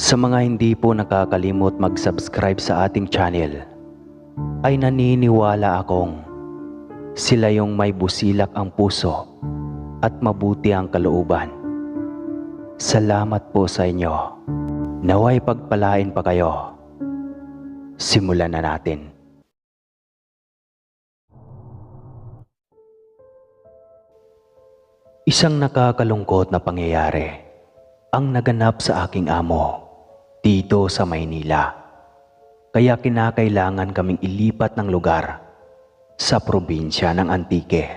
Sa mga hindi po nakakalimot mag-subscribe sa ating channel, ay naniniwala akong sila yung may busilak ang puso at mabuti ang kalooban. Salamat po sa inyo. Naway pagpalain pa kayo. Simulan na natin. Isang nakakalungkot na pangyayari ang naganap sa aking amo dito sa Maynila. Kaya kinakailangan kaming ilipat ng lugar sa probinsya ng Antique.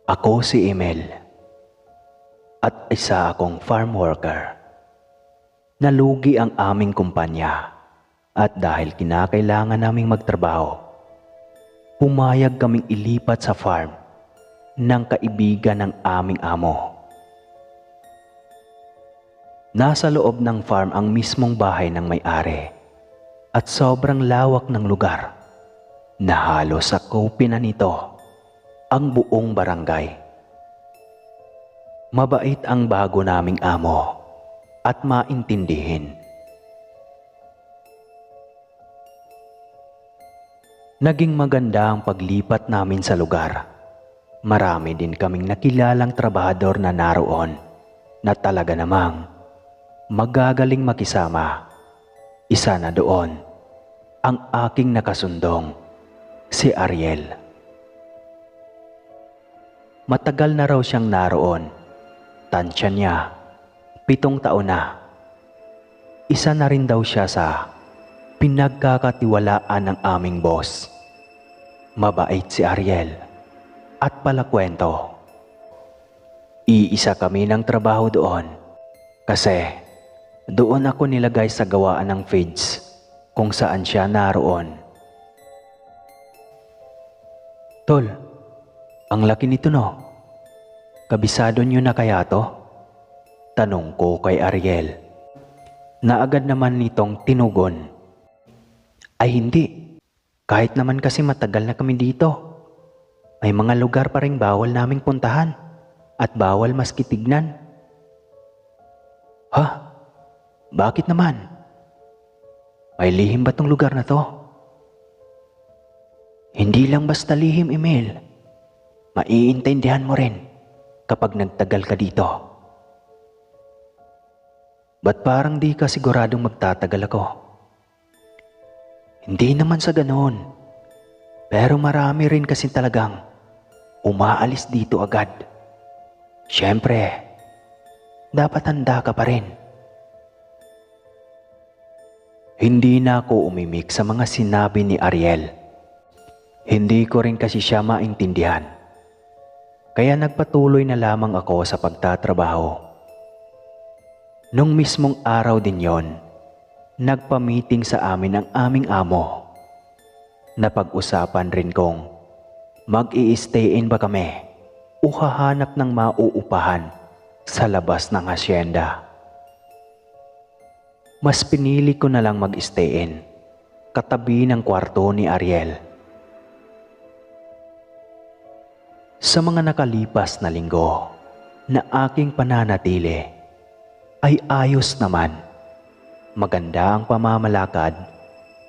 Ako si Emil at isa akong farm worker. Nalugi ang aming kumpanya at dahil kinakailangan naming magtrabaho, pumayag kaming ilipat sa farm ng kaibigan ng aming amo. Nasa loob ng farm ang mismong bahay ng may-ari at sobrang lawak ng lugar na halos sakupin na nito ang buong barangay. Mabait ang bago naming amo at maintindihin. Naging maganda ang paglipat namin sa lugar. Marami din kaming nakilalang trabahador na naroon na talaga namang magagaling makisama. Isa na doon ang aking nakasundong, si Ariel. Matagal na raw siyang naroon. Tansya niya, 7 taon na. Isa na rin daw siya sa pinagkakatiwalaan ng aming boss. Mabait si Ariel at palakwento. Iisa kami ng trabaho doon kasi doon ako nilagay sa gawaan ng feeds kung saan siya naroon. Tol, ang laki nito no? Kabisado niyo na kaya to? Tanong ko kay Ariel, na agad naman nitong tinugon. Ay hindi, kahit naman kasi matagal na kami dito. May mga lugar pa ring bawal naming puntahan at bawal maski tignan. Ha? Bakit naman? May lihim ba tong lugar na to? Hindi lang basta lihim, Emil. Maiintindihan mo rin kapag nagtagal ka dito. Ba't parang di ka siguradong magtatagal ako? Hindi naman sa ganoon. Pero marami rin kasi talagang umaalis dito agad. Siyempre, dapat handa ka pa rin. Hindi na ako umimik sa mga sinabi ni Ariel. Hindi ko rin kasi siya maintindihan. Kaya nagpatuloy na lamang ako sa pagtatrabaho. Nung mismong araw din yon, nagpa-meeting sa amin ang aming amo. Napag-usapan rin kong mag-i-stay-in ba kami o hahanap ng mauupahan sa labas ng hasyenda. Mas pinili ko na lang mag-stay-in katabi ng kwarto ni Ariel. Sa mga nakalipas na linggo na aking pananatili ay ayos naman. Maganda ang pamamalakad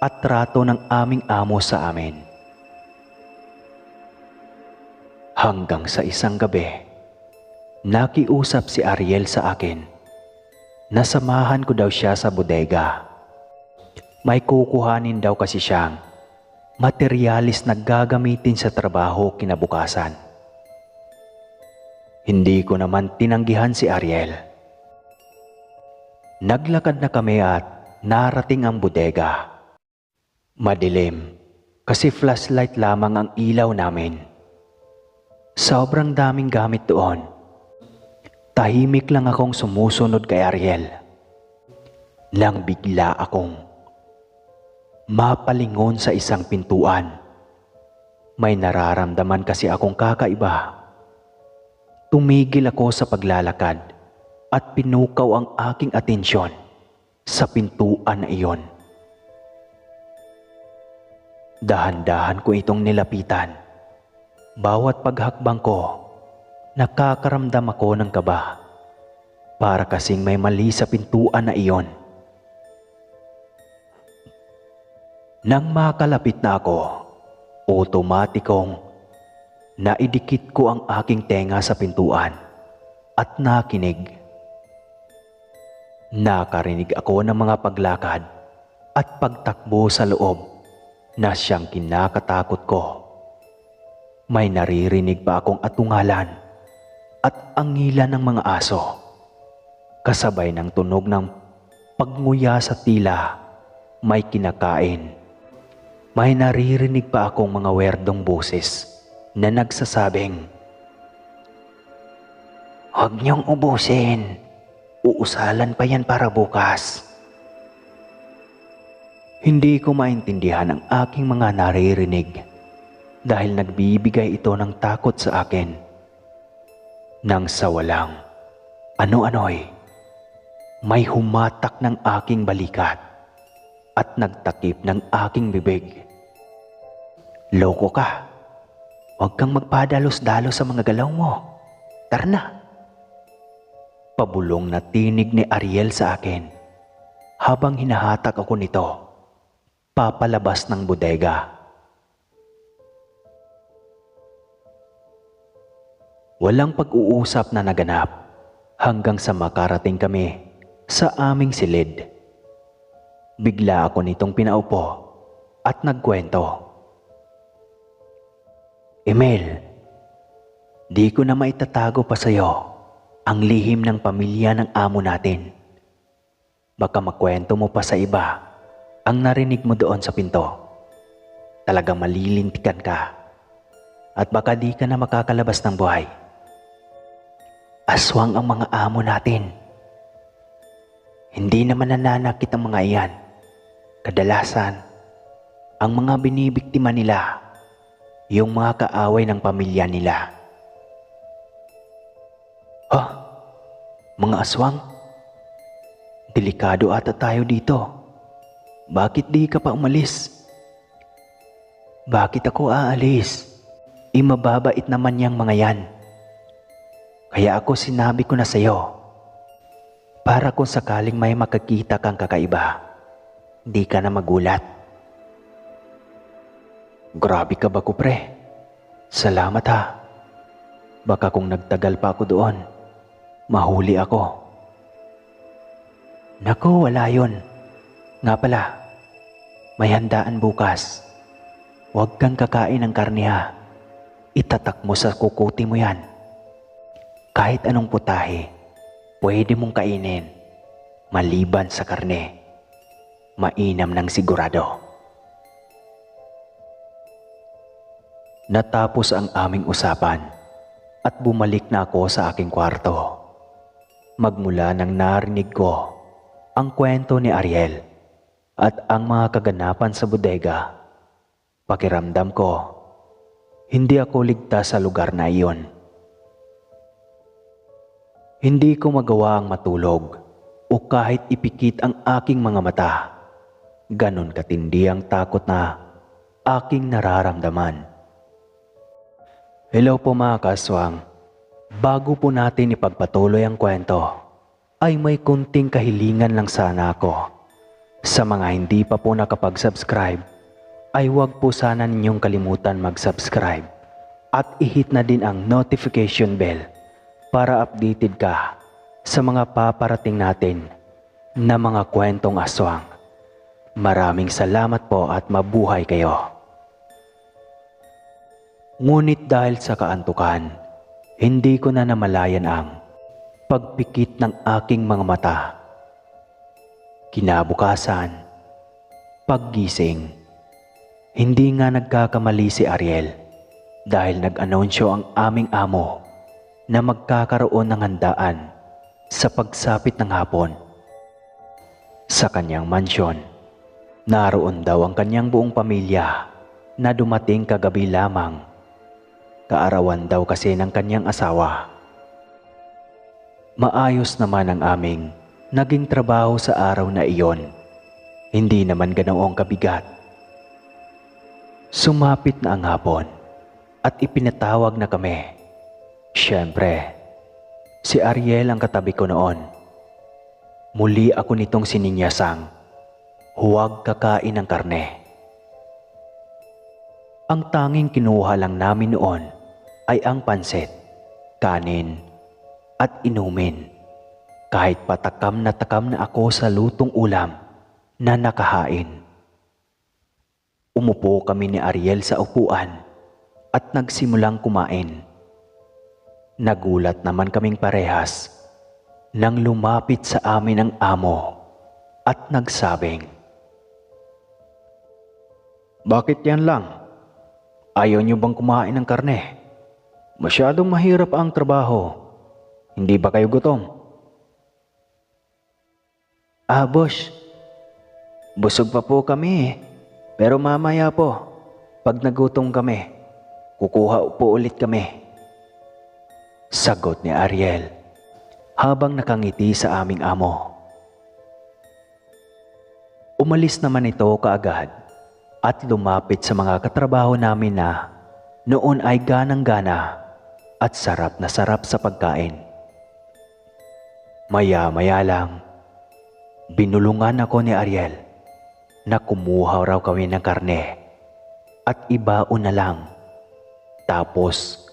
at trato ng aming amo sa amin. Hanggang sa isang gabi, nakiusap si Ariel sa akin. Nasamahan ko daw siya sa bodega. May kukuhanin daw kasi siyang materialis na gagamitin sa trabaho kinabukasan. Hindi ko naman tinanggihan si Ariel. Naglakad na kami at narating ang bodega. Madilim kasi flashlight lamang ang ilaw namin. Sobrang daming gamit doon. Tahimik lang akong sumusunod kay Ariel. Nang bigla akong mapalingon sa isang pintuan. May nararamdaman kasi akong kakaiba. Tumigil ako sa paglalakad at pinukaw ang aking atensyon sa pintuan na iyon. Dahan-dahan ko itong nilapitan. Bawat paghakbang ko, nakakaramdam ako ng kaba. Para kasing may mali sa pintuan na iyon. Nang makalapit na ako, otomatikong naidikit ko ang aking tenga sa pintuan at nakinig. Nakarinig ako ng mga paglakad at pagtakbo sa loob na siyang kinakatakot ko. May naririnig pa akong atungalan at angilan ng mga aso, kasabay ng tunog ng pagnguya sa tila may kinakain. May naririnig pa akong mga werdong boses na nagsasabing, "Huwag niyong ubusin, uusalan pa yan para bukas." Hindi ko maintindihan ang aking mga naririnig dahil nagbibigay ito ng takot sa akin. Nang sa walang ano-ano'y may humatak ng aking balikat at nagtakip ng aking bibig. "Loko ka. Huwag kang magpadalos-dalos sa mga galaw mo. Tara na." Pabulong na tinig ni Ariel sa akin habang hinahatak ako nito papalabas ng bodega. Walang pag-uusap na naganap hanggang sa makarating kami sa aming silid. Bigla ako nitong pinaupo at nagkwento. "Emil, di ko na maitatago pa sa'yo ang lihim ng pamilya ng amo natin. Baka makwento mo pa sa iba ang narinig mo doon sa pinto. Talagang malilintikan ka at baka di ka na makakalabas ng buhay. Aswang ang mga amo natin. Hindi naman nananakit ang mga iyan. Kadalasan, ang mga binibiktima nila, yung mga kaaway ng pamilya nila." "Ha? Mga aswang? Delikado ata tayo dito. Bakit di ka pa umalis?" "Bakit ako aalis? Mababait naman yang mga yan. Kaya ako sinabi ko na sa'yo, para kung sakaling may makakita kang kakaiba, di ka na magulat." "Grabe ka ba, kupre? Salamat ha. Baka kung nagtagal pa ako doon, mahuli ako." "Naku, wala yun. Nga pala, may handaan bukas. Huwag kang kakain ng karne ha. Itatak mo sa kukuti mo yan. Kahit anong putahe, pwede mong kainin, maliban sa karne. Mainam ng sigurado." Natapos ang aming usapan at bumalik na ako sa aking kwarto. Magmula nang narinig ko ang kwento ni Ariel at ang mga kaganapan sa bodega, pakiramdam ko, hindi ako ligtas sa lugar na iyon. Hindi ko magawa ang matulog o kahit ipikit ang aking mga mata. Ganon katindi ang takot na aking nararamdaman. Hello po mga kaswang. Bago po natin ipagpatuloy ang kwento, ay may kunting kahilingan lang sana ako. Sa mga hindi pa po nakapag-subscribe, ay huwag po sana ninyong kalimutan mag-subscribe at i-hit na din ang notification bell para updated ka sa mga paparating natin na mga kwentong aswang. Maraming salamat po at mabuhay kayo. Ngunit dahil sa kaantukan, hindi ko na namalayan ang pagpikit ng aking mga mata. Kinabukasan, paggising, hindi nga nagkakamali si Ariel dahil nag-anunsyo ang aming amo na magkakaroon ng handaan sa pagsapit ng hapon. Sa kanyang mansyon, naroon daw ang kanyang buong pamilya na dumating kagabi lamang. Kaarawan daw kasi ng kanyang asawa. Maayos naman ang aming naging trabaho sa araw na iyon. Hindi naman ganoong kabigat. Sumapit na ang hapon at ipinatawag na kami. Siyempre, Si Ariel ang katabi ko noon. Muli ako nitong sininyasang, huwag kakain ng karne. Ang tanging kinuha lang namin noon ay ang pansit, kanin, at inumin. Kahit patakam na ako sa lutong ulam na nakahain. Umupo kami ni Ariel sa upuan at nagsimulang kumain. Nagulat naman kaming parehas nang lumapit sa amin ang amo at nagsabing, "Bakit yan lang? Ayaw niyo bang kumain ng karne? Masyadong mahirap ang trabaho. Hindi ba kayo gutom?" Boss, busog pa po kami. Pero mamaya po, pag nagutom kami, kukuha po ulit kami. Sagot ni Ariel habang nakangiti sa aming amo. Umalis naman ito kaagad at lumapit sa mga katrabaho namin na noon ay ganang-gana at sarap na sarap sa pagkain. Maya-maya lang, binulungan ako ni Ariel na kumuha raw kami ng karne at ibaon na lang. Tapos,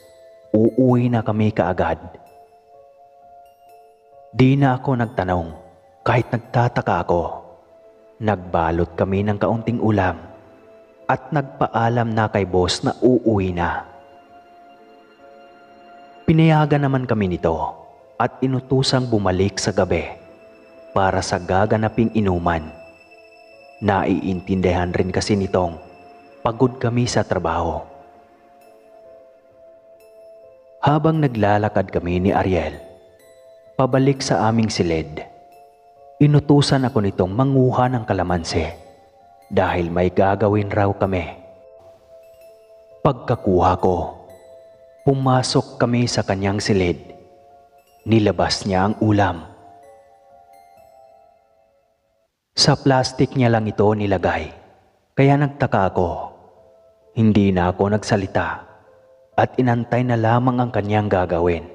uuwi na kami kaagad. Di na ako nagtanong kahit nagtataka ako. Nagbalot kami ng kaunting ulam at nagpaalam na kay boss na uuwi na. Pinayagan naman kami nito at inutusang bumalik sa gabi para sa gaganaping inuman. Naiintindihan rin kasi nitong pagod kami sa trabaho. Habang naglalakad kami ni Ariel pabalik sa aming silid, inutusan ako nitong manguha ng kalamansi dahil may gagawin raw kami. Pagkakuha ko, pumasok kami sa kanyang silid. Nilabas niya ang ulam. Sa plastik niya lang ito nilagay, kaya nagtaka ako. Hindi na ako nagsalita at inantay na lamang ang kanyang gagawin.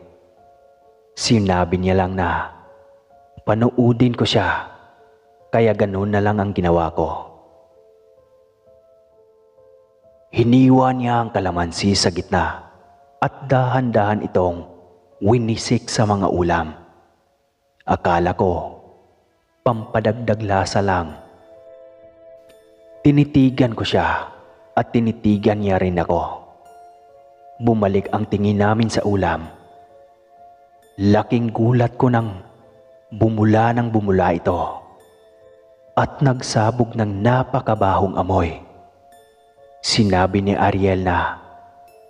Sinabi niya lang na panoodin ko siya, kaya ganun na lang ang ginawa ko. Hiniwa niya ang kalamansi sa gitna at dahan-dahan itong winisik sa mga ulam. Akala ko pampadagdag lasa lang. Tinitigan ko siya at tinitigan niya rin ako. Bumalik ang tingin namin sa ulam. Laking gulat ko nang bumula ito at nagsabog ng napakabahong amoy. Sinabi ni Ariel na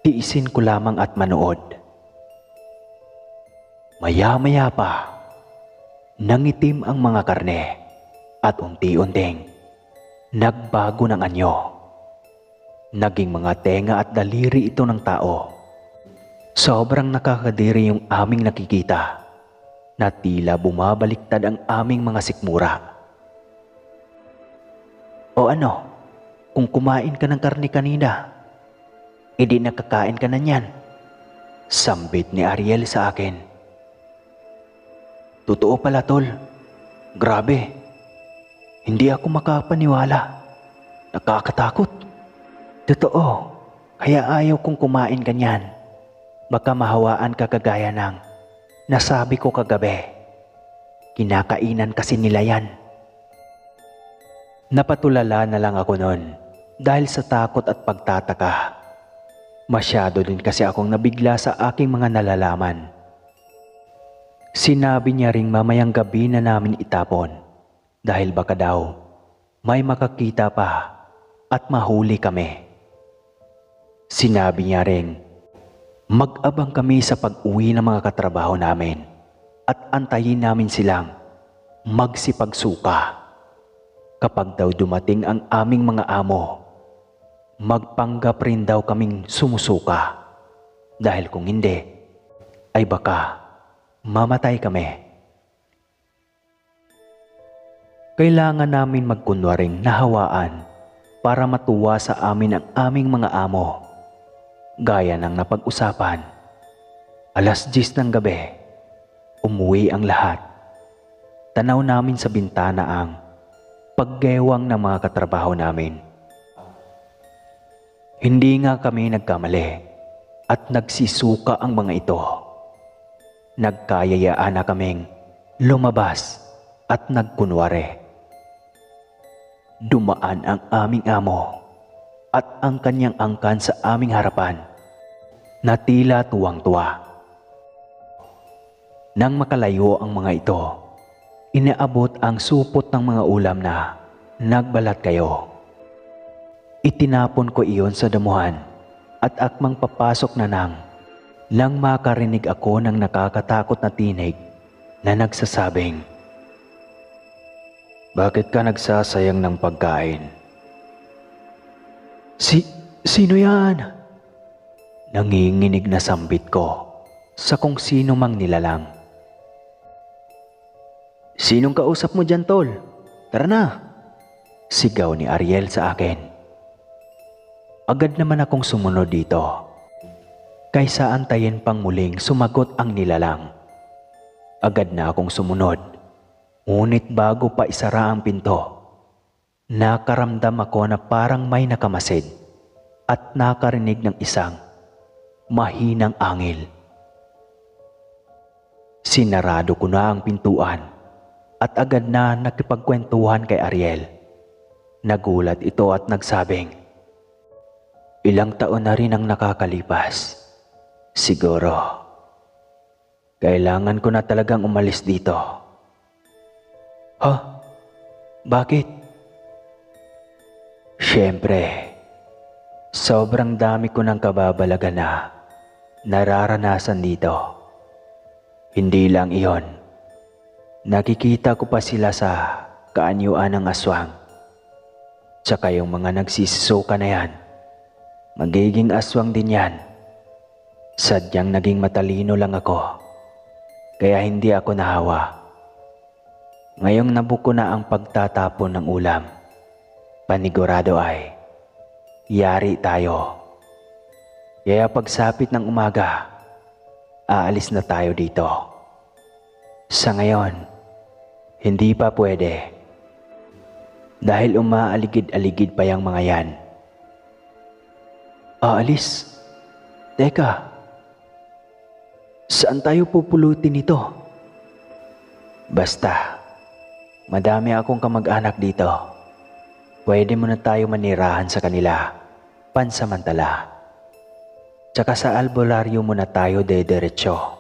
tiisin ko lamang at manood. Maya-maya pa, nangitim ang mga karne at unti-unting nagbago ng anyo. Naging mga tenga at daliri ito ng tao. Sobrang nakakadiri yung aming nakikita na tila bumabaliktad ang aming mga sikmura. O ano, kung kumain ka ng karne kanina, hindi nakakain ka na niyan. Sambit ni Ariel sa akin. Totoo pala, tol. Grabe. Hindi ako makapaniwala. Nakakatakot. Totoo. Kaya ayaw kong kumain kanyan. Baka mahawaan ka kagaya ng nasabi ko kagabi. Kinakainan kasi nila yan. Napatulala na lang ako noon dahil sa takot at pagtataka. Masyado din kasi akong nabigla sa aking mga nalalaman. Sinabi niya ring mamayang gabi na namin itapon dahil baka daw may makakita pa at mahuli kami. Sinabi niya ring mag-abang kami sa pag-uwi ng mga katrabaho namin at antayin namin silang magsipagsuka. Kapag daw dumating ang aming mga amo, magpanggap rin daw kaming sumusuka dahil kung hindi ay baka mamatay kami. Kailangan namin magkunwaring nahawaan para matuwa sa amin ang aming mga amo. Gaya ng napag-usapan, 10:00 ng gabi, Umuwi ang lahat. Tanaw namin sa bintana ang paggewang ng mga katrabaho namin. Hindi nga kami nagkamali at nagsisuka ang mga ito. Nagkayayaan na kaming lumabas at nagkunwari. Dumaan ang aming amo at ang kanyang angkan sa aming harapan na tila tuwang-tuwa. Nang makalayo ang mga ito, inaabot ang supot ng mga ulam na nagbalat kayo. Itinapon ko iyon sa damuhan at akmang papasok na nang makarinig ako ng nakakatakot na tinig na nagsasabing, "Bakit ka nagsasayang ng pagkain?" Sino yan?" Nanginginig na sambit ko sa kung sino mang nilalang. "Sinong kausap mo dyan, tol? Tara na!" Sigaw ni Ariel sa akin. Agad naman akong sumunod dito. Kaysa antayin pang muling sumagot ang nilalang. Agad na akong sumunod. Ngunit bago pa isara ang pinto, nakaramdam ako na parang may nakamasid at nakarinig ng isang mahinang angil. Sinarado ko na ang pintuan at agad na nakipagkwentuhan kay Ariel. Nagulat ito at nagsabing, "Ilang taon na rin ang nakakalipas. Siguro, kailangan ko na talagang umalis dito." "Ha? Bakit?" "Siyempre, sobrang dami ko ng kababalagan na nararanasan dito. Hindi lang iyon. Nakikita ko pa sila sa kaanyuan ng aswang. Tsaka yung mga nagsisisuka na yan, magiging aswang din yan. Sadyang naging matalino lang ako, kaya hindi ako nahawa. Ngayong nabuko na ang pagtatapon ng ulam, panigurado ay yari tayo. Kaya pagsapit ng umaga, aalis na tayo dito. Sa ngayon, hindi pa pwede. Dahil umaaligid-aligid pa yung mga yan." "Aalis? Teka, saan tayo pupulutin ito?" "Basta, madami akong kamag-anak dito. Pwede mo na tayo manirahan sa kanila, pansamantala. Tsaka sa albularyo muna tayo dediretso.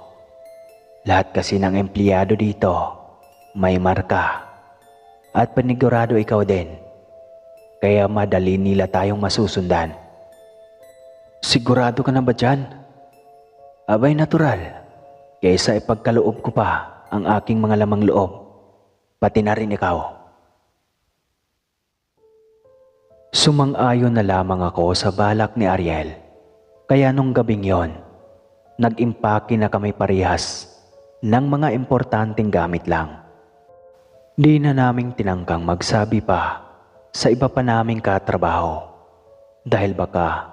Lahat kasi ng empleyado dito may marka at panigurado ikaw din. Kaya madali nila tayong masusundan." "Sigurado ka na ba dyan?" "Abay natural, kaysa ipagkaloob ko pa ang aking mga lamang loob, pati na rin ikaw." Sumang-ayon na lamang ako sa balak ni Ariel. Kaya nung gabing yon, nag-impake na kami parehas ng mga importanteng gamit lang. Di na naming tinangkang magsabi pa sa iba pa naming katrabaho dahil baka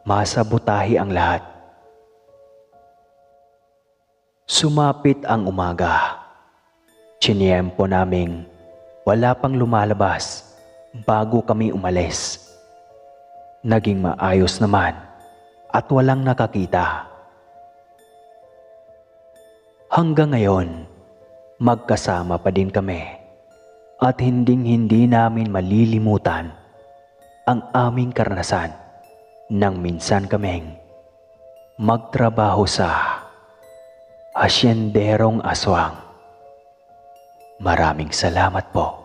masabotahi ang lahat. Sumapit ang umaga. Tsiniyempo naming wala pang lumalabas bago kami umalis. Naging maayos naman at walang nakakita. Hanggang ngayon, magkasama pa din kami at hinding-hindi namin malilimutan ang aming karanasan nang minsan kaming magtrabaho sa Hasyenderong Aswang. Maraming salamat po.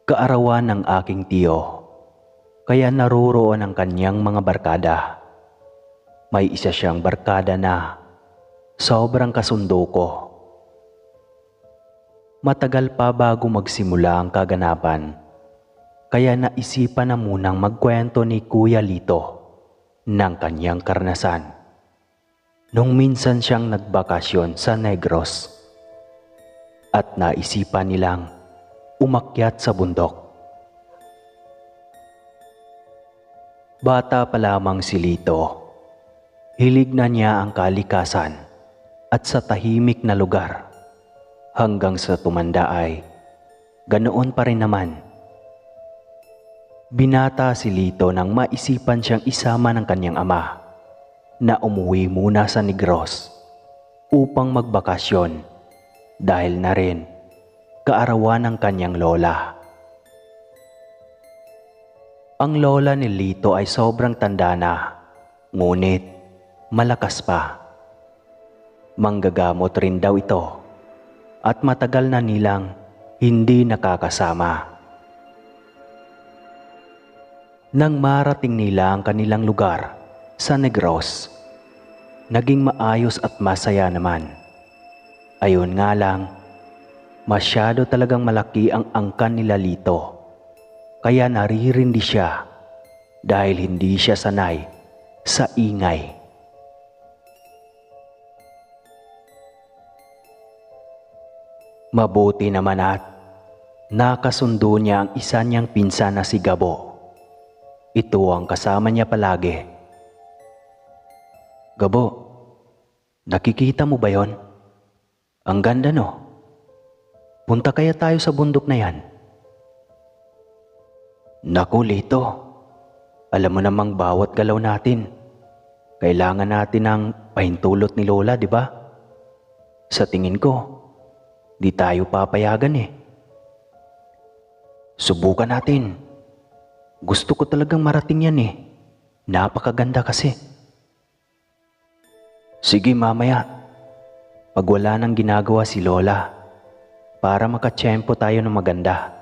Kaarawan ng aking tiyo, kaya naruroon ang kanyang mga barkada. May isa siyang barkada na sobrang kasundo ko. Matagal pa bago magsimula ang kaganapan, kaya naisipan na munang magkwento ni Kuya Lito ng kanyang karanasan nung minsan siyang nagbakasyon sa Negros at naisipan nilang umakyat sa bundok. Bata pa lamang si Lito. Hilig na niya ang kalikasan at sa tahimik na lugar. Hanggang sa tumanda ay ganoon pa rin naman. Binata si Lito nang maisipan siyang isama ng kanyang ama na umuwi muna sa Negros upang magbakasyon dahil na rin kaarawan ng kanyang lola. Ang lola ni Lito ay sobrang tanda na, ngunit malakas pa. Manggagamot rin daw ito at matagal na nilang hindi nakakasama. Nang marating nila ang kanilang lugar sa Negros, naging maayos at masaya naman. Ayun nga lang, masyado talagang malaki ang angkan nila Lito, kaya naririndi siya dahil hindi siya sanay sa ingay. Mabuti naman at nakasundo niya ang isa niyang pinsan na si Gabo. Ito ang kasama niya palagi. Gabo, nakikita mo ba yon? Ang ganda no? Punta kaya tayo sa bundok na yan? Naku Lito, alam mo namang bawat galaw natin, kailangan natin ng pahintulot ni Lola, di ba? Sa tingin ko, di tayo papayagan eh. Subukan natin. Gusto ko talagang marating yan eh. Napakaganda kasi. Sige mamaya, pag wala nang ginagawa si Lola, para makatsyempo tayo ng maganda.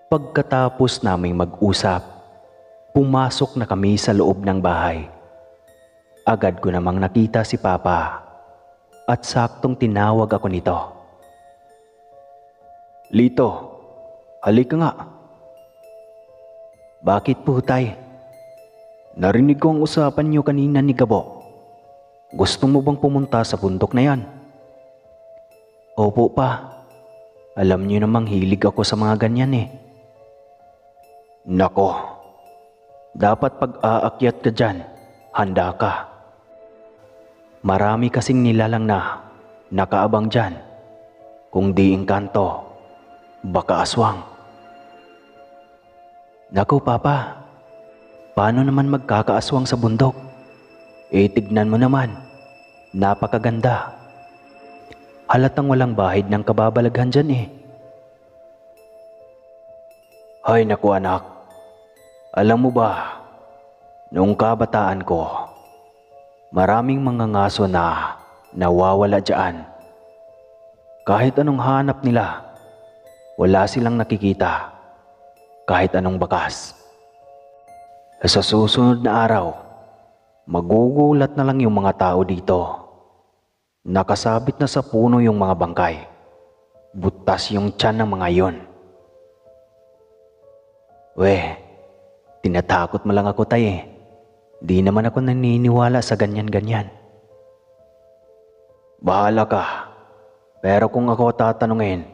Pagkatapos naming mag-usap, pumasok na kami sa loob ng bahay. Agad ko namang nakita si Papa at saktong tinawag ako nito. Lito, halika nga. Bakit po tay? Narinig ko ang usapan niyo kanina ni Gabo. Gusto mo bang pumunta sa bundok na yan? Opo pa. Alam niyo namang hilig ako sa mga ganyan eh. Nako, dapat pag-aakyat ka dyan, handa ka. Marami kasing nilalang na nakaabang dyan. Kung di engkanto, baka aswang. Naku Papa, paano naman magkakaaswang sa bundok? Tignan mo naman, napakaganda. Halatang walang bahid ng kababalaghan dyan eh. Hay naku anak, alam mo ba, noong kabataan ko, maraming mga ngaso na nawawala dyan. Kahit anong hanap nila, wala silang nakikita. Kahit anong bakas. Sa susunod na araw, magugulat na lang yung mga tao dito. Nakasabit na sa puno yung mga bangkay. Butas yung tiyan ng mga yon. Weh, tinatakot mo lang ako tay eh. Di naman ako naniniwala sa ganyan-ganyan. Bahala ka. Pero kung ako tatanungin,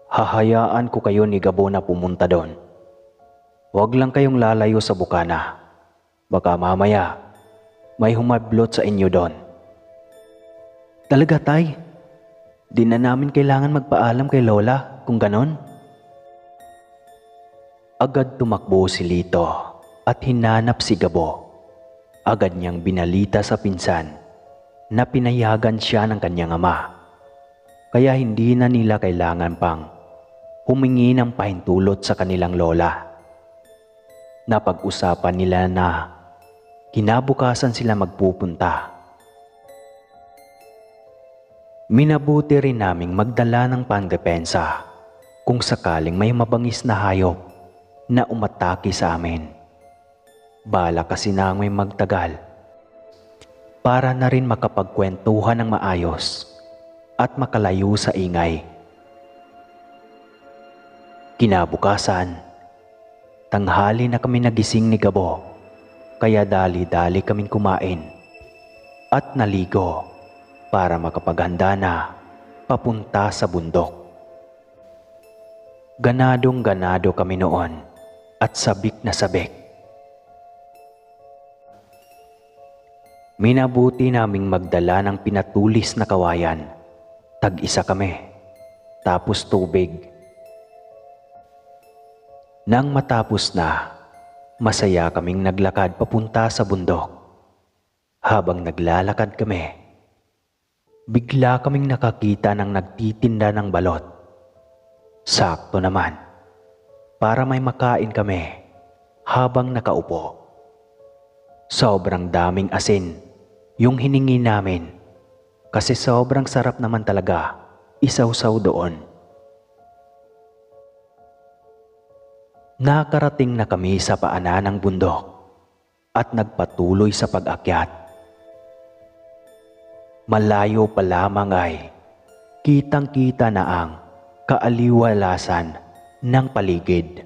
hahayaan ko kayo ni Gabo na pumunta doon. Huwag lang kayong lalayo sa bukana. Baka mamaya, may humablot sa inyo doon. Talaga tay? Di na namin kailangan magpaalam kay Lola kung ganon? Agad tumakbo si Lito at hinanap si Gabo. Agad niyang binalita sa pinsan na pinayagan siya ng kanyang ama. Kaya hindi na nila kailangan pang humingi ng pahintulot sa kanilang lola. Napag-usapan nila na kinabukasan sila magpupunta. Minabuti rin naming magdala ng pangdepensa kung sakaling may mabangis na hayop na umatake sa amin. Bala kasi namin magtagal para na rin makapagkwentuhan ng maayos at makalayo sa ingay. Kinabukasan, tanghali na kami nagising ni Gabo, kaya dali-dali kaming kumain at naligo para makapaghanda na papunta sa bundok. Ganadong-ganado kami noon at sabik na sabik Minabuti naming magdala ng pinatulis na kawayan. Tag-isa kami, tapos tubig. Nang matapos na, masaya kaming naglakad papunta sa bundok. Habang naglalakad kami, bigla kaming nakakita ng nagtitinda ng balot. Sakto naman, para may makain kami habang nakaupo. Sobrang daming asin yung hiningi namin kasi sobrang sarap naman talaga isawsaw doon. Nakarating na kami sa paanan ng bundok at nagpatuloy sa pag-akyat. Malayo pa lamang ay kitang-kita na ang kaaliwalasan ng paligid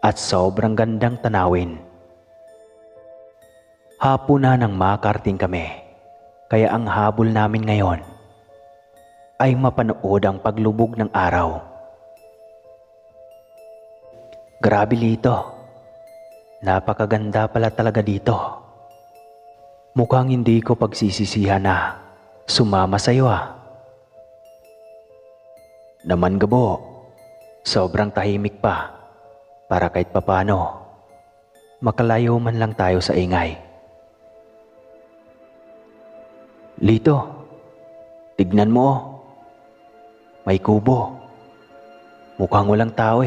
at sobrang gandang tanawin. Hapon na nang makarating kami, kaya ang habol namin ngayon ay mapanood ang paglubog ng araw. Grabe Lito, napakaganda pala talaga dito. Mukhang hindi ko pagsisisihan na sumama sa'yo Naman Gabo, sobrang tahimik pa para kahit papano makalayo man lang tayo sa ingay. Lito, tignan mo may kubo. Mukhang walang tao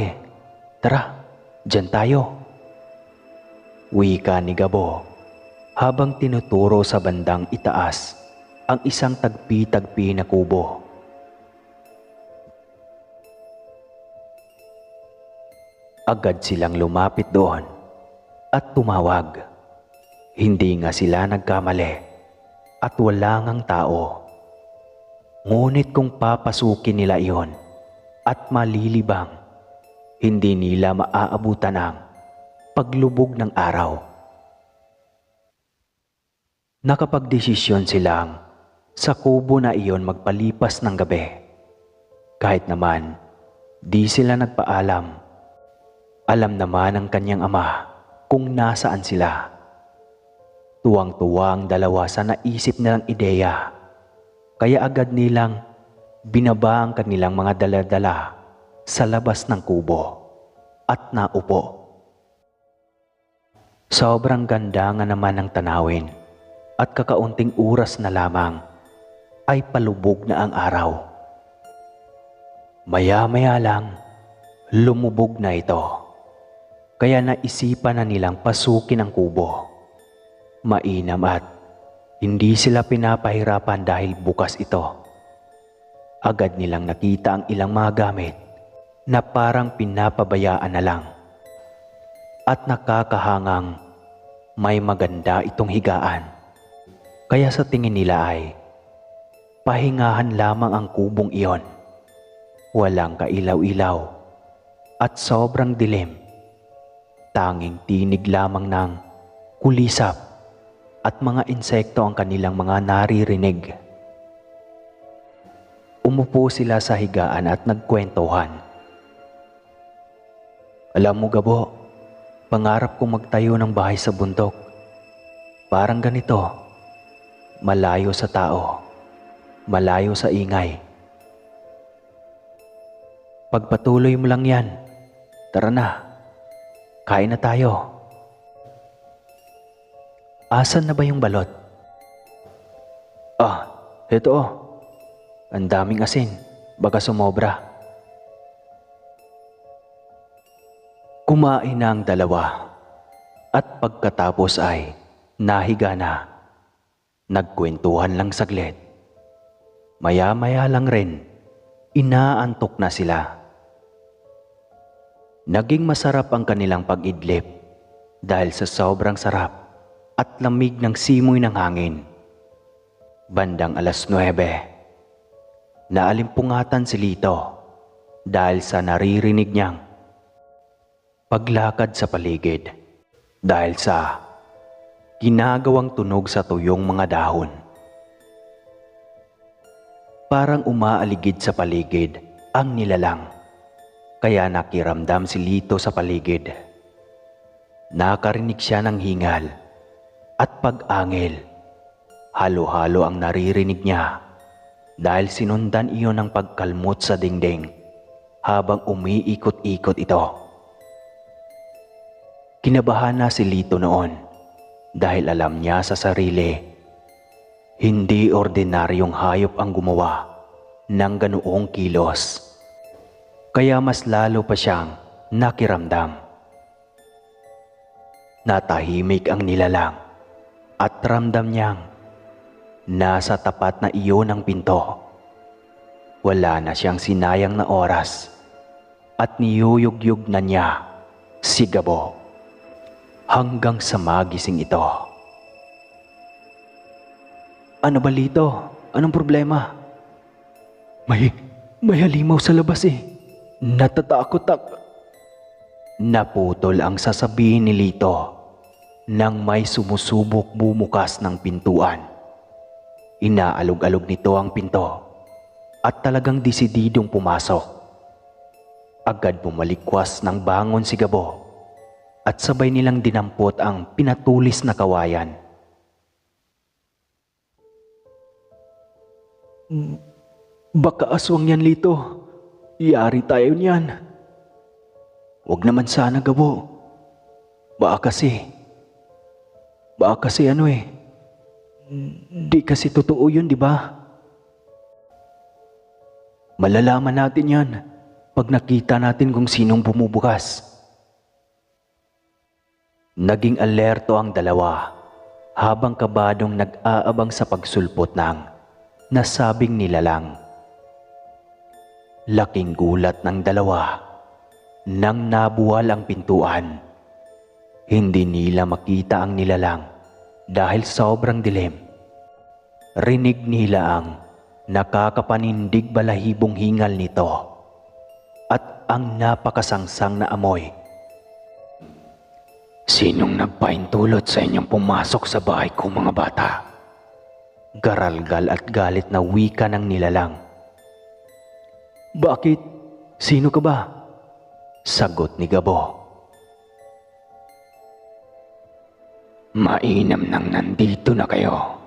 Tara, dyan tayo. Wika ni Gabo habang tinuturo sa bandang itaas ang isang tagpi-tagpi na kubo. Agad silang lumapit doon at tumawag. Hindi nga sila nagkamali at wala ngang tao. Ngunit kung papasukin nila iyon at malilibang, hindi nila maaabutan ang paglubog ng araw. Nakapagdesisyon silang sa kubo na iyon magpalipas ng gabi. Kahit naman di sila nagpaalam. Alam naman ng kanyang ama kung nasaan sila. Tuwang-tuwa ang dalawa sa naisip nilang ideya. Kaya agad nilang binaba ang kanilang mga dala-dala sa labas ng kubo at naupo. Sobrang ganda nga naman ng tanawin at kakaunting oras na lamang ay palubog na ang araw. Maya-maya lang, lumubog na ito. Kaya naisipan na nilang pasukin ang kubo. Mainam at hindi sila pinapahirapan dahil bukas ito. Agad nilang nakita ang ilang mga gamit na parang pinapabayaan na lang. At nakakahangang may maganda itong higaan. Kaya sa tingin nila ay pahingahan lamang ang kubong iyon. Walang kailaw-ilaw at sobrang dilim. Tanging tinig lamang ng kulisap at mga insekto ang kanilang mga naririnig. Umupo sila sa higaan at nagkwentuhan. Alam mo Gabo, pangarap kong magtayo ng bahay sa bundok. Parang ganito, malayo sa tao, malayo sa ingay. Pagpatuloy mo lang yan. Tara na. Kain na tayo. Asan na ba yung balot? Ito Ang daming asin. Baka sumobra. Kumain na ang dalawa. At pagkatapos ay nahiga na. Nagkwentuhan lang saglit. Maya-maya lang rin, inaantok na sila. Naging masarap ang kanilang pag-idlip dahil sa sobrang sarap at lamig ng simoy ng hangin. Bandang 9:00, naalimpungatan si Lito dahil sa naririnig niyang paglakad sa paligid dahil sa ginagawang tunog sa tuyong mga dahon. Parang umaaligid sa paligid ang nilalang. Kaya nakiramdam si Lito sa paligid. Nakarinig siya ng hingal at pag-angil Halo-halo ang naririnig niya dahil sinundan iyon ng pagkalmot sa dingding habang umiikot-ikot ito. Kinabahan na si Lito noon dahil alam niya sa sarili, hindi ordinaryong hayop ang gumawa ng ganoong kilos. Kaya mas lalo pa siyang nakiramdam. Natahimik ang nilalang at ramdam niyang nasa tapat na iyon ang pinto. Wala na siyang sinayang na oras at niyuyugyug na niya si Gabo hanggang sa magising ito. Ano ba, Lito? Anong problema? May halimaw sa labas eh. Natatakot ako. Naputol ang sasabihin ni Lito nang may sumusubok bumukas ng pintuan. Inaalog-alog nito ang pinto at talagang desididong pumasok. Agad bumalikwas ng bangon si Gabo at sabay nilang dinampot ang pinatulis na kawayan. Baka aswang yan, Lito. Yari tayo niyan. Huwag naman sana, Gabo. Baka kasi di kasi totoo yun, di ba? Malalaman natin yan pag nakita natin kung sinong bumubukas. Naging alerto ang dalawa habang kabadong nag-aabang sa pagsulpot ng nasabing nilalang. Laking gulat ng dalawa nang nabuwal ang pintuan. Hindi nila makita ang nilalang dahil sobrang dilim. Rinig nila ang nakakapanindig balahibong hingal nito at ang napakasangsang na amoy. Sinong nagpaintulot sa inyong pumasok sa bahay ko, mga bata? Garalgal at galit na wika ng nilalang. Bakit? Sino ka ba? Sagot ni Gabo. Mainam nang nandito na kayo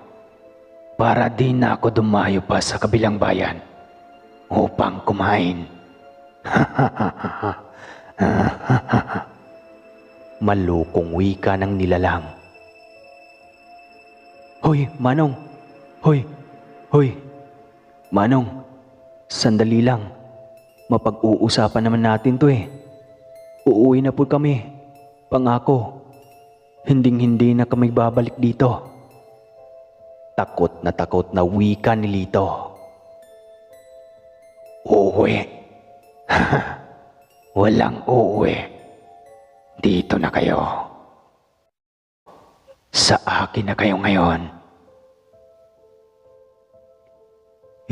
para di na ako dumayo pa sa kabilang bayan upang kumain. Malukong wika ng nilalang. Hoy, Manong! Hoy! Manong, sandali lang. Mapag-uusapan naman natin to eh. Uuwi na po kami. Pangako. Hinding-hindi na kami babalik dito. Takot na wika ni Lito. Uuwi? Walang uuwi. Dito na kayo. Sa akin na kayo ngayon.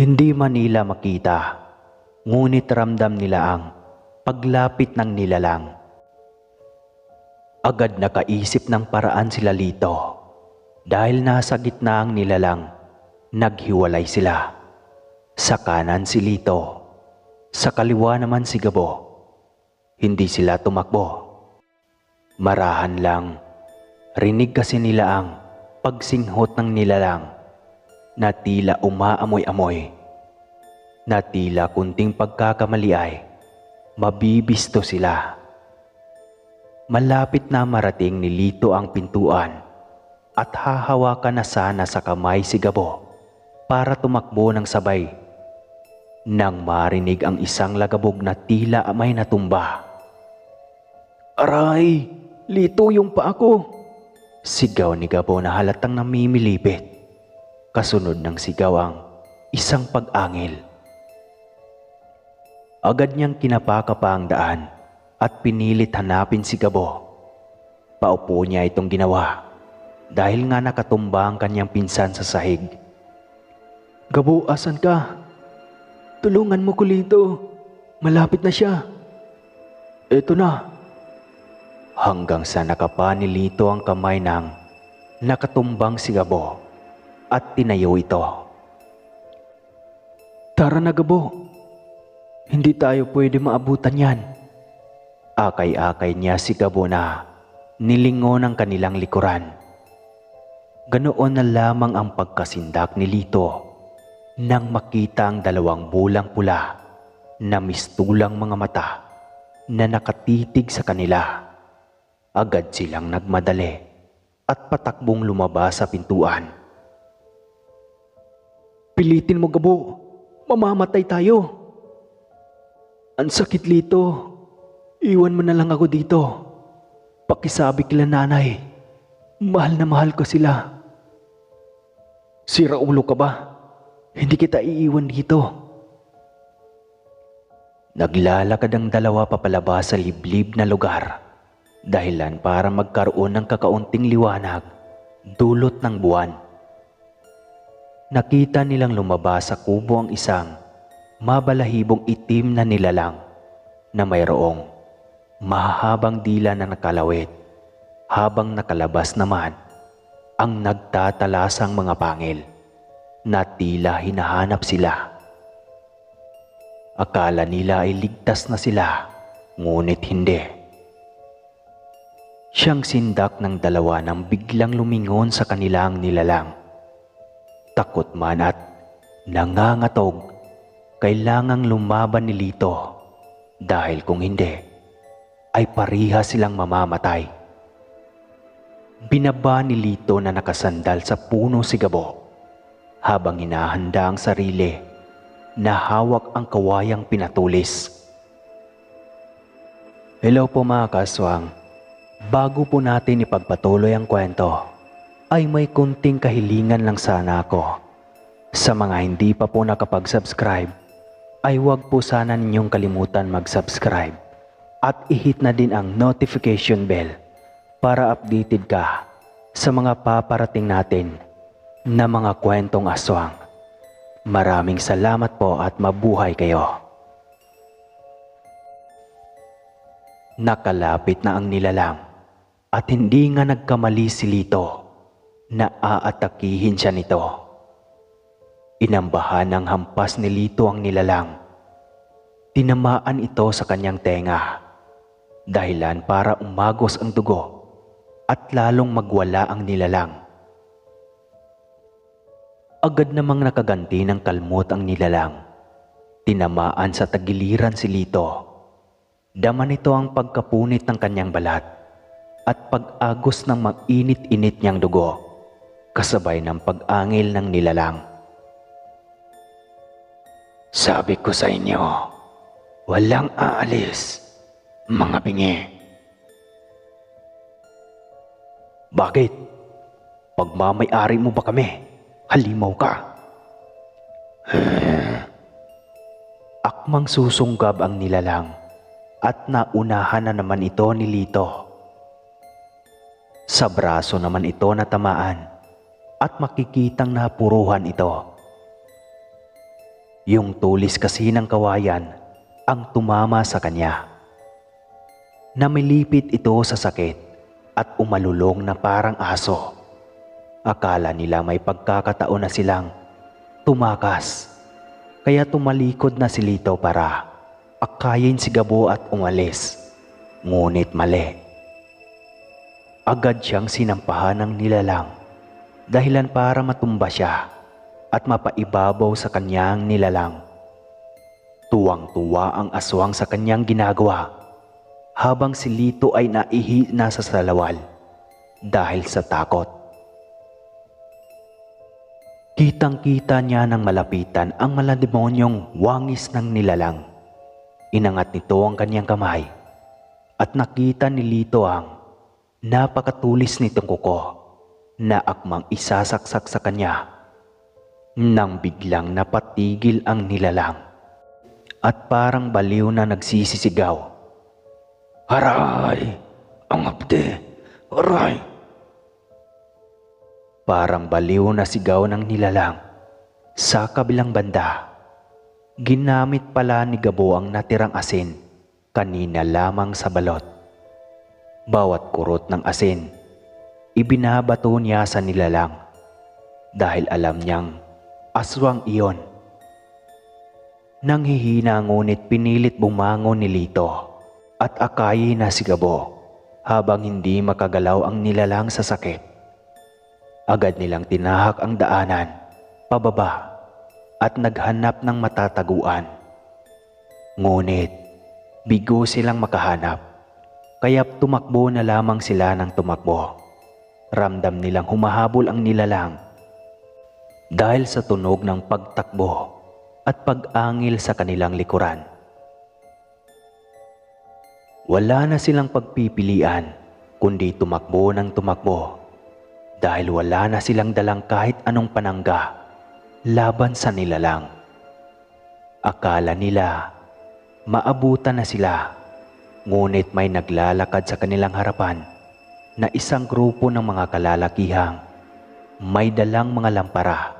Hindi man nila makita, ngunit ramdam nila ang paglapit ng nilalang. Agad nakaisip ng paraan sila Lito. Dahil nasa gitna ang nilalang, naghiwalay sila. Sa kanan si Lito, sa kaliwa naman si Gabo. Hindi sila tumakbo. Marahan lang, rinig kasi nila ang pagsinghot ng nilalang na tila umaamoy-amoy. Na tila kunting pagkakamali ay mabibisto sila. Malapit na marating ni Lito ang pintuan at hahawakan na sana sa kamay si Gabo para tumakbo ng sabay nang marinig ang isang lagabog na tila may natumba. Aray! Lito yung paa ko! Sigaw ni Gabo na halatang namimilipit. Kasunod ng sigaw ang isang pag-angil. Agad niyang kinapaka pa ang daan at pinilit hanapin si Gabo. Paupo niya itong ginawa dahil nga nakatumba ang kanyang pinsan sa sahig. Gabo, asan ka? Tulungan mo ko, Lito. Malapit na siya. Eto na. Hanggang sa nakapa ni Lito ang kamay ng nakatumbang si Gabo at tinayo ito. Tara na, Gabo. Hindi tayo pwede maabutan yan. Akay-akay niya si Gabo na nilingon ang kanilang likuran. Ganoon na lamang ang pagkasindak ni Lito nang makita ang dalawang bulang pula na mistulang mga mata na nakatitig sa kanila. Agad silang nagmadali at patakbong lumabas sa pintuan. "Pilitin mo, Gabo. Mamamatay tayo." "Ang sakit, Lito. Iwan mo na lang ako dito. Pakisabi kila nanay. Mahal na mahal ko sila." "Sira ulo ka ba? Hindi kita iiwan dito." Naglalakad ang dalawa papalabas sa liblib na lugar, dahilan para magkaroon ng kakaunting liwanag dulot ng buwan. Nakita nilang lumabas sa kubo ang isang mabalahibong itim na nilalang na mayroong mahahabang dila na nakalawit, habang nakalabas naman ang nagtatalasang mga pangil na tila hinahanap sila. Akala nila ay ligtas na sila, ngunit hindi. Siyang sindak ng dalawa nang biglang lumingon sa kanilang nilalang. Takot man at nangangatog, kailangang lumaban ni Lito dahil kung hindi ay pariha silang mamamatay. Binaba ni Lito na nakasandal sa puno si Gabo habang hinahanda ang sarili na hawak ang kawayang pinatulis. Hello po mga kaswang. Bago po natin ipagpatuloy ang kwento, ay may kunting kahilingan lang sana ako. Sa mga hindi pa po nakapag-subscribe, ay huwag po sana ninyong kalimutan mag-subscribe at i-hit na din ang notification bell para updated ka sa mga paparating natin na mga kwentong aswang. Maraming salamat po at mabuhay kayo. Nakalapit na ang nilalang at hindi nga nagkamali si Lito na aatakihin siya nito. Inambahan ng hampas ni Lito ang nilalang. Tinamaan ito sa kanyang tenga, dahilan para umagos ang dugo at lalong magwala ang nilalang. Agad namang nakaganti ng kalmot ang nilalang. Tinamaan sa tagiliran si Lito. Dama nito ang pagkapunit ng kanyang balat at pag-agos ng mainit-init niyang dugo, kasabay ng pag-angil ng nilalang. "Sabi ko sa inyo, walang aalis, mga bingi." "Bakit? Pagmamay-ari mo ba kami? Halimaw ka." Akmang susunggab ang nilalang at naunahan na naman ito ni Lito. Sa braso naman ito natamaan at makikitang napuruhan ito. Yung tulis kasi ng kawayan ang tumama sa kanya. Namilipit ito sa sakit at umalulong na parang aso. Akala nila may pagkakataon na silang tumakas, kaya tumalikod na si Lito para akayin si Gabo at umalis. Ngunit mali. Agad siyang sinampahan ng nilalang, dahilan para matumba siya at mapaibabaw sa kanyang nilalang. Tuwang-tuwa ang aswang sa kanyang ginagawa, habang si Lito ay naihi na sa salawal dahil sa takot. Kitang-kita niya nang malapitan ang malademonyong wangis ng nilalang. Inangat nito ang kanyang kamay at nakita ni Lito ang napakatulis nitong kuko na akmang isasaksak sa kanya, nang biglang napatigil ang nilalang at parang baliw na nagsisisigaw. "Aray! Ang abde! Aray!" Parang baliw na sigaw ng nilalang. Sa kabilang banda, ginamit pala ni Gabo ang natirang asin kanina lamang sa balot. Bawat kurot ng asin, ibinabato niya sa nilalang dahil alam niyang aswang iyon. Nanghihina ngunit pinilit bumangon ni Lito at akayin na si Gabo habang hindi makagalaw ang nilalang sa sakit. Agad nilang tinahak ang daanan, pababa, at naghanap ng matataguan. Ngunit, bigo silang makahanap, kaya tumakbo na lamang sila ng tumakbo. Ramdam nilang humahabol ang nilalang dahil sa tunog ng pagtakbo at pag-angil sa kanilang likuran. Wala na silang pagpipilian kundi tumakbo ng tumakbo dahil wala na silang dalang kahit anong panangga laban sa nilalang. Akala nila maabutan na sila, ngunit may naglalakad sa kanilang harapan na isang grupo ng mga kalalakihang may dalang mga lampara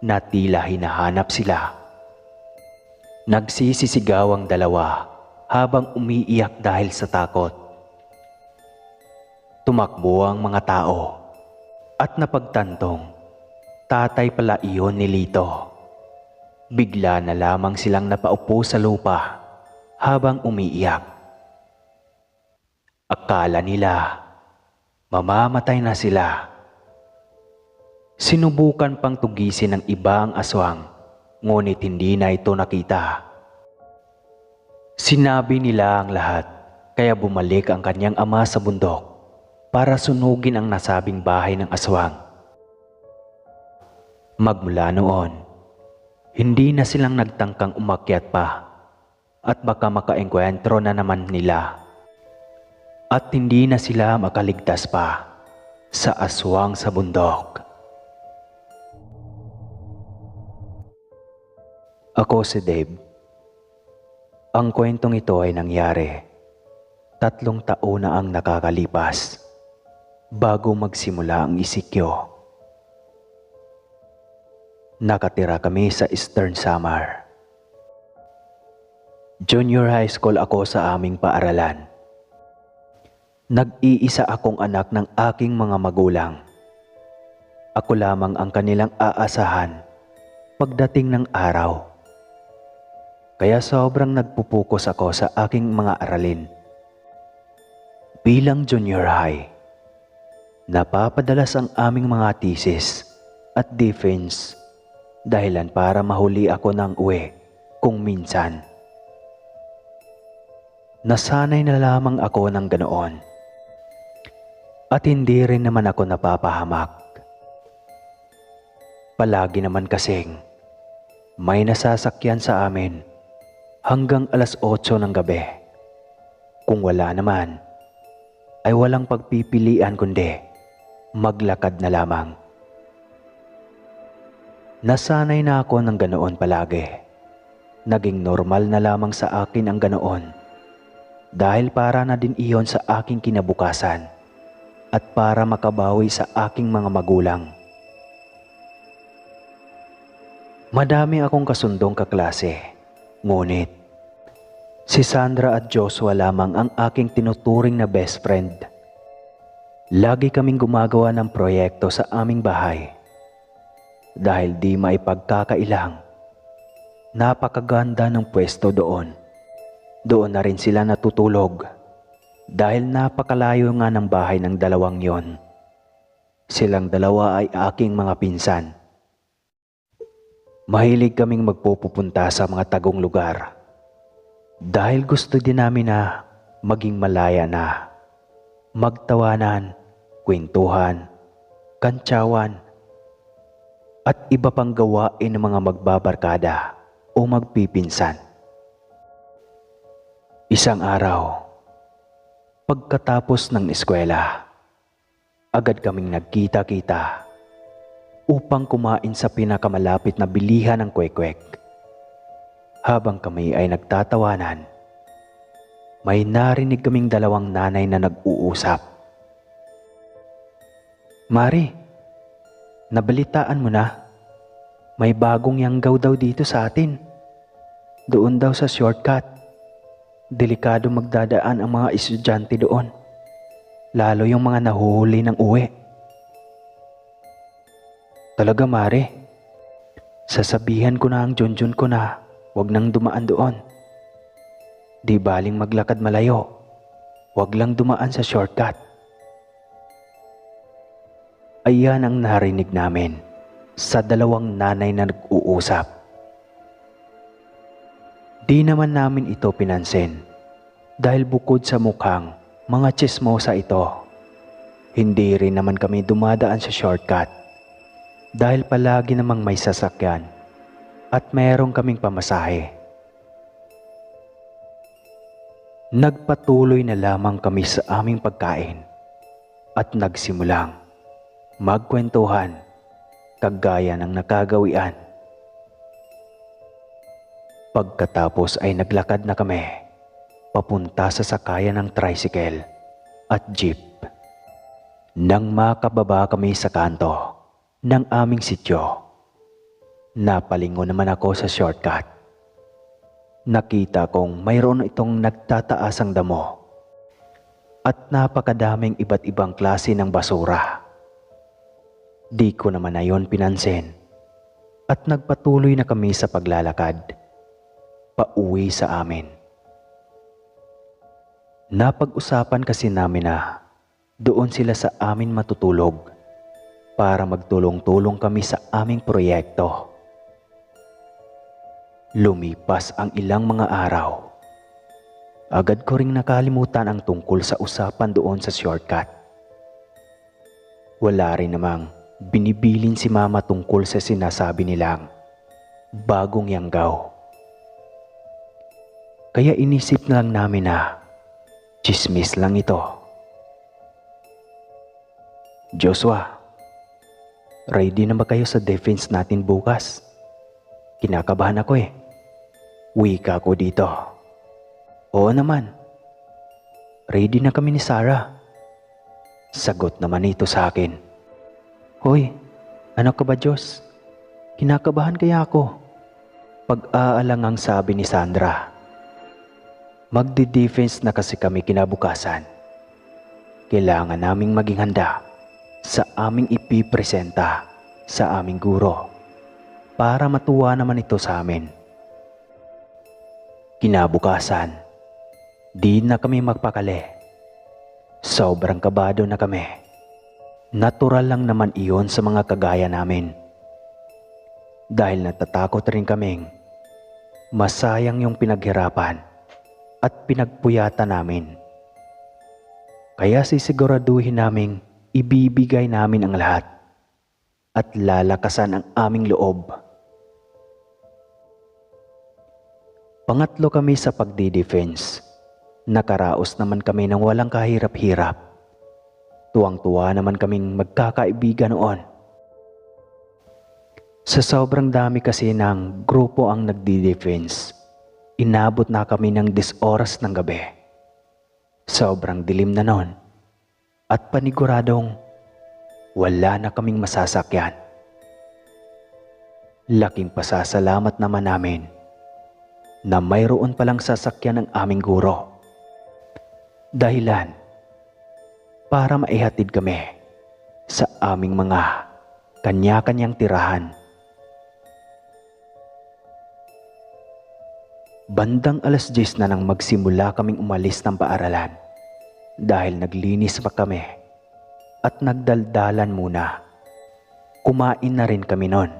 na tila hinahanap sila. Nagsisisigaw ang dalawa habang umiiyak dahil sa takot. Tumakbo ang mga tao at napagtantong tatay pala iyon ni Lito. Bigla na lamang silang napaupo sa lupa habang umiiyak. Akala nila mamamatay na sila. Sinubukan pang tugisin ng iba ang aswang, ngunit hindi na ito nakita. Sinabi nila ang lahat, kaya bumalik ang kanyang ama sa bundok para sunugin ang nasabing bahay ng aswang. Magmula noon, hindi na silang nagtangkang umakyat pa at baka makaengkwentro na naman nila. At hindi na sila makaligtas pa sa aswang sa bundok. Ako si Dave. Ang kwentong ito ay nangyari 3 taon na ang nakakalipas bago magsimula ang isikyo. Nakatira kami sa Eastern Samar. Junior high school ako sa aming paaralan. Nag-iisa akong anak ng aking mga magulang. Ako lamang ang kanilang aasahan pagdating ng araw. Kaya sobrang nagpupukus ako sa aking mga aralin. Bilang junior high, napapadalas ang aming mga thesis at defense dahilan para mahuli ako ng uwi kung minsan. Nasanay na lamang ako ng ganoon. At hindi rin naman ako napapahamak. Palagi naman kasing may nasasakyan sa amin hanggang 8:00 ng gabi. Kung wala naman, ay walang pagpipilian kundi maglakad na lamang. Nasanay na ako ng ganoon palagi. Naging normal na lamang sa akin ang ganoon dahil para na din iyon sa aking kinabukasan at para makabawi sa aking mga magulang. Madami akong kasundong kaklase. Ngunit, si Sandra at Joshua lamang ang aking tinuturing na best friend. Lagi kaming gumagawa ng proyekto sa aming bahay. Dahil di maipagkakailang, napakaganda ng pwesto doon. Doon na rin sila natutulog. Dahil napakalayo nga ng bahay ng dalawang yon. Silang dalawa ay aking mga pinsan. Mahilig kaming magpupunta sa mga tagong lugar dahil gusto din namin na maging malaya na, magtawanan, kwentuhan, kantsawan, at iba pang gawain ng mga magbabarkada o magpipinsan. Isang araw, pagkatapos ng eskwela, agad kaming nagkita-kita upang kumain sa pinakamalapit na bilihan ng kwek-kwek. Habang kami ay nagtatawanan, may narinig kaming dalawang nanay na nag-uusap. "Mari, nabalitaan mo na? May bagong yanggaw daw dito sa atin. Doon daw sa shortcut. Delikado magdadaan ang mga estudyante doon, lalo yung mga nahuhuli ng uwi." "Talaga, Mare? Sasabihan ko na ang Junjun ko na wag nang dumaan doon. Di baling maglakad malayo, wag lang dumaan sa shortcut." Ayan ang narinig namin sa dalawang nanay na nag-uusap. Di naman namin ito pinansin dahil bukod sa mukhang mga tsismosa ito, hindi rin naman kami dumadaan sa shortcut dahil palagi namang may sasakyan at mayroong kaming pamasahe. Nagpatuloy na lamang kami sa aming pagkain at nagsimulang magkwentuhan kagaya ng nakagawian. Pagkatapos ay naglakad na kami papunta sa sakayan ng tricycle at jeep. Nang makababa kami sa kanto ng aming sityo, napalingon naman ako sa shortcut. Nakita kong mayroon itong nagtataasang damo at napakadaming iba't ibang klase ng basura. Di ko naman na yon pinansin at nagpatuloy na kami sa paglalakad pauwi sa amin. Napag-usapan kasi namin na doon sila sa amin matutulog para magtulong-tulong kami sa aming proyekto. Lumipas ang ilang mga araw. Agad ko ring nakalimutan ang tungkol sa usapan doon sa shortcut. Wala rin namang binibilin si mama tungkol sa sinasabi nilang bagong yanggaw. Kaya inisip na lang namin na tsismis lang ito. Joshua, ready na ba kayo sa defense natin bukas? Kinakabahan ako eh. Wika ko dito. Oo naman. Ready na kami ni Sarah. Sagot naman ito sa akin. Hoy, ano ka ba Diyos? Kinakabahan kaya ako? Pag-aalangang sabi ni Sandra. Magdi-defense na kasi kami kinabukasan. Kailangan naming maging handa sa aming ipipresenta sa aming guro para matuwa naman ito sa amin. Kinabukasan, di na kami magpakali. Sobrang kabado na kami. Natural lang naman iyon sa mga kagaya namin. Dahil natatakot rin kaming masayang yung pinaghirapan at pinagpuyatan namin. Kaya sisiguraduhin naming ibibigay namin ang lahat at lalakasan ang aming loob. Pangatlo kami sa pagdi-defense. Nakaraos naman kami ng walang kahirap-hirap. Tuwang-tuwa naman kaming magkakaibigan noon. Sa sobrang dami kasi ng grupo ang nagdi-defense, inabot na kami ng 10 oras ng gabi. Sobrang dilim na noon at paniguradong wala na kaming masasakyan. Laking pasasalamat naman namin na mayroon palang sasakyan ng aming guro. Dahilan para maihatid kami sa aming mga kanya-kanyang tirahan. Bandang 10:00 na nang magsimula kaming umalis ng paaralan dahil naglinis pa kami at nagdaldalan muna. Kumain na rin kami noon.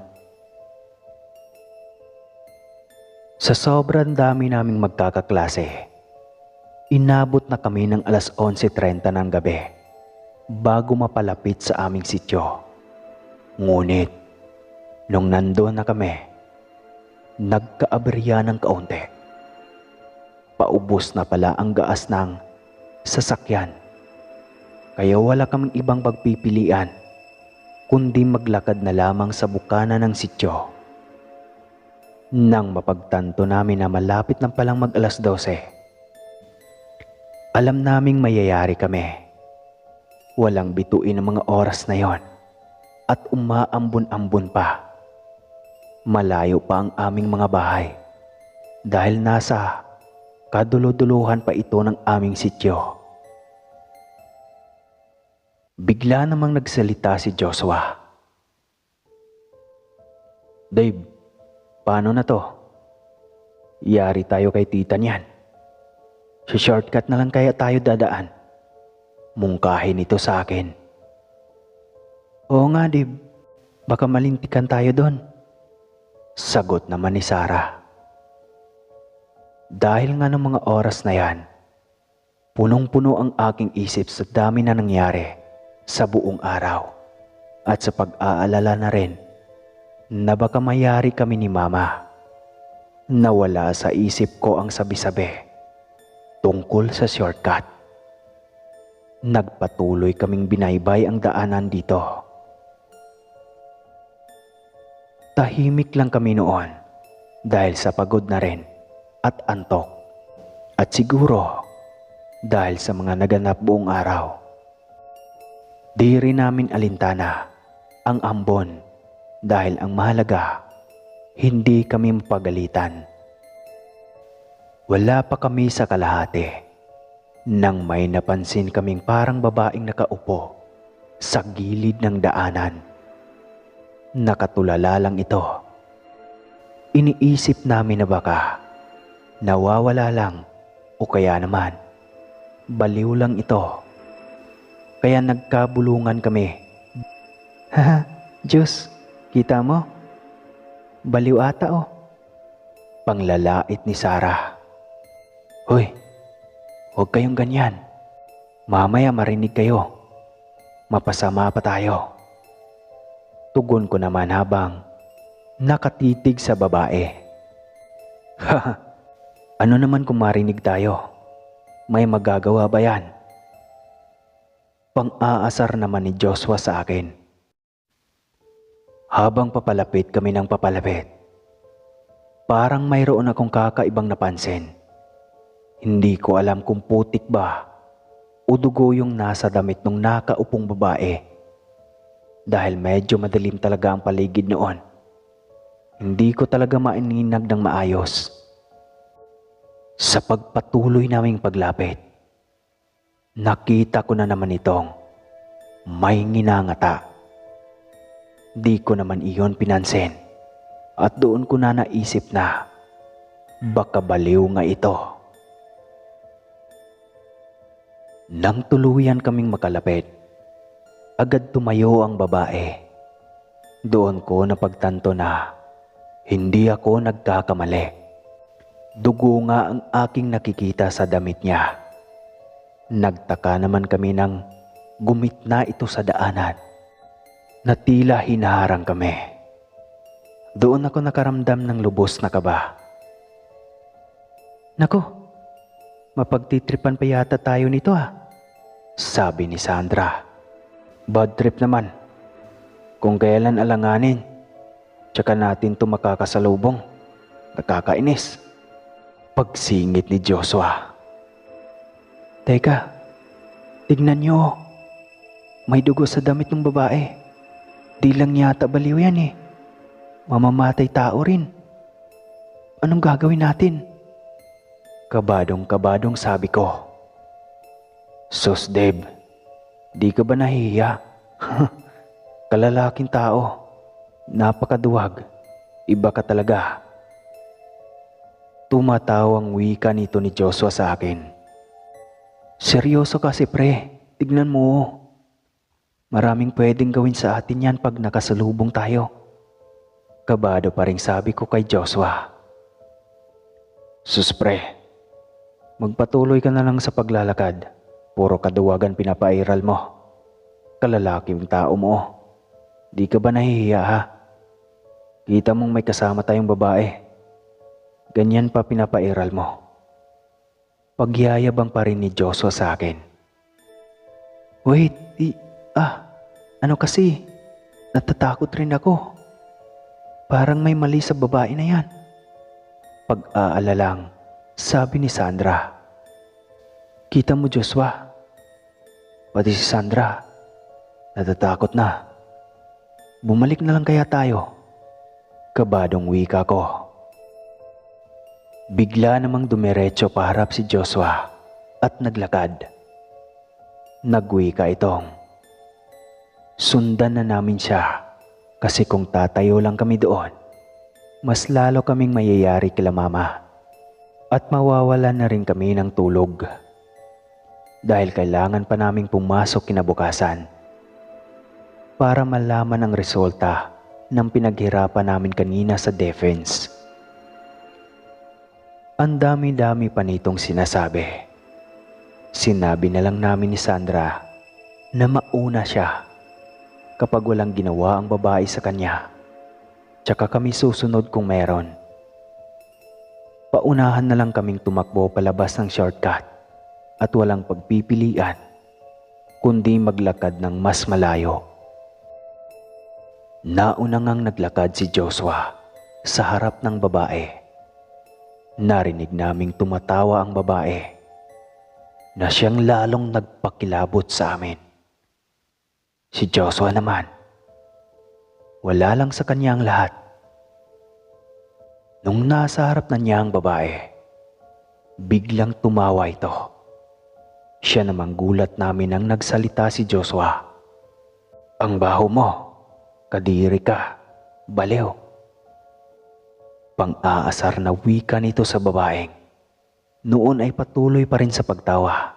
Sa sobrang dami naming magkakaklase, inabot na kami ng 11:30 ng gabi bago mapalapit sa aming sityo. Ngunit, nung nandoon na kami, nagkaaberya ng kaunti. Paubos na pala ang gaas ng sasakyan. Kaya wala kaming ibang pagpipilian kundi maglakad na lamang sa bukana ng sityo. Nang mapagtanto namin na malapit na palang mag 12:00, alam naming mayayari kami. Walang bituin ang mga oras na yon at umaambon-ambon pa. Malayo pa ang aming mga bahay dahil nasa kaduluduluhan pa ito ng aming sityo. Bigla namang nagsalita si Joshua. Dave, paano na to? Yari tayo kay tita niyan. Sa shortcut na lang kaya tayo dadaan. Mungkahin ito sa akin. Oo nga, Dib. Baka malintikan tayo doon. Sagot naman ni Sarah. Dahil nga ng mga oras na yan, punong-puno ang aking isip sa dami na nangyari sa buong araw at sa pag-aalala na rin na baka mayari kami ni Mama. Nawala sa isip ko ang sabi-sabi tungkol sa shortcut. Nagpatuloy kaming binaybay ang daanan dito. Tahimik lang kami noon dahil sa pagod na rin at antok. At siguro dahil sa mga naganap buong araw. Di rin namin alintana ang ambon dahil ang mahalaga, hindi kami mapagalitan. Wala pa kami sa kalahati nang may napansin kaming parang babaeng nakaupo sa gilid ng daanan. Nakatulala lang ito. Iniisip namin na baka nawawala lang o kaya naman baliw lang ito. Kaya nagkabulungan kami. Haha, Diyos, kita mo? Baliw ata oh. Panglalait ni Sarah. Hoy, huwag kayong ganyan. Mamaya marinig kayo. Mapasama pa tayo. Tugon ko naman habang nakatitig sa babae. Haha, ano naman kung marinig tayo? May magagawa ba yan? Pang-aasar naman ni Joshua sa akin. Habang papalapit kami ng papalapit, parang mayroon akong kakaibang napansin. Hindi ko alam kung putik ba o dugo yung nasa damit ng nakaupong babae. Dahil medyo madilim talaga ang paligid noon. Hindi ko talaga maininag ng maayos. Sa pagpatuloy naming paglapit, nakita ko na naman itong may nginangata. Di ko naman iyon pinansin at doon ko na naisip na baka baliw nga ito. Nang tuluyan kaming makalapit, agad tumayo ang babae. Doon ko napagtanto na hindi ako nagkakamali. Dugo nga ang aking nakikita sa damit niya. Nagtaka naman kami nang gumitna ito sa daanan na tila hinaharang kami. Doon ako nakaramdam ng lubos na kaba. Nako, mapagtitripan pa yata tayo nito sabi ni Sandra. Bad trip naman. Kung kailan alanganin, tsaka natin ito makakasalubong. Nakakainis. Pagsingit ni Joshua. Teka, tignan niyo. May dugo sa damit ng babae. Di lang yata baliw yan Mamamatay tao rin. Anong gagawin natin? Kabadong sabi ko. Sus Deb, di ka ba nahihiya? Kalalaking tao. Napakaduwag. Iba ka talaga. Tumatawa ang wika nito ni Joshua sa akin. Seryoso kasi pre, tignan mo. Maraming pwedeng gawin sa atin yan pag nakasalubong tayo. Kabado pa rin sabi ko kay Joshua. Sus pre, magpatuloy ka na lang sa paglalakad. Puro kaduwagan pinapairal mo. Kalalaking tao mo. Di ka ba nahihiya Kita mong may kasama tayong babae. Ganyan pa pinapairal mo. Pagyayabang pa rin ni Joshua sa akin. Wait, ano kasi? Natatakot rin ako. Parang may mali sa babae na yan. Pag-aalalang, sabi ni Sandra. Kita mo Joshua, pati si Sandra, natatakot na. Bumalik na lang kaya tayo? Kabadong wika ko. Bigla namang dumiretso paharap si Joshua at naglakad. Nagwika itong, sundan na namin siya kasi kung tatayo lang kami doon, mas lalo kaming mayayari kila Mama at mawawala na rin kami ng tulog. Dahil kailangan pa naming pumasok kinabukasan. para malaman ang resulta ng pinaghirapan namin kanina sa defense. Ang dami-dami pa nitong sinasabi. Sinabi na lang namin ni Sandra na mauna siya kapag walang ginawa ang babae sa kanya. Tsaka kami susunod kung meron. Paunahan na lang kaming tumakbo palabas ng shortcut at walang pagpipilian kundi maglakad ng mas malayo. Nauna ngang naglakad si Joshua sa harap ng babae. Narinig naming tumatawa ang babae na siyang lalong nagpakilabot sa amin. Si Joshua naman, wala lang sa kanya ang lahat. Nung nasa harap na niya ang babae, biglang tumawa ito. Siya namang gulat namin nang nagsalita si Joshua. "Ang baho mo, kadiri ka, baliw." Pang-aasar na wika nito sa babaeng. Noon ay patuloy pa rin sa pagtawa.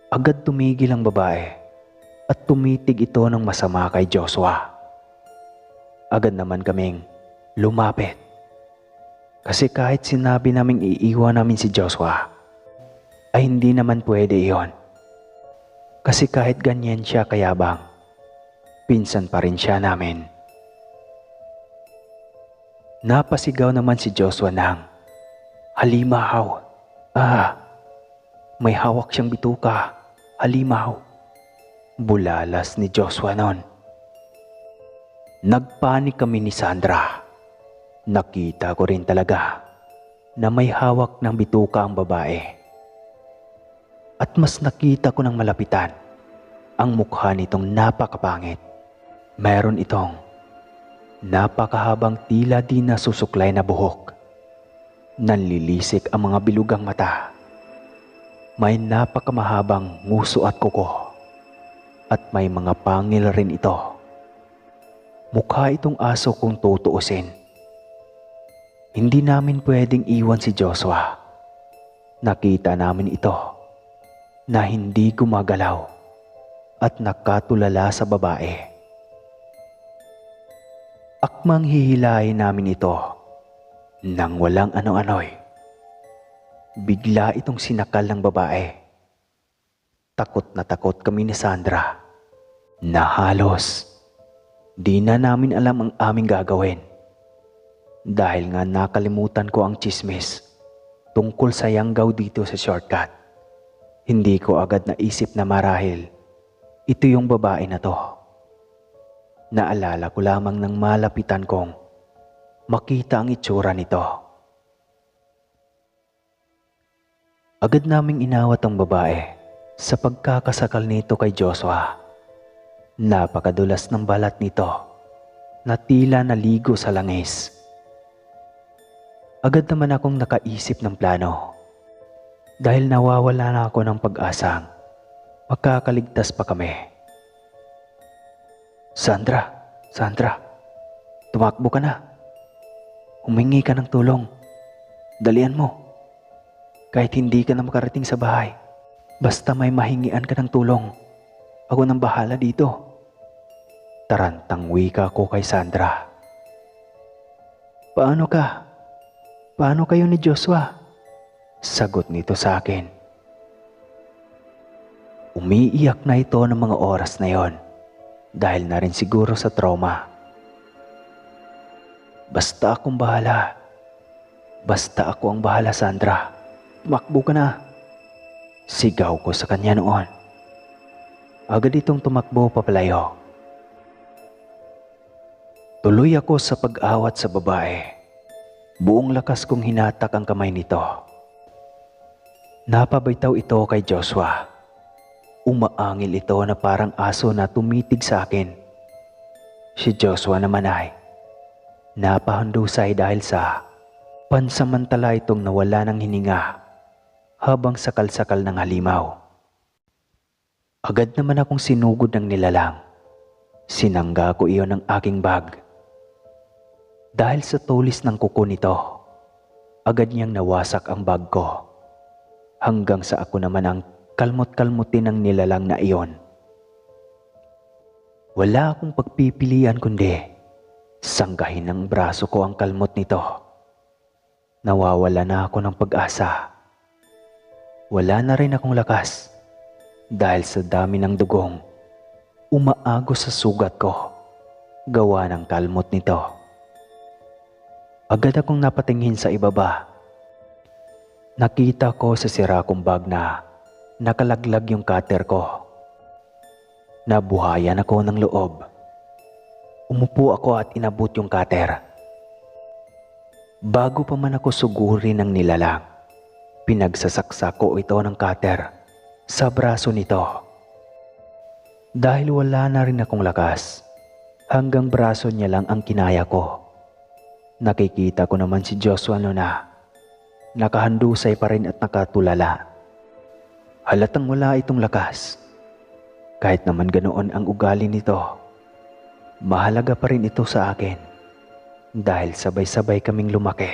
Agad tumigil ang babae at tumitig ito ng masama kay Joshua. Agad naman kaming lumapit. Kasi kahit sinabi naming iiwan namin si Joshua, ay hindi naman pwede iyon. Kasi kahit ganyan siya kayabang, pinsan pa rin siya namin. Napasigaw naman si Joshua ng, "Halimaw! May hawak siyang bituka! Halimaw!" Bulalas ni Joshua nun. Nagpanik kami ni Sandra. Nakita ko rin talaga na may hawak ng bituka ang babae. At mas nakita ko ng malapitan ang mukha nitong napakapangit. Meron itong napakahabang tila di nasusuklay na buhok. Nanlilisik ang mga bilugang mata. May napakamahabang nguso at kuko. At may mga pangil rin ito. Mukha itong aso kung tutuusin. Hindi namin pwedeng iwan si Joshua. Nakita namin ito na hindi gumagalaw at nakatulala sa babae. Akmang hihilahin namin ito nang walang ano-ano'y. Bigla itong sinakal ng babae. Takot na takot kami ni Sandra na halos di na namin alam ang aming gagawin. Dahil nga nakalimutan ko ang tsismis tungkol sa yanggaw dito sa shortcut. Hindi ko agad naisip na marahil ito yung babae na to. Naalala ko lamang ng malapitan kong makita ang itsura nito. Agad naming inawat ang babae sa pagkakasakal nito kay Joshua. Napakadulas ng balat nito na tila naligo sa langis. Agad naman akong nakaisip ng plano dahil nawawala na ako ng pag-asang makakaligtas pa kami. Sandra, tumakbo ka na. Humingi ka ng tulong. Dalian mo. Kahit hindi ka na makarating sa bahay, basta may mahingian ka ng tulong, ako nang bahala dito. Tarantang wika ko kay Sandra. Paano ka? Paano kayo ni Joshua? Sagot nito sa akin. Umiiyak na ito ng mga oras na yon. Dahil na rin siguro sa trauma. Basta akong bahala. Basta ako ang bahala, Sandra. Tumakbo ka na. Sigaw ko sa kanya noon. Agad itong tumakbo papalayo. Tuloy ako sa pag-awat sa babae. Buong lakas kong hinatak ang kamay nito. Napabitaw ito kay Joshua. Umaangil ito na parang aso na tumitig sa akin. Si Joshua naman ay napahandusay dahil sa pansamantala itong nawala ng hininga habang sakal-sakal ng halimaw. Agad naman akong sinugod ng nilalang. Sinangga ko iyon ng aking bag. Dahil sa tulis ng kuko nito, agad niyang nawasak ang bag ko. Hanggang sa ako naman ang kalmot-kalmutin ng nilalang na iyon. Wala akong pagpipilian kundi sanggahin ng braso ko ang kalmot nito. Nawawala na ako ng pag-asa. Wala na rin akong lakas dahil sa dami ng dugong umaagos sa sugat ko gawa ng kalmot nito. Agad akong napatingin sa ibaba. Nakita ko sa sira kong bag na nakalaglag yung cutter ko. Nabuhayan ako ng loob. Umupo ako at inabot yung cutter. Bago pa man ako sugurin ng nilalang, pinagsasaksak ko ito ng cutter sa braso nito. Dahil wala na rin akong lakas, hanggang braso niya lang ang kinaya ko. Nakikita ko naman si Joshua na nakahandusay pa rin at nakatulala. Halatang wala itong lakas. Kahit naman ganoon ang ugali nito, mahalaga pa rin ito sa akin dahil sabay-sabay kaming lumaki.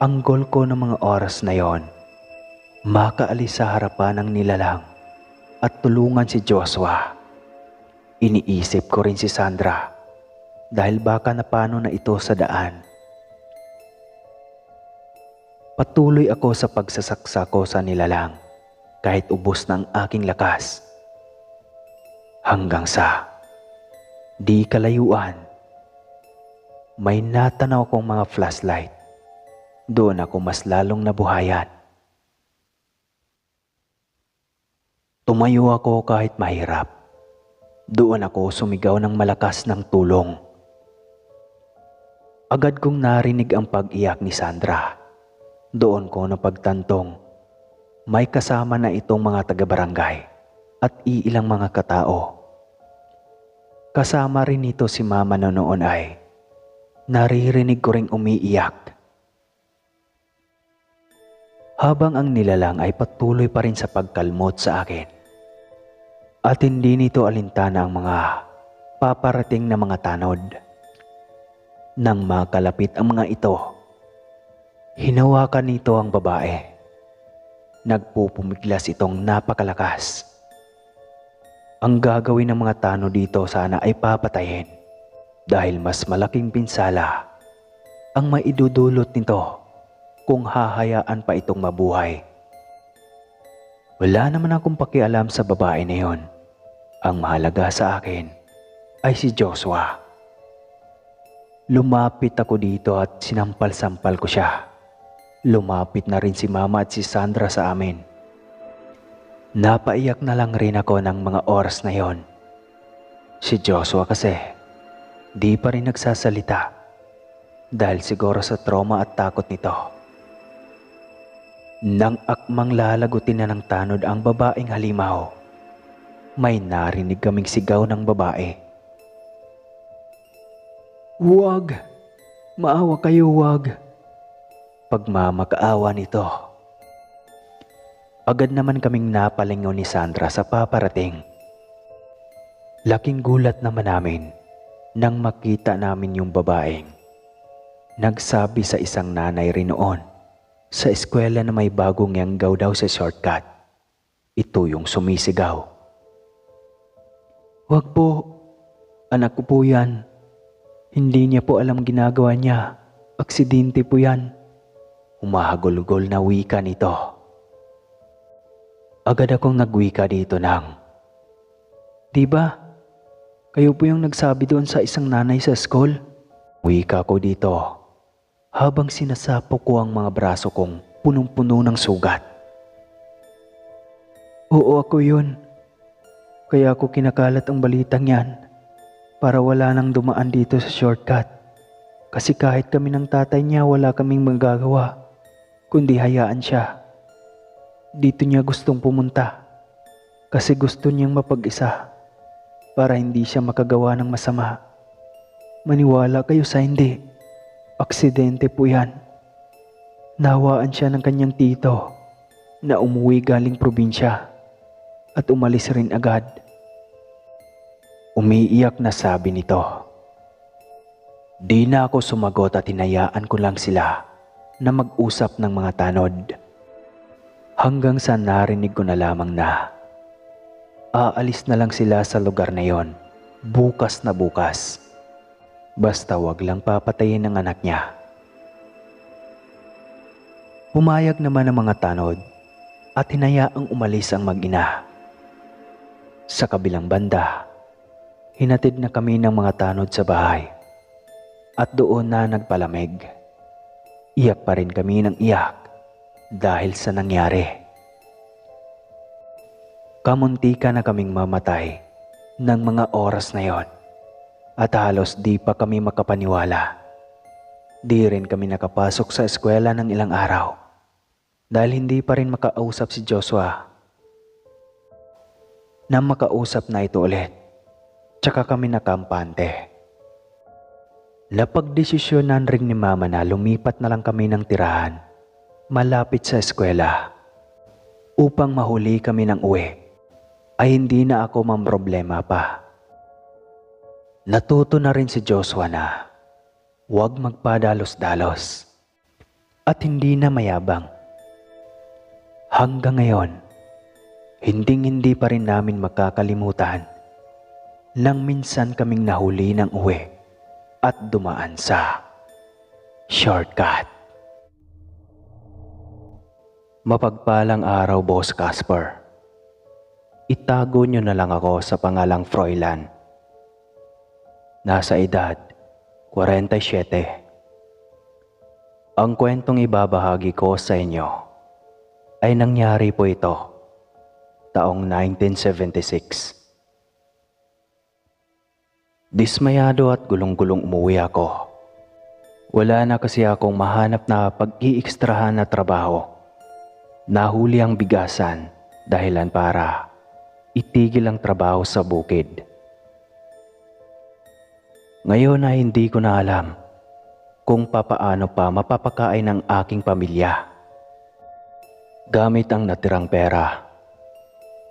Ang goal ko ng mga oras na yon, makaalis sa harapan ng nilalang at tulungan si Joshua. Iniisip ko rin si Sandra dahil baka napano na ito sa daan. Patuloy ako sa pagsasaksa ko sa nilalang kahit ubos na ang aking lakas. Hanggang sa di kalayuan, may natanaw kong mga flashlight. Doon ako mas lalong nabuhayan. Tumayo ako kahit mahirap. Doon ako sumigaw ng malakas ng tulong. Agad kong narinig ang pag-iyak ni Sandra. Doon ko napagtantong may kasama na itong mga taga-barangay at iilang mga katao. Kasama rin ito si Mama na noon ay naririnig ko ring umiiyak. Habang ang nilalang ay patuloy pa rin sa pagkalmot sa akin. At hindi nito alintana ang mga paparating na mga tanod. Nang makalapit ang mga ito, hinawakan nito ang babae. Nagpupumiglas itong napakalakas. Ang gagawin ng mga tanod dito sana ay papatayin dahil mas malaking pinsala ang maidudulot nito kung hahayaan pa itong mabuhay. Wala naman akong pakialam sa babae na yon. Ang mahalaga sa akin ay si Joshua. Lumapit ako dito at sinampal-sampal ko siya. Lumapit na rin si Mama at si Sandra sa amin. Napaiyak na lang rin ako ng mga oras na yon. Si Joshua kasi di pa rin nagsasalita dahil siguro sa trauma at takot nito. Nang akmang lalagutin na ng tanod ang babaeng halimaw, may narinig kaming sigaw ng babae. "Huwag! Maawa kayo, huwag!" Pagmamakaawa nito. Agad naman kaming napalingon ni Sandra sa paparating. Laking gulat naman namin nang makita namin yung babaeng nagsabi sa isang nanay rin noon sa eskwela na may bagong yanggaw daw sa shortcut. Ito yung sumisigaw. "Wag po, anak ko po yan. Hindi niya po alam ginagawa niya. Aksidente po yan." Umahagulgol na wika nito. Agad akong nagwika dito ng, "Diba? Kayo po yung nagsabi doon sa isang nanay sa school?" Wika ko dito habang sinasapok ko ang mga braso kong punong-puno ng sugat. "Oo, ako yun. Kaya ako kinakalat ang balitang yan para wala nang dumaan dito sa shortcut. Kasi kahit kami ng tatay niya wala kaming magagawa kundi hayaan siya. Dito niya gustong pumunta kasi gusto niyang mapag-isa para hindi siya makagawa ng masama. Maniwala kayo sa hindi. Aksidente po yan. Nawaan siya ng kanyang tito na umuwi galing probinsya at umalis rin agad." Umiiyak na sabi nito. Di na ako sumagot at hinayaan ko lang sila na mag-usap ng mga tanod. Hanggang sa narinig ko na lamang na aalis na lang sila sa lugar na yon Bukas na bukas. Basta wag lang papatayin ng anak niya. Pumayag naman ang mga tanod at hinayaang umalis ang mag-ina. Sa kabilang banda, hinatid na kami ng mga tanod sa bahay at doon na nagpalamig. Iyak pa rin kami ng iyak dahil sa nangyari. Kamuntika na kaming mamatay ng mga oras na yon at halos di pa kami makapaniwala. Di rin kami nakapasok sa eskwela ng ilang araw dahil hindi pa rin makausap si Joshua. Nang makausap na ito ulit, tsaka kami nakampante. Napagdesisyonan rin ni Mama na lumipat na lang kami ng tirahan malapit sa eskwela upang mahuli kami ng uwi ay hindi na ako mamroblema pa. Natuto na rin si Joshua na huwag magpadalos-dalos at hindi na mayabang. Hanggang ngayon, hindi pa rin namin makakalimutan nang minsan kaming nahuli ng uwi at dumaan sa shortcut. Mapagpalang araw, Boss Casper. Itago niyo na lang ako sa pangalang Froilan. Nasa edad 47. Ang kwentong ibabahagi ko sa inyo ay nangyari po ito taong 1976. Dismayado at gulong-gulong umuwi ako. Wala na kasi akong mahanap na pag-iekstrahan na trabaho. Nahuli ang bigasan dahilan para itigil ang trabaho sa bukid. Ngayon ay hindi ko na alam kung papaano pa mapapakain ang aking pamilya. Gamit ang natirang pera,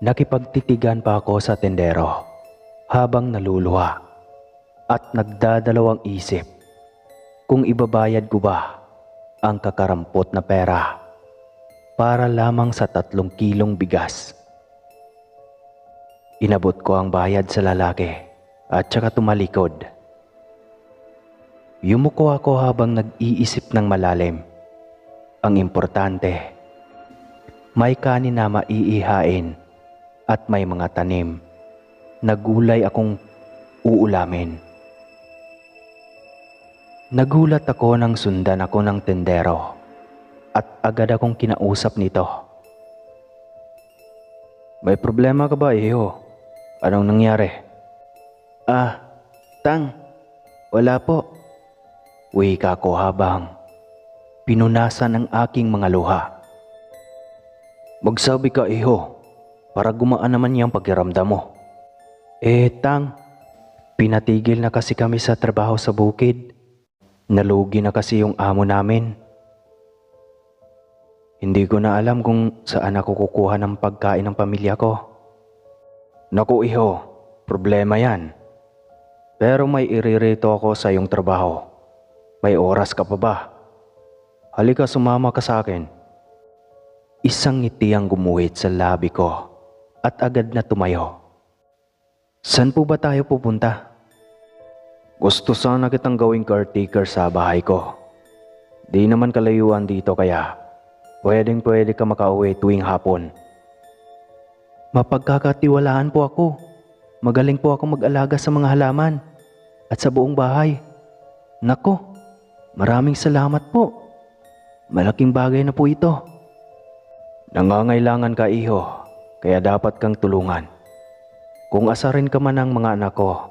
nakipagtitigan pa ako sa tendero habang naluluha at nagdadalawang isip kung ibabayad ko ba ang kakarampot na pera para lamang sa 3 kilong bigas. Inabot ko ang bayad sa lalaki at saka tumalikod. Yumuko ako habang nag-iisip ng malalim. Ang importante, may kanin na maiihain at may mga tanim na gulay akong uulamin. Nagulat ako nang sundan ako ng tendero at agad akong kinausap nito. May problema ka ba, iho? Anong nangyari? Tang, wala po. Wika ko habang pinunasan ang aking mga luha. Magsabi ka, iho, para gumaan naman yung pakiramdam mo. Tang, pinatigil na kasi kami sa trabaho sa bukid. Nalugi na kasi yung amo namin. Hindi ko na alam kung saan ako kukuha ng pagkain ng pamilya ko. Naku, iho, problema yan. Pero may iririto ako sa iyong trabaho. May oras ka pa ba? Halika, sumama ka sa akin. Isang ngiti ang gumuhit sa labi ko at agad na tumayo. Saan po ba tayo pupunta? Gusto sana kitang gawing caretaker sa bahay ko. Di naman kalayuan dito kaya pwede ka makauwi tuwing hapon. Mapagkakatiwalaan po ako. Magaling po ako mag-alaga sa mga halaman at sa buong bahay. Nako, maraming salamat po. Malaking bagay na po ito. Nangangailangan ka, iho, kaya dapat kang tulungan. Kung asarin ka man ng mga anak ko,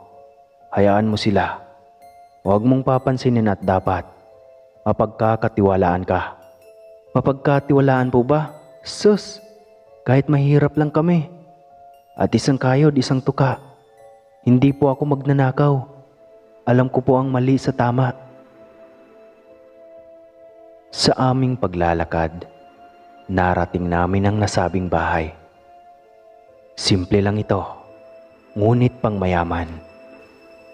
hayaan mo sila. Huwag mong papansinin at dapat mapagkakatiwalaan ka. Mapagkatiwalaan po ba? Sus, kahit mahirap lang kami. At isang kayod, isang tuka. Hindi po ako magnanakaw. Alam ko po ang mali sa tama. Sa aming paglalakad, narating namin ang nasabing bahay. Simple lang ito, ngunit pang mayaman.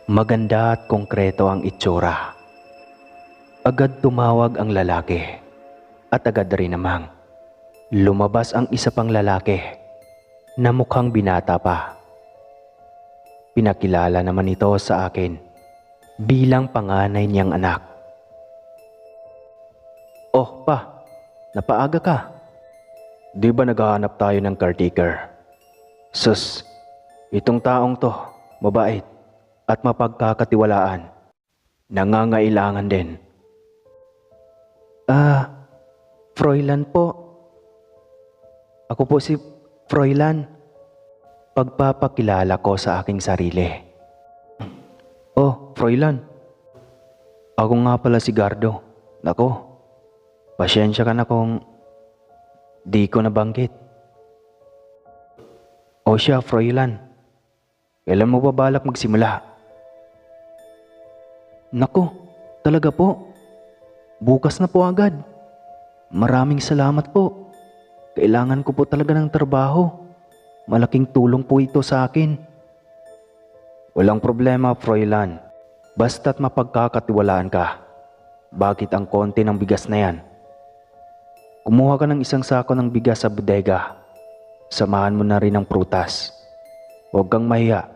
Maganda at konkreto ang itsura. Agad tumawag ang lalaki at agad rin namang lumabas ang isa pang lalaki na mukhang binata pa. Pinakilala naman ito sa akin bilang panganay niyang anak. Oh, pa, napaaga ka. Di ba naghahanap tayo ng caretaker? Sus, itong taong to, mabait at mapagkakatiwalaan. Nangangailangan din. Froilan po. Ako po si Froilan. Pagpapakilala ko sa aking sarili. Oh, Froilan. Ako nga pala si Gardo. Nako, pasensya ka na kung di ko nabanggit. O siya, Froilan. Kailan mo ba balak magsimula? Nako, talaga po. Bukas na po agad. Maraming salamat po. Kailangan ko po talaga ng trabaho. Malaking tulong po ito sa akin. Walang problema, Froilan. Basta't mapagkakatiwalaan ka. Bakit ang konti ng bigas na yan? Kumuha ka ng isang sako ng bigas sa bodega. Samahan mo na rin ng prutas. Huwag kang mahiya.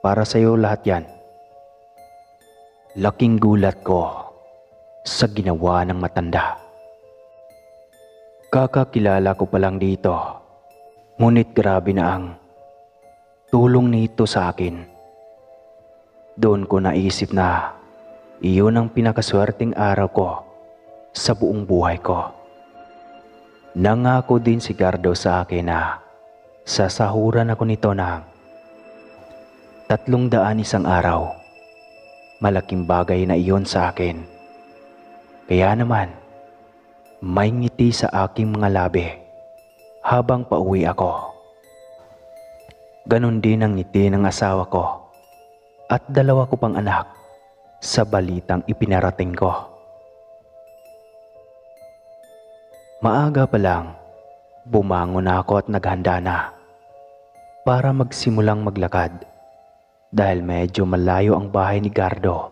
Para sa'yo lahat yan. Laking gulat ko sa ginawa ng matanda. Kakakilala ko pa lang dito. Ngunit grabe na ang tulong nito sa akin. Doon ko naisip na iyon ang pinakaswerteng araw ko sa buong buhay ko. Nangako din si Gardo sa akin na sasahuran ako nito ng 300 isang araw. Malaking bagay na iyon sa akin. Kaya naman, may ngiti sa aking mga labi habang pauwi ako. Ganon din ang ngiti ng asawa ko at 2 ko pang anak sa balitang ipinarating ko. Maaga pa lang, bumangon ako at naghanda na para magsimulang maglakad dahil medyo malayo ang bahay ni Gardo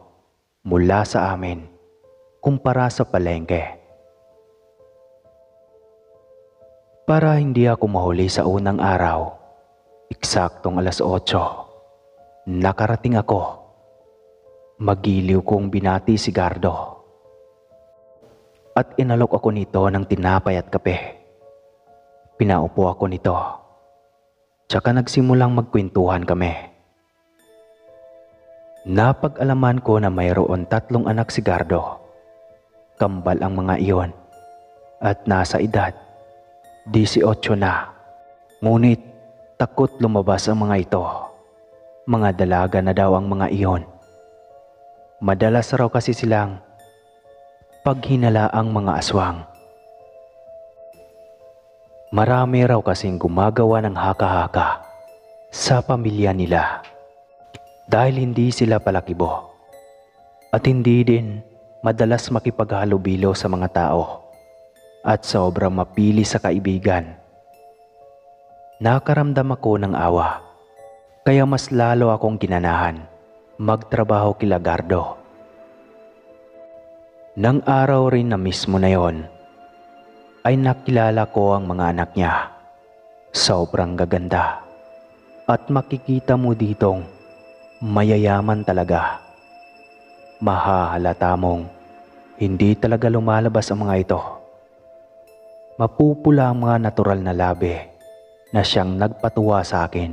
mula sa amin kumpara sa palengke. Para hindi ako mahuli sa unang araw, eksaktong 8:00, nakarating ako. Magiliw kong binati si Gardo. At inalok ako nito ng tinapay at kape. Pinaupo ako nito. Tsaka nagsimulang magkwentuhan kami. Napag-alaman ko na mayroon 3 anak si Gardo. Kambal ang mga iyon at nasa edad 18 na. Ngunit takot lumabas ang mga ito. Mga dalaga na daw ang mga iyon. Madalas raw kasi silang paghinalaang mga aswang. Marami raw kasing gumagawa ng haka-haka sa pamilya nila dahil hindi sila palakibo at hindi din madalas makipaghalubilo sa mga tao at sobrang mapili sa kaibigan. Nakaramdam ako ng awa, kaya mas lalo akong ginanahan magtrabaho kila Gardo. Nang araw rin na mismo na yon, ay nakilala ko ang mga anak niya. Sobrang gaganda at makikita mo ditong mayayaman talaga. Mahahalata mong hindi talaga lumalabas ang mga ito. Mapupula ang mga natural na labi na siyang nagpatuwa sa akin.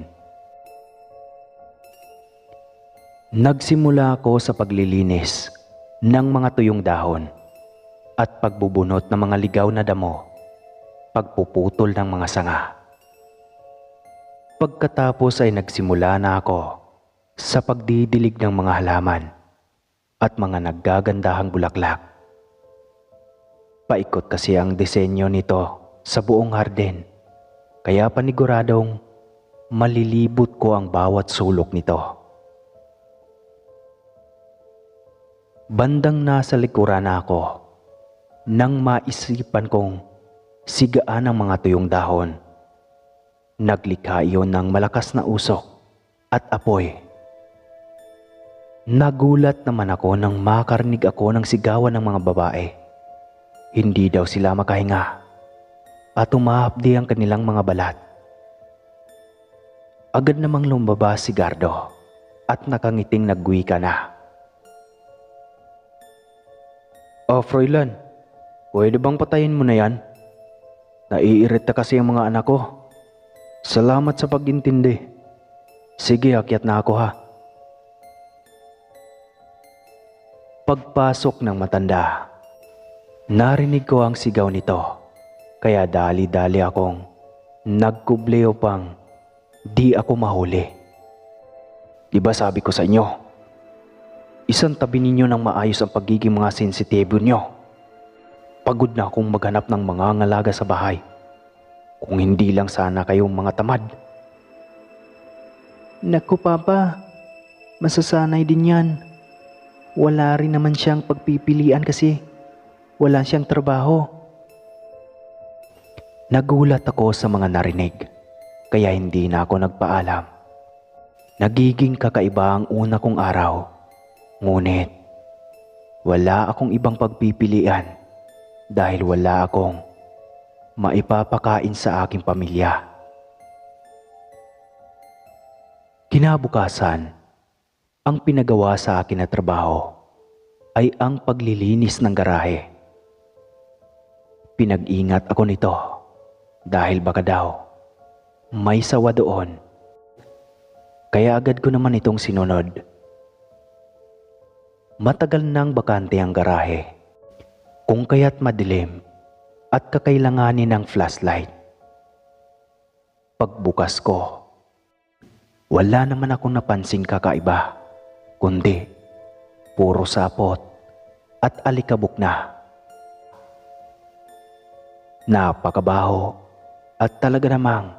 Nagsimula ako sa paglilinis ng mga tuyong dahon at pagbubunot ng mga ligaw na damo, pagpuputol ng mga sanga. Pagkatapos ay nagsimula na ako sa pagdidilig ng mga halaman at mga naggagandahang bulaklak. Paikot kasi ang disenyo nito sa buong hardin, kaya paniguradong malilibot ko ang bawat sulok nito. Bandang nasa likuran ako nang maisipan kong sigaan ang mga tuyong dahon. Naglikha iyon ng malakas na usok at apoy. Nagulat naman ako nang makarinig ako ng sigawan ng mga babae. Hindi daw sila makahinga at umahapdi ang kanilang mga balat. Agad namang lumabas si Gardo at nakangiting nagwika na. "Oh, Froilan, pwede bang patayin mo na yan? Naiirita kasi ang mga anak ko. Salamat sa pag-intindi. Sige, akyat na ako ha." Pagpasok ng matanda, narinig ko ang sigaw nito, kaya dali-dali akong nagkubleo pang di ako mahuli. Diba sabi ko sa inyo, isang tabi ninyo ng maayos ang pagiging mga sensitibo nyo. Pagod na akong maghanap ng mga ngalaga sa bahay. Kung hindi lang sana kayong mga tamad. Naku Papa, masasanay din yan. Wala rin naman siyang pagpipilian kasi wala siyang trabaho. Nagulat ako sa mga narinig, kaya hindi na ako nagpaalam. Nagiging kakaiba ang una kong araw, ngunit wala akong ibang pagpipilian dahil wala akong maipapakain sa aking pamilya. Kinabukasan, ang pinagawa sa akin na trabaho ay ang paglilinis ng garahe. Pinag-ingat ako nito dahil baka daw may sawa doon. Kaya agad ko naman itong sinunod. Matagal nang bakante ang garahe, kung kaya't madilim at kakailanganin ng flashlight. Pagbukas ko, wala naman akong napansing kakaiba, kundi puro sapot at alikabok na. Napakabaho at talaga namang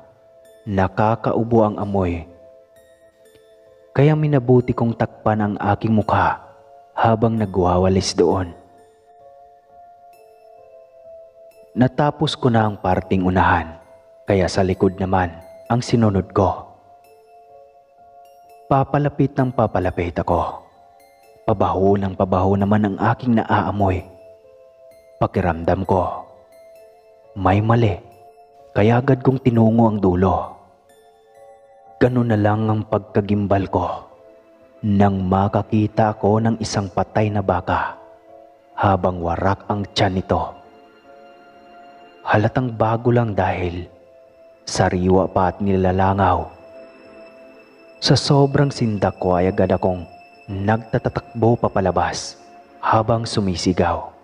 nakakaubo ang amoy. Kaya minabuti kong takpan ang aking mukha habang nagwawalis doon. Natapos ko na ang parting unahan, kaya sa likod naman ang sinunod ko. Papalapit ng papalapit ako. Pabaho ng pabaho naman ang aking naaamoy. Pakiramdam ko, may mali, kaya agad kong tinungo ang dulo. Ganun na lang ang pagkagimbal ko nang makakita ako ng isang patay na baka habang warak ang tiyan nito. Halatang bago lang dahil sariwa pa at nilalangaw. Sa sobrang sindak ko ay agad akong nagtatatakbo papalabas habang sumisigaw.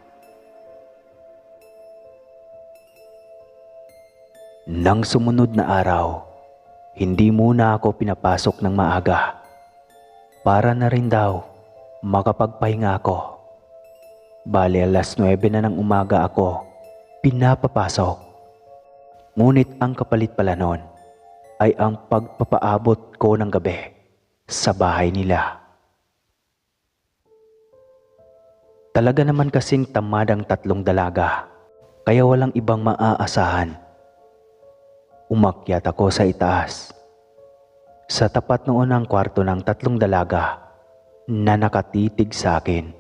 Nang sumunod na araw, hindi muna ako pinapasok ng maaga. Para na rin daw makapagpahinga ako. Bale 9:00 na ng umaga ako pinapapasok. Ngunit ang kapalit pala nun ay ang pagpapaabot ko ng gabi sa bahay nila. Talaga naman kasing tamad ang 3 dalaga, kaya walang ibang maaasahan. Umakyat ako sa itaas. Sa tapat noon ang kwarto ng 3 dalaga na nakatitig sa akin.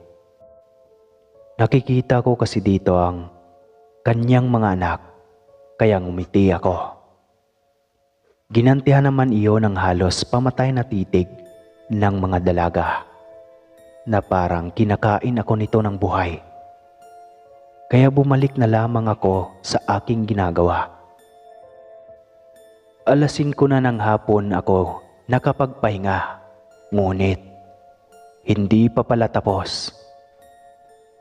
Nakikita ko kasi dito ang kanyang mga anak, kaya ngumiti ako. Ginantihan naman iyon ng halos pamatay na titig ng mga dalaga na parang kinakain ako nito ng buhay. Kaya bumalik na lamang ako sa aking ginagawa. 5:00 na ng hapon ako nakapagpahinga, ngunit hindi pa pala tapos.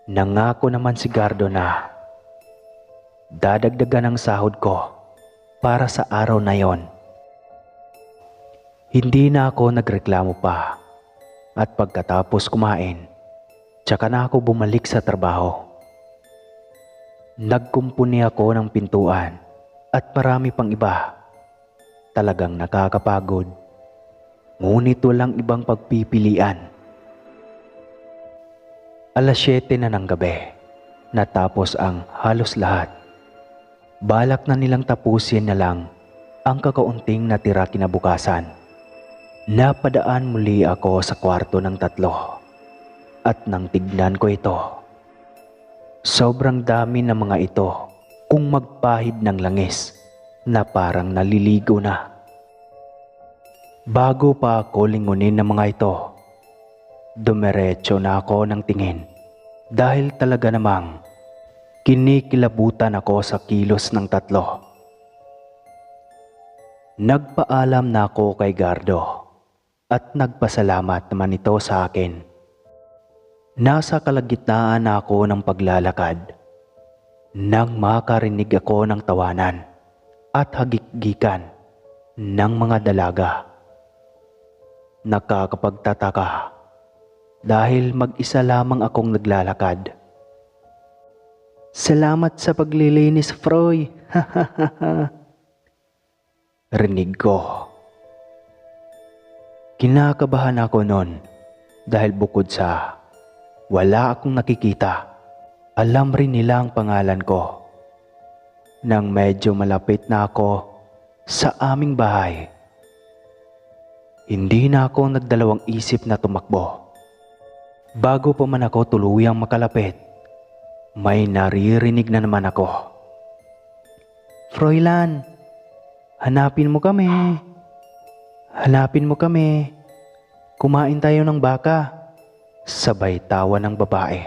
Nangako naman si Gardo na dadagdagan ang sahod ko para sa araw na yon. Hindi na ako nagreklamo pa at pagkatapos kumain, tsaka na ako bumalik sa trabaho. Nagkumpuni ako ng pintuan at marami pang iba. Talagang nakakapagod, ngunit walang ibang pagpipilian. 7:00 na ng gabi, natapos ang halos lahat. Balak na nilang tapusin na lang ang kakaunting natira kinabukasan. Napadaan muli ako sa kwarto ng 3 at nang tignan ko ito, sobrang dami ng mga ito kung magpahid ng langis na parang naliligo na. Bago pa ako lingunin ng mga ito, dumiretso na ako ng tingin dahil talaga namang kinikilabutan ako sa kilos ng tatlo. Nagpaalam na ako kay Gardo at nagpasalamat naman ito sa akin. Nasa kalagitnaan na ako ng paglalakad nang makarinig ako ng tawanan at hagikgikan ng mga dalaga. Nakakapagtataka dahil mag-isa lamang akong naglalakad. "Salamat sa paglilinis, Froy." Rinig ko. Kinakabahan ako noon dahil bukod sa wala akong nakikita, alam rin nila ang pangalan ko. Nang medyo malapit na ako sa aming bahay, hindi na ako nagdalawang isip na tumakbo. Bago pa man ako tuluyang makalapit, may naririnig na naman ako. "Froilan, hanapin mo kami. Hanapin mo kami. Kumain tayo ng baka." Sabay tawa ng babae.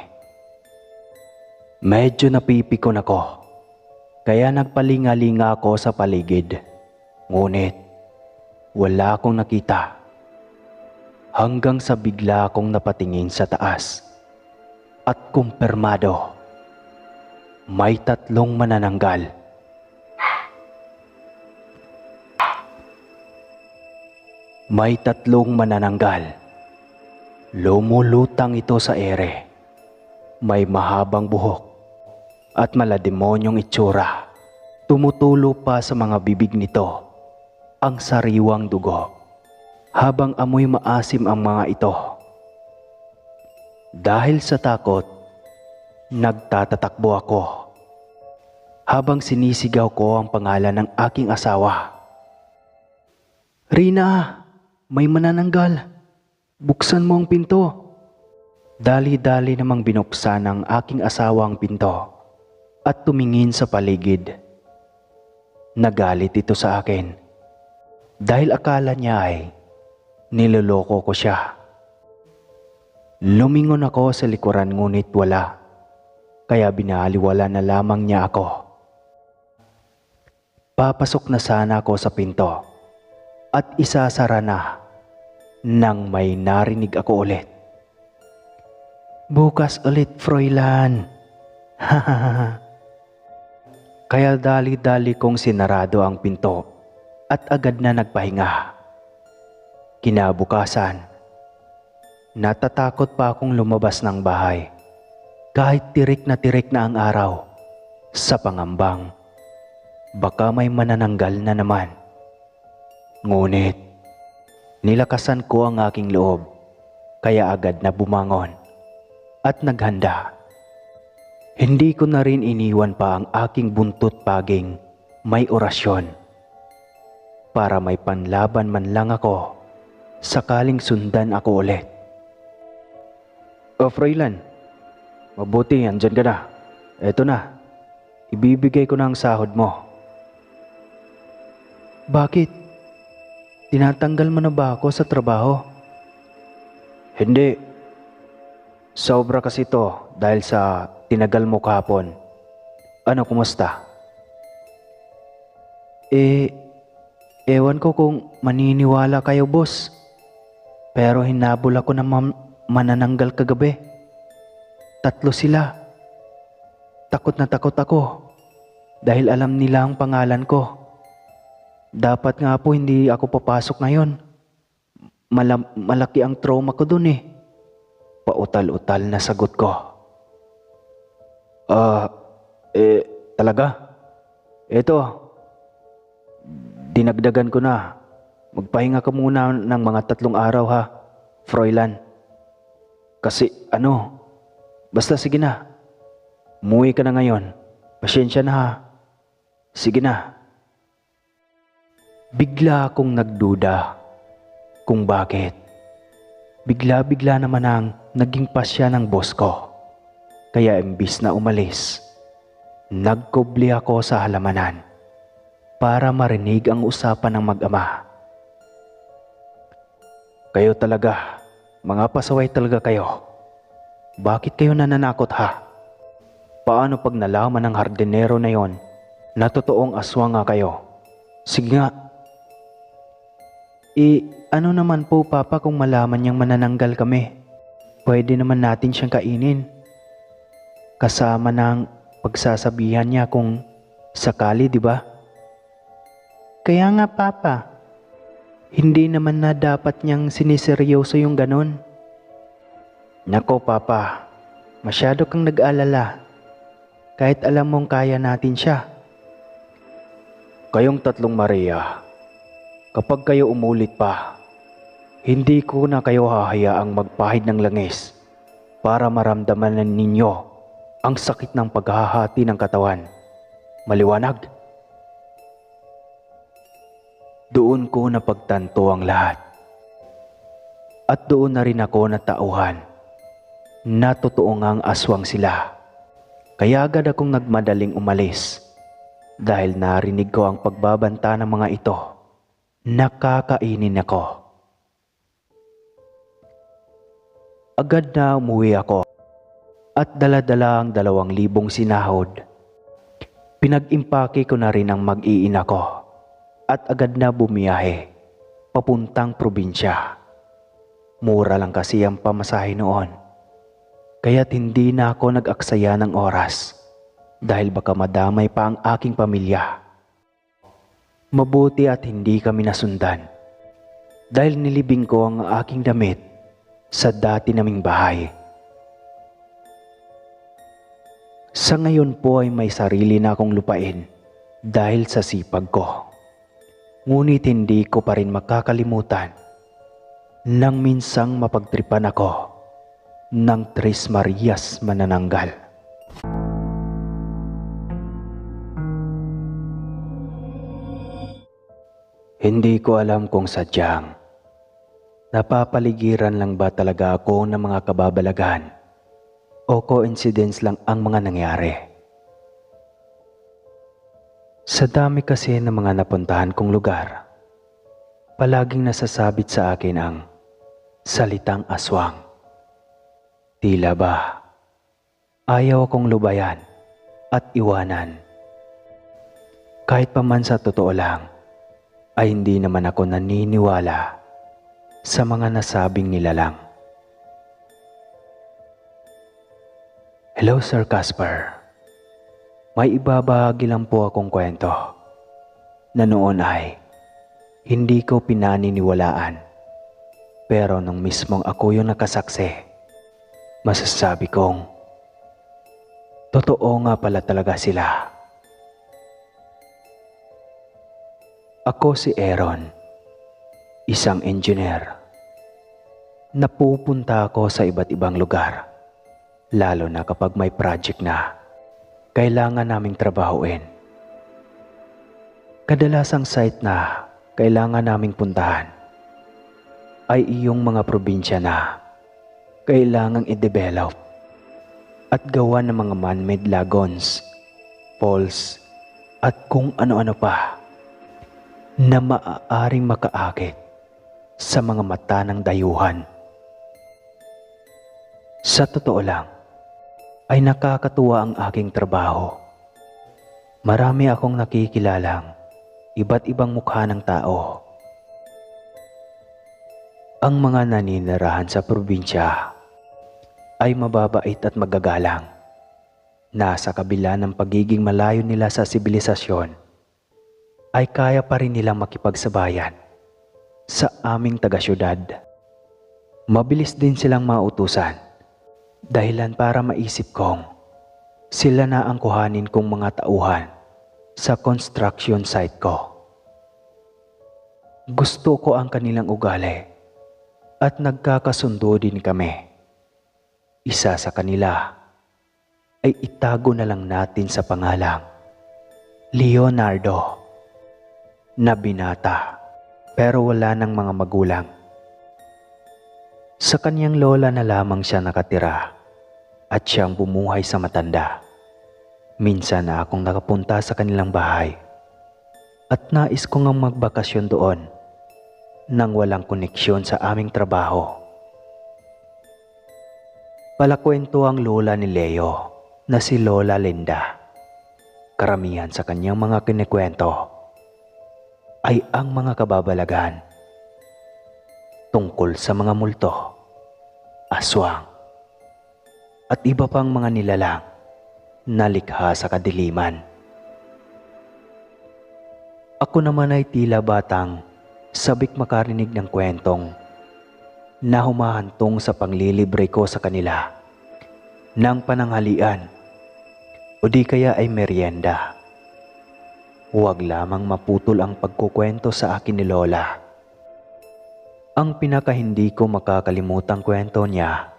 Medyo napipikon ako, kaya nagpalinga-linga ako sa paligid. Ngunit wala akong nakita. Hanggang sa bigla akong napatingin sa taas at kumpirmado, may tatlong manananggal. May tatlong manananggal. Lumulutang ito sa ere. May mahabang buhok at malademonyong itsura. Tumutulo pa sa mga bibig nito ang sariwang dugo, habang amoy maasim ang mga ito. Dahil sa takot, nagtatatakbo ako habang sinisigaw ko ang pangalan ng aking asawa. "Rina, may manananggal. Buksan mo ang pinto." Dali-dali namang binuksan ng aking asawa ang pinto at tumingin sa paligid. Nagalit ito sa akin dahil akala niya ay niloloko ko siya. Lumingon ako sa likuran ngunit wala, kaya binaliwala na lamang niya ako. Papasok na sana ako sa pinto at isasara na nang may narinig ako ulit. "Bukas ulit, Froilan." Kaya dali-dali kong sinarado ang pinto at agad na nagpahinga. Kinabukasan, natatakot pa akong lumabas ng bahay kahit tirik na ang araw, sa pangambang baka may manananggal na naman. Ngunit nilakasan ko ang aking loob, kaya agad na bumangon at naghanda. Hindi ko na rin iniwan pa ang aking buntot paging may orasyon para may panlaban man lang ako sakaling sundan ako ulit. "O Froilan, mabuti andyan ka na. Eto na, ibibigay ko na ang sahod mo." "Bakit? Tinatanggal mo na ba ako sa trabaho?" "Hindi. Sobra kasi to dahil sa tinagal mo kahapon. Ano, kumusta?" Ewan ko kung maniniwala kayo, boss. Pero hinabol ako ng manananggal kagabi. 3 sila. Takot na takot ako dahil alam nila ang pangalan ko. Dapat nga po hindi ako papasok ngayon. Malaki ang trauma ko dun eh." Pautal-utal na sagot ko. Talaga? Eto, dinagdagan ko na. Magpahinga ka muna ng mga 3 araw ha, Froilan. Kasi basta sige na. Umuwi ka na ngayon. Pasyensya na ha. Sige na. Bigla akong nagduda kung bakit. Bigla-bigla naman ang naging pasya ng boss ko. Kaya imbis na umalis, nagkubli ako sa halamanan para marinig ang usapan ng mag-ama. Kayo talaga, mga pasaway talaga kayo. Bakit kayo nananakot ha? Paano pag nalaman ng hardinero na yon na totoong aswang nga kayo? Sige nga. Ano naman po Papa kung malaman niyang manananggal kami? Pwede naman natin siyang kainin. Kasama ng pagsasabihan niya kung sakali, di ba? Kaya nga Papa, hindi naman na dapat niyang siniseryoso yung ganon. Nako Papa, masyado kang nag-alala. Kahit alam mong kaya natin siya. Kayong tatlong Maria, kapag kayo umulit pa, hindi ko na kayo hahayaang magpahid ng langis para maramdaman ninyo ang sakit ng paghahati ng katawan. Maliwanag? Doon ko napagtanto ang lahat. At doon na rin ako natauhan na totoo ngang aswang sila. Kaya agad akong nagmadaling umalis dahil narinig ko ang pagbabanta ng mga ito. Nakakainin ako. Agad na umuwi ako at dala-dala ang 2,000 sinahod. Pinag-impake ko na rin ang mag-iina ko at agad na bumiyahe papuntang probinsya. Mura lang kasi ang pamasahe noon. Kaya't hindi na ako nag-aksaya ng oras dahil baka madamay pa ang aking pamilya. Mabuti at hindi kami nasundan dahil nilibing ko ang aking damit sa dati naming bahay. Sa ngayon po ay may sarili na akong lupain dahil sa sipag ko. Ngunit hindi ko pa rin makakalimutan nang minsang mapagtripan ako ng Tres Marias manananggal. Hindi ko alam kung sadyang napapaligiran lang ba talaga ako ng mga kababalaghan o coincidence lang ang mga nangyari. Sa dami kasi ng mga napuntahan kong lugar, palaging nasasabit sa akin ang salitang aswang. Tila ba ayaw akong lubayan at iwanan. Kahit pa man sa totoo lang, ay hindi naman ako naniniwala sa mga nasabing nilalang. Hello Sir Casper. May ibabahagi lang po akong kwento na noon ay hindi ko pinaniniwalaan. Pero nung mismong ako yung nakasaksi, masasabi kong totoo nga pala talaga sila. Ako si Aaron, isang engineer. Napupunta ako sa iba't ibang lugar, lalo na kapag may project na kailangan naming trabahuin. Kadalasang site na kailangan naming puntahan ay iyong mga probinsya na kailangang i-develop at gawa ng mga man-made lagoons, falls at kung ano-ano pa na maaaring makaakit sa mga mata ng dayuhan. Sa totoo lang, ay nakakatuwa ang aking trabaho. Marami akong nakikilalang iba't ibang mukha ng tao. Ang mga naninirahan sa probinsya ay mababait at magagalang. Nasa kabila ng pagiging malayo nila sa sibilisasyon, ay kaya pa rin nilang makipagsabayan sa aming taga-syudad. Mabilis din silang mautusan, dahilan para maisip kong sila na ang kuhanin kong mga tauhan sa construction site ko. Gusto ko ang kanilang ugali at nagkakasundo din kami. Isa sa kanila ay itago na lang natin sa pangalang Leonardo, na binata pero wala ng mga magulang. Sa kanyang lola na lamang siya nakatira at siyang bumuhay sa matanda. Minsan na akong nakapunta sa kanilang bahay at nais ko ngang magbakasyon doon. nang walang koneksyon sa aming trabaho. Palakwento ang lola ni Leo na si Lola Linda. Karamihan sa kanyang mga kinikwento ay ang mga kababalagan tungkol sa mga multo, aswang, at iba pang mga nilalang na likha sa kadiliman. Ako naman ay tila batang sabik makarinig ng kwentong na humahantong sa panglilibre ko sa kanila ng pananghalian o di kaya ay merienda. Huwag lamang maputol ang pagkukwento sa akin ni Lola. Ang pinaka hindi ko makakalimutang kwento niya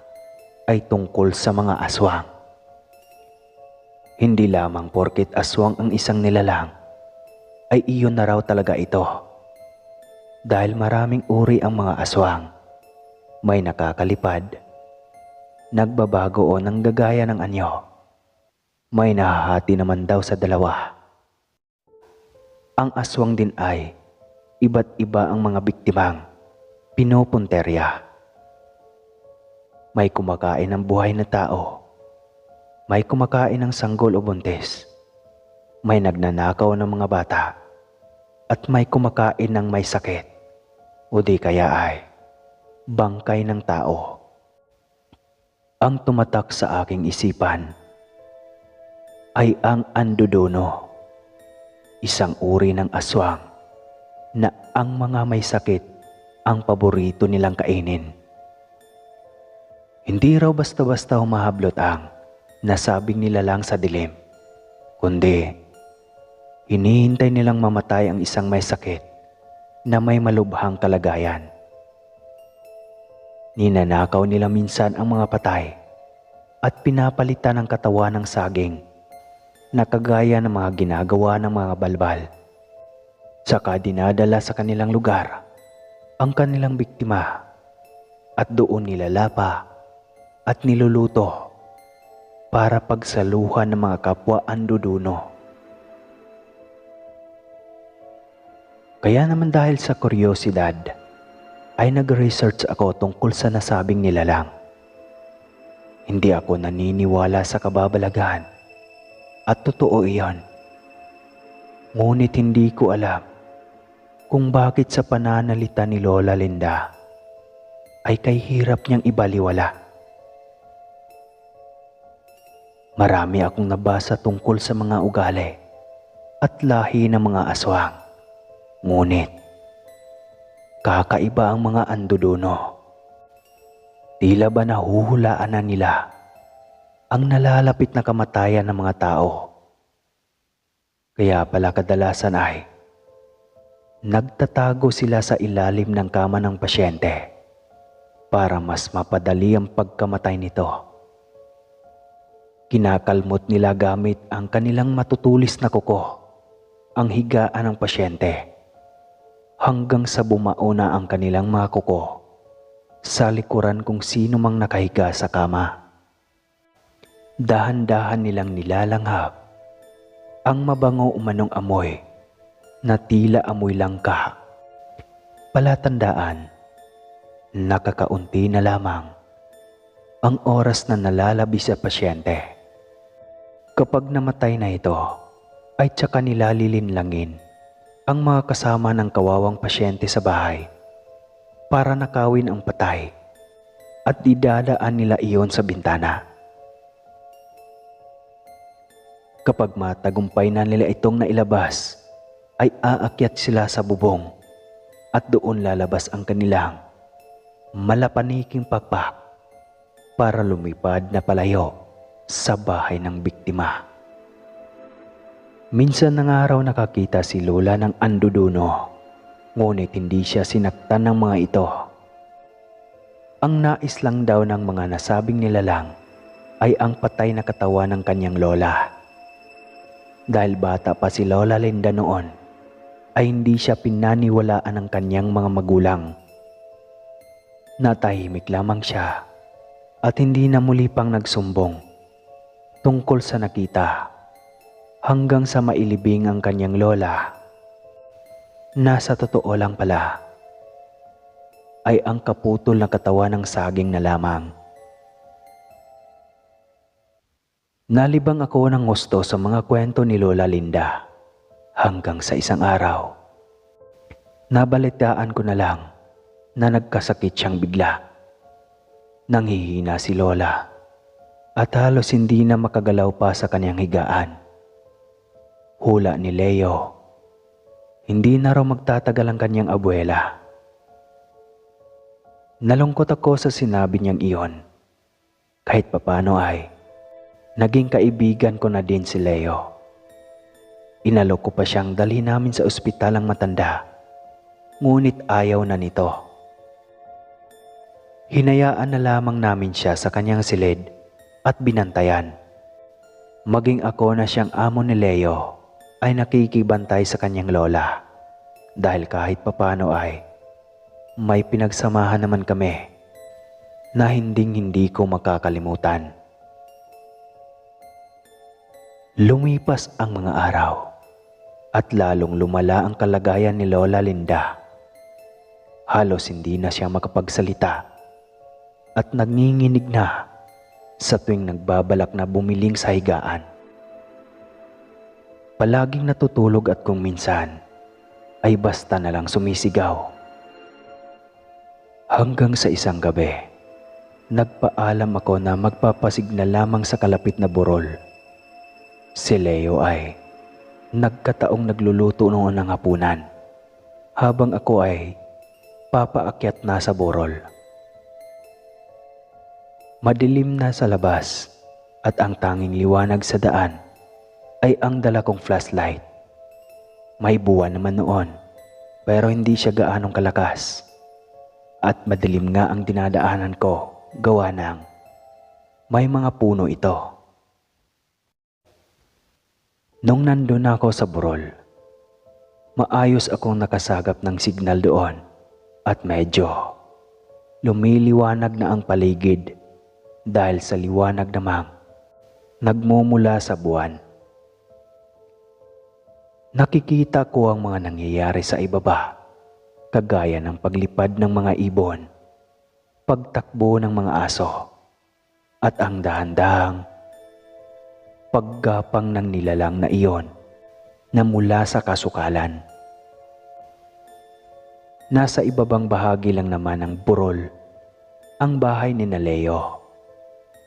ay tungkol sa mga aswang. Hindi lamang porket aswang ang isang nilalang, ay iyon na raw talaga ito. Dahil maraming uri ang mga aswang. May nakakalipad, nagbabago o nanggagaya ng anyo. May nahahati naman daw sa dalawa. Ang aswang din ay iba't iba ang mga biktimang pinupunterya. May kumakain ng buhay na tao. May kumakain ng sanggol o buntis. May nagnanakaw ng mga bata. At may kumakain ng may sakit. O di kaya ay bangkay ng tao. Ang tumatak sa aking isipan ay ang anduduno, isang uri ng aswang na ang mga may sakit ang paborito nilang kainin. Hindi raw basta-basta humahablot ang nasabing nilalang sa dilim, kundi hinihintay nilang mamatay ang isang may sakit na may malubhang kalagayan. Ninanakaw nila minsan ang mga patay at pinapalitan ng katawan ng saging na kagaya ng mga ginagawa ng mga balbal. Saka dinadala sa kanilang lugar ang kanilang biktima at doon nilalapa at niluluto para pagsaluhan ng mga kapwa anduduno. Kaya naman dahil sa kuryosidad ay nag-research ako tungkol sa nasabing nilalang. Hindi ako naniniwala sa kababalaghan at totoo iyon. Ngunit hindi ko alam kung bakit sa pananalita ni Lola Linda ay kay hirap niyang ibaliwala. Marami akong nabasa tungkol sa mga ugali at lahi ng mga aswang. Ngunit kakaiba ang mga anduduno. Tila ba nahuhulaan na nila ang nalalapit na kamatayan ng mga tao. Kaya pala kadalasan ay nagtatago sila sa ilalim ng kama ng pasyente para mas mapadali ang pagkamatay nito. Kinakalmot nila gamit ang kanilang matutulis na kuko ang higaan ng pasyente hanggang sa bumao na ang kanilang mga kuko sa likuran kung sino mang nakahiga sa kama. Dahan-dahan nilang nilalanghap ang mabango umanong amoy na tila amoy langka. Palatandaan, nakakaunti na lamang ang oras na nalalabi sa pasyente. Kapag namatay na ito, ay tsaka nila lilinlangin ang mga kasama ng kawawang pasyente sa bahay para nakawin ang patay at didadaan nila iyon sa bintana. Kapag matagumpay na nila itong nailabas, ay aakyat sila sa bubong at doon lalabas ang kanilang malapaniking pakpak para lumipad na palayo sa bahay ng biktima. Minsan na nga raw nakakita si Lola ng anduduno, ngunit hindi siya sinaktan ng mga ito. Ang nais lang daw ng mga nasabing nilalang ay ang patay na katawan ng kanyang lola. Dahil bata pa si Lola Linda noon, ay hindi siya pinaniwalaan ng kanyang mga magulang. Natahimik lamang siya at hindi na muli pang nagsumbong tungkol sa nakita hanggang sa mailibing ang kanyang lola. Nasa totoo lang pala ay ang kaputol na katawan ng saging na lamang. Nalibang ako ng gusto sa mga kwento ni Lola Linda hanggang sa isang araw. Nabalitaan ko na lang na nagkasakit siyang bigla. Nanghihina si Lola at halos hindi na makagalaw pa sa kanyang higaan. Hula ni Leo, hindi na raw magtatagal ang kanyang abuela. Nalungkot ako sa sinabi niyang iyon. Kahit papano ay naging kaibigan ko na din si Leo. Inalok ko pa siyang dalhin namin sa ospital ang matanda, ngunit ayaw na nito. Hinayaan na lamang namin siya sa kanyang silid at binantayan. Maging ako na siyang amo ni Leo ay nakikibantay sa kanyang lola dahil kahit papano ay may pinagsamahan naman kami na hindi ko makakalimutan. Lumipas ang mga araw at lalong lumala ang kalagayan ni Lola Linda. Halos hindi na siya makapagsalita at nanginginig na sa tuwing nagbabalak na bumiling sa higaan. Palaging natutulog at kung minsan ay basta na lang sumisigaw. Hanggang sa isang gabi, nagpaalam ako na magpapasignal lamang sa kalapit na burol. Si Leo ay nagkataong nagluluto noon ng hapunan habang ako ay papaakyat na sa burol. Madilim na sa labas at ang tanging liwanag sa daan ay ang dala kong flashlight. May buwan naman noon pero hindi siya gaanong kalakas at madilim nga ang dinadaanan ko gawa ng may mga puno ito. Nung nandun ako sa burol, maayos akong nakasagap ng signal doon at medyo lumiliwanag na ang paligid dahil sa liwanag namang nagmumula sa buwan. Nakikita ko ang mga nangyayari sa ibaba, kagaya ng paglipad ng mga ibon, pagtakbo ng mga aso, at ang dahan-dahang paggapang ng nilalang na iyon na mula sa kasukalan. Nasa ibabang bahagi lang naman ng burol ang bahay ni Leo,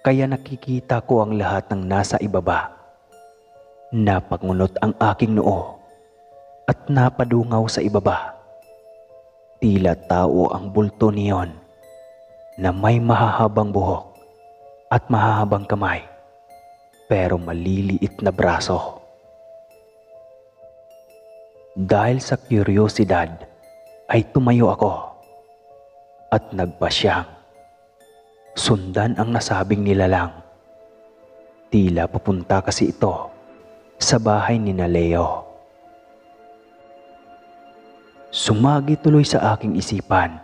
kaya nakikita ko ang lahat ng nasa ibaba. Napangunot ang aking noo at napadungaw sa ibaba. Tila tao ang bulto niyon na may mahahabang buhok at mahahabang kamay pero maliliit na braso. Dahil sa kuryosidad ay tumayo ako at nagpasyang sundan ang nasabing nilalang. Tila papunta kasi ito sa bahay ni Leo. Sumagi tuloy sa aking isipan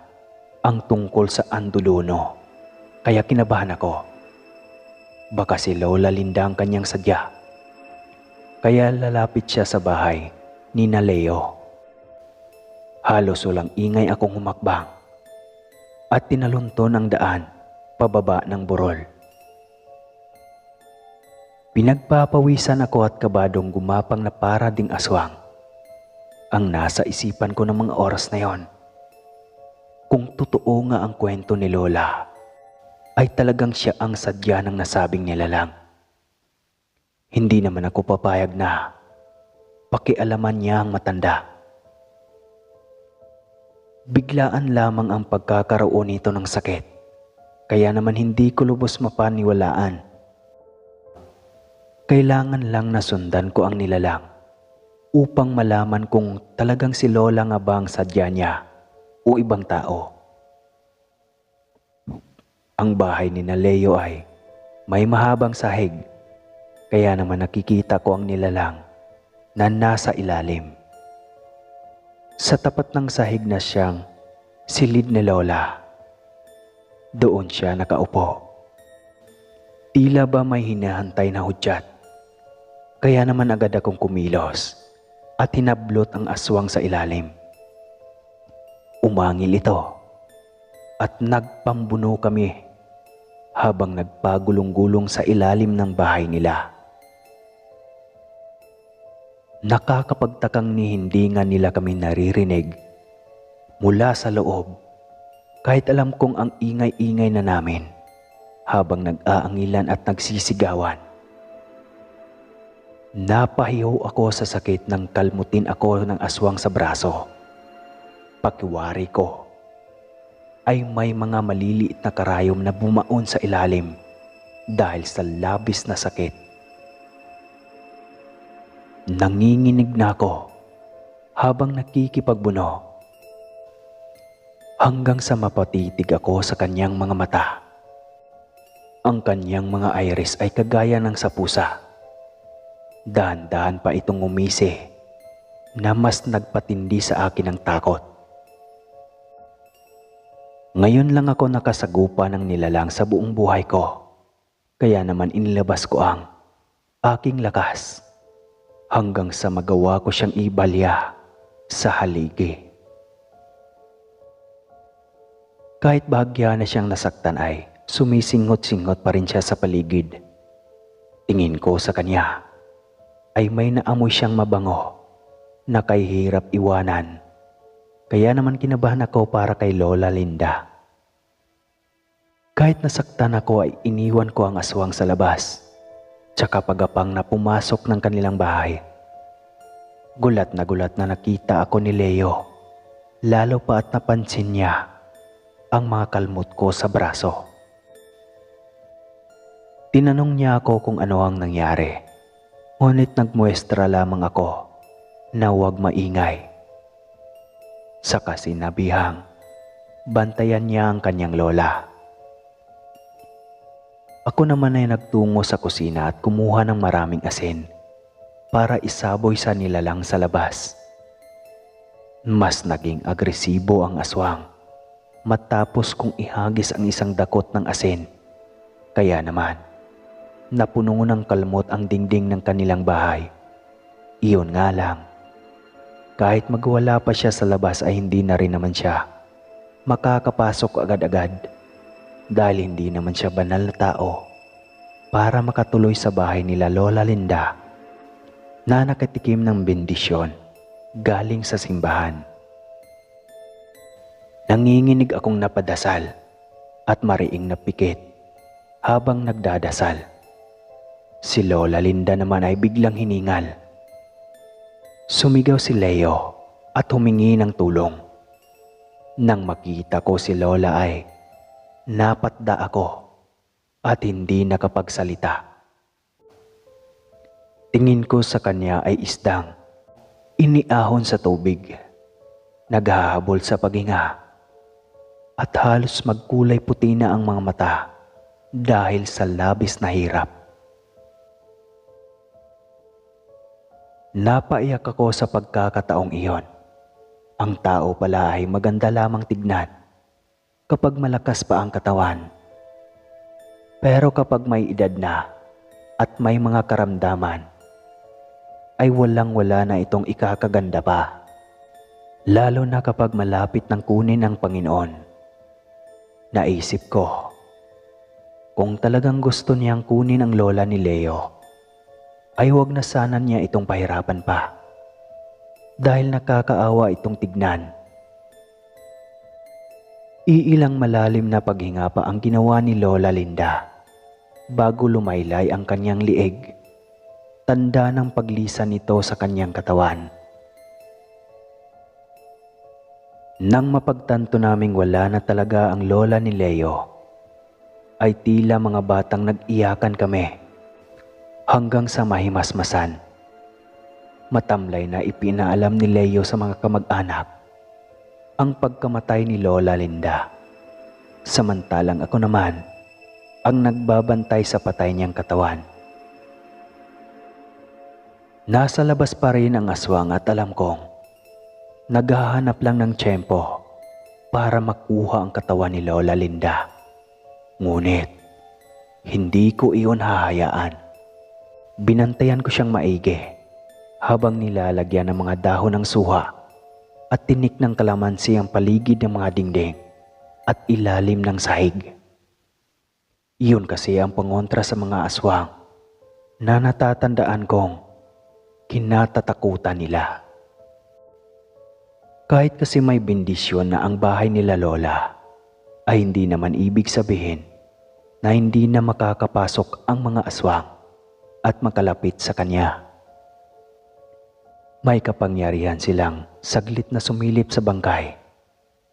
ang tungkol sa anduluno, kaya kinabahan ako. Baka si Lola Linda ang kanyang sadya. Kaya lalapit siya sa bahay ni Leo. Halos walang ingay akong humakbang at tinalunton ang daan pababa ng burol. Pinagpapawisan ako at kabadong gumapang na para ding aswang. Ang nasa isipan ko ng mga oras na yon, kung totoo nga ang kwento ni Lola, ay talagang siya ang sadya ng nasabing nilalang. Hindi naman ako papayag na pakialaman niya ang matanda. Biglaan lamang ang pagkakaroon nito ng sakit, kaya naman hindi ko lubos mapaniwalaan. Kailangan lang na sundan ko ang nilalang upang malaman kung talagang si Lola nga ba ang sadya niya o ibang tao. Ang bahay ni Leo ay may mahabang sahig, kaya naman nakikita ko ang nilalang na nasa ilalim. Sa tapat ng sahig na siyang silid ni Lola, doon siya nakaupo. Tila ba may hinahantay na hudyat, kaya naman agad akong kumilos at hinablot ang aswang sa ilalim. Umangil ito at nagpambuno kami habang nagpagulong-gulong sa ilalim ng bahay nila. Nakakapagtakang ni hindi nga nila kami naririnig mula sa loob kahit alam kong ang ingay-ingay na namin habang nag-aangilan at nagsisigawan. Napahiyo ako sa sakit nang kalmutin ako ng aswang sa braso. Pakiwari ko ay may mga maliliit na karayom na bumaon sa ilalim dahil sa labis na sakit. Nanginginig na ako habang nakikipagbuno hanggang sa mapatitig ako sa kanyang mga mata. Ang kanyang mga iris ay kagaya ng sa pusa. Dahan-dahan pa itong umisi na mas nagpatindi sa akin ng takot. Ngayon lang ako nakasagupa ng nilalang sa buong buhay ko, kaya naman inilabas ko ang aking lakas hanggang sa magawa ko siyang ibalya sa haligi. Kahit bahagya na siyang nasaktan ay sumisingot-singot pa rin siya sa paligid. Tingin ko sa kanya ay may naamoy siyang mabango na kay hirap iwanan. Kaya naman kinabahan ako para kay Lola Linda. Kahit nasaktan ako ay iniwan ko ang aswang sa labas, tsaka pagapang na pumasok ng kanilang bahay. Gulat na nakita ako ni Leo, lalo pa at napansin niya ang mga kalmot ko sa braso. Tinanong niya ako kung ano ang nangyari. Ngunit nagmuestra lamang ako na huwag maingay. Saka sinabihang bantayan niya ang kanyang lola. Ako naman ay nagtungo sa kusina at kumuha ng maraming asin para isaboy sa nilalang sa labas. Mas naging agresibo ang aswang matapos kong ihagis ang isang dakot ng asin. Kaya naman napuno ng kalmot ang dingding ng kanilang bahay. Iyon nga lang, kahit magwala pa siya sa labas ay hindi na rin naman siya makakapasok agad-agad dahil hindi naman siya banal na tao para makatuloy sa bahay nila Lola Linda na nakatikim ng bendisyon galing sa simbahan. Nanginginig akong napadasal at mariing napikit habang nagdadasal. Si Lola Linda naman ay biglang hiningal. Sumigaw si Leo at humingi ng tulong. Nang makita ko si Lola ay napatda ako at hindi nakapagsalita. Tingin ko sa kanya ay isdang iniahon sa tubig, naghahabol sa paghinga at halos magkulay puti na ang mga mata dahil sa labis na hirap. Napaiyak ako sa pagkakataong iyon. Ang tao pala ay maganda lamang tignan kapag malakas pa ang katawan. Pero kapag may edad na at may mga karamdaman, ay walang-wala na itong ikakaganda pa. Lalo na kapag malapit ng kunin ang Panginoon. Naisip ko, kung talagang gusto niyang kunin ang lola ni Leo, ay huwag na sana niya itong pahirapan pa dahil nakakaawa itong tignan. Iilang malalim na paghinga pa ang ginawa ni Lola Linda bago lumaylay ang kanyang liig, tanda ng paglisan nito sa kanyang katawan. Nang mapagtanto naming wala na talaga ang lola ni Leo, ay tila mga batang nag-iyakan kami hanggang sa mahimasmasan. Matamlay na ipinaalam ni Leo sa mga kamag-anak ang pagkamatay ni Lola Linda. Samantalang ako naman ang nagbabantay sa patay niyang katawan. Nasa labas pa rin ang aswang at alam kong naghahanap lang ng tiyempo para makuha ang katawan ni Lola Linda. Ngunit hindi ko iyon hahayaan. Binantayan ko siyang maigi habang nilalagyan ng mga dahon ng suha at tinik ng kalamansi ang paligid ng mga dingding at ilalim ng sahig. Iyon kasi ang pangontra sa mga aswang na natatandaan kong kinatatakutan nila. Kahit kasi may bendisyon na ang bahay nila lola, ay hindi naman ibig sabihin na hindi na makakapasok ang mga aswang at makalapit sa kanya. May kapangyarihan silang saglit na sumilip sa bangkay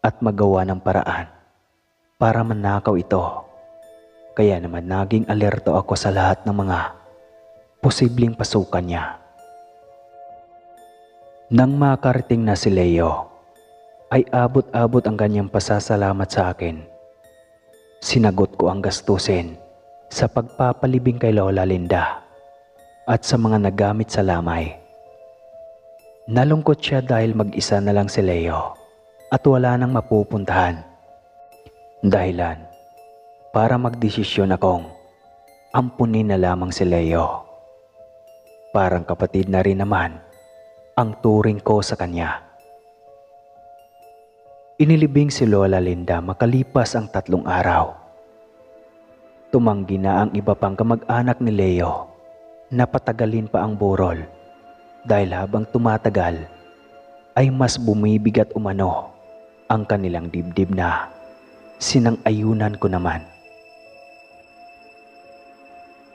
at magawa ng paraan para manakaw ito. Kaya naman naging alerto ako sa lahat ng mga posibleng pasukan niya. Nang makarating na si Leo, ay abot-abot ang kanyang pasasalamat sa akin. Sinagot ko ang gastusin sa pagpapalibing kay Lola Linda at sa mga nagamit sa lamay. Nalungkot siya dahil mag-isa na lang si Leo at wala nang mapupuntahan. Dahilan para magdesisyon akong ampunin na lamang si Leo. Parang kapatid na rin naman ang turing ko sa kanya. Inilibing si Lola Linda makalipas ang 3 araw. Tumanggi na ang iba pang kamag-anak ni Leo na patagalin pa ang burol dahil habang tumatagal ay mas bumibigat umano ang kanilang dibdib na sinang-ayunan ko naman.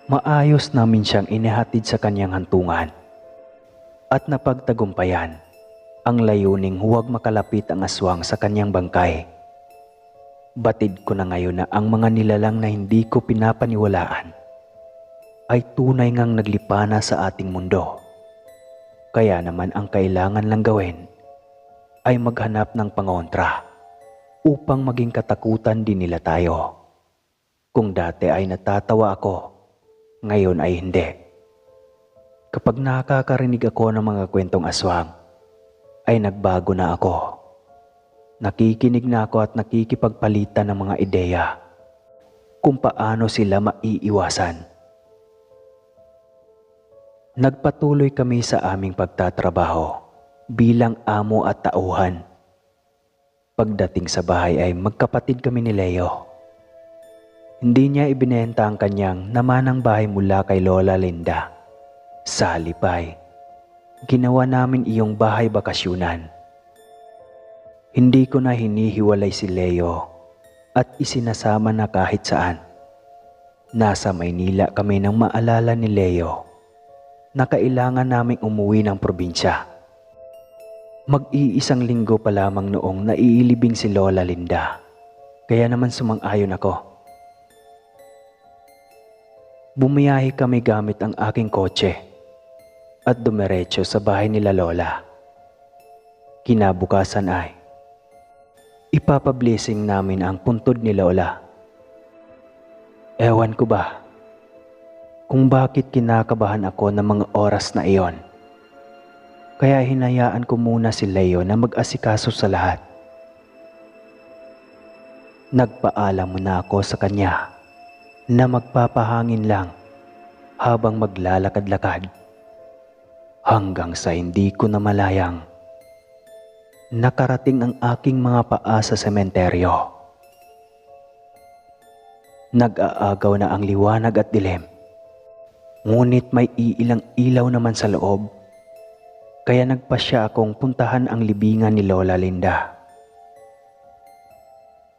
Maayos namin siyang inihatid sa kanyang hantungan at napagtagumpayan ang layuning huwag makalapit ang aswang sa kanyang bangkay. Batid ko na ngayon na ang mga nilalang na hindi ko pinapaniwalaan ay tunay ngang naglipana sa ating mundo. Kaya naman ang kailangan lang gawin ay maghanap ng pangontra upang maging katakutan din nila tayo. Kung dati ay natatawa ako, ngayon ay hindi. Kapag nakakarinig ako ng mga kwentong aswang, ay nagbago na ako. Nakikinig na ako at nakikipagpalitan ng mga ideya kung paano sila maiiwasan. Nagpatuloy kami sa aming pagtatrabaho bilang amo at tauhan. Pagdating sa bahay ay magkapatid kami ni Leo. Hindi niya ibinenta ang kanyang namanang bahay mula kay Lola Linda. Sa halip ay ginawa namin iyong bahay bakasyunan. Hindi ko na hinihiwalay si Leo at isinasama na kahit saan. Nasa Maynila kami nang maalala ni Leo na kailangan naming umuwi ng probinsya. Mag-iisang linggo pa lamang noong naiilibing si Lola Linda, kaya naman sumang-ayon ako. Bumiyahe kami gamit ang aking kotse at dumiretso sa bahay nila Lola. Kinabukasan ay ipapablessing namin ang puntod ni Lola. Ewan ko ba kung bakit kinakabahan ako ng mga oras na iyon. Kaya hinayaan ko muna si Leo na mag-asikaso sa lahat. Nagpaalam muna ako sa kanya na magpapahangin lang habang maglalakad-lakad. Hanggang sa hindi ko namalayang nakarating ang aking mga paa sa sementeryo. Nag-aagaw na ang liwanag at dilim, ngunit may iilang ilaw naman sa loob. Kaya nagpasya akong puntahan ang libingan ni Lola Linda.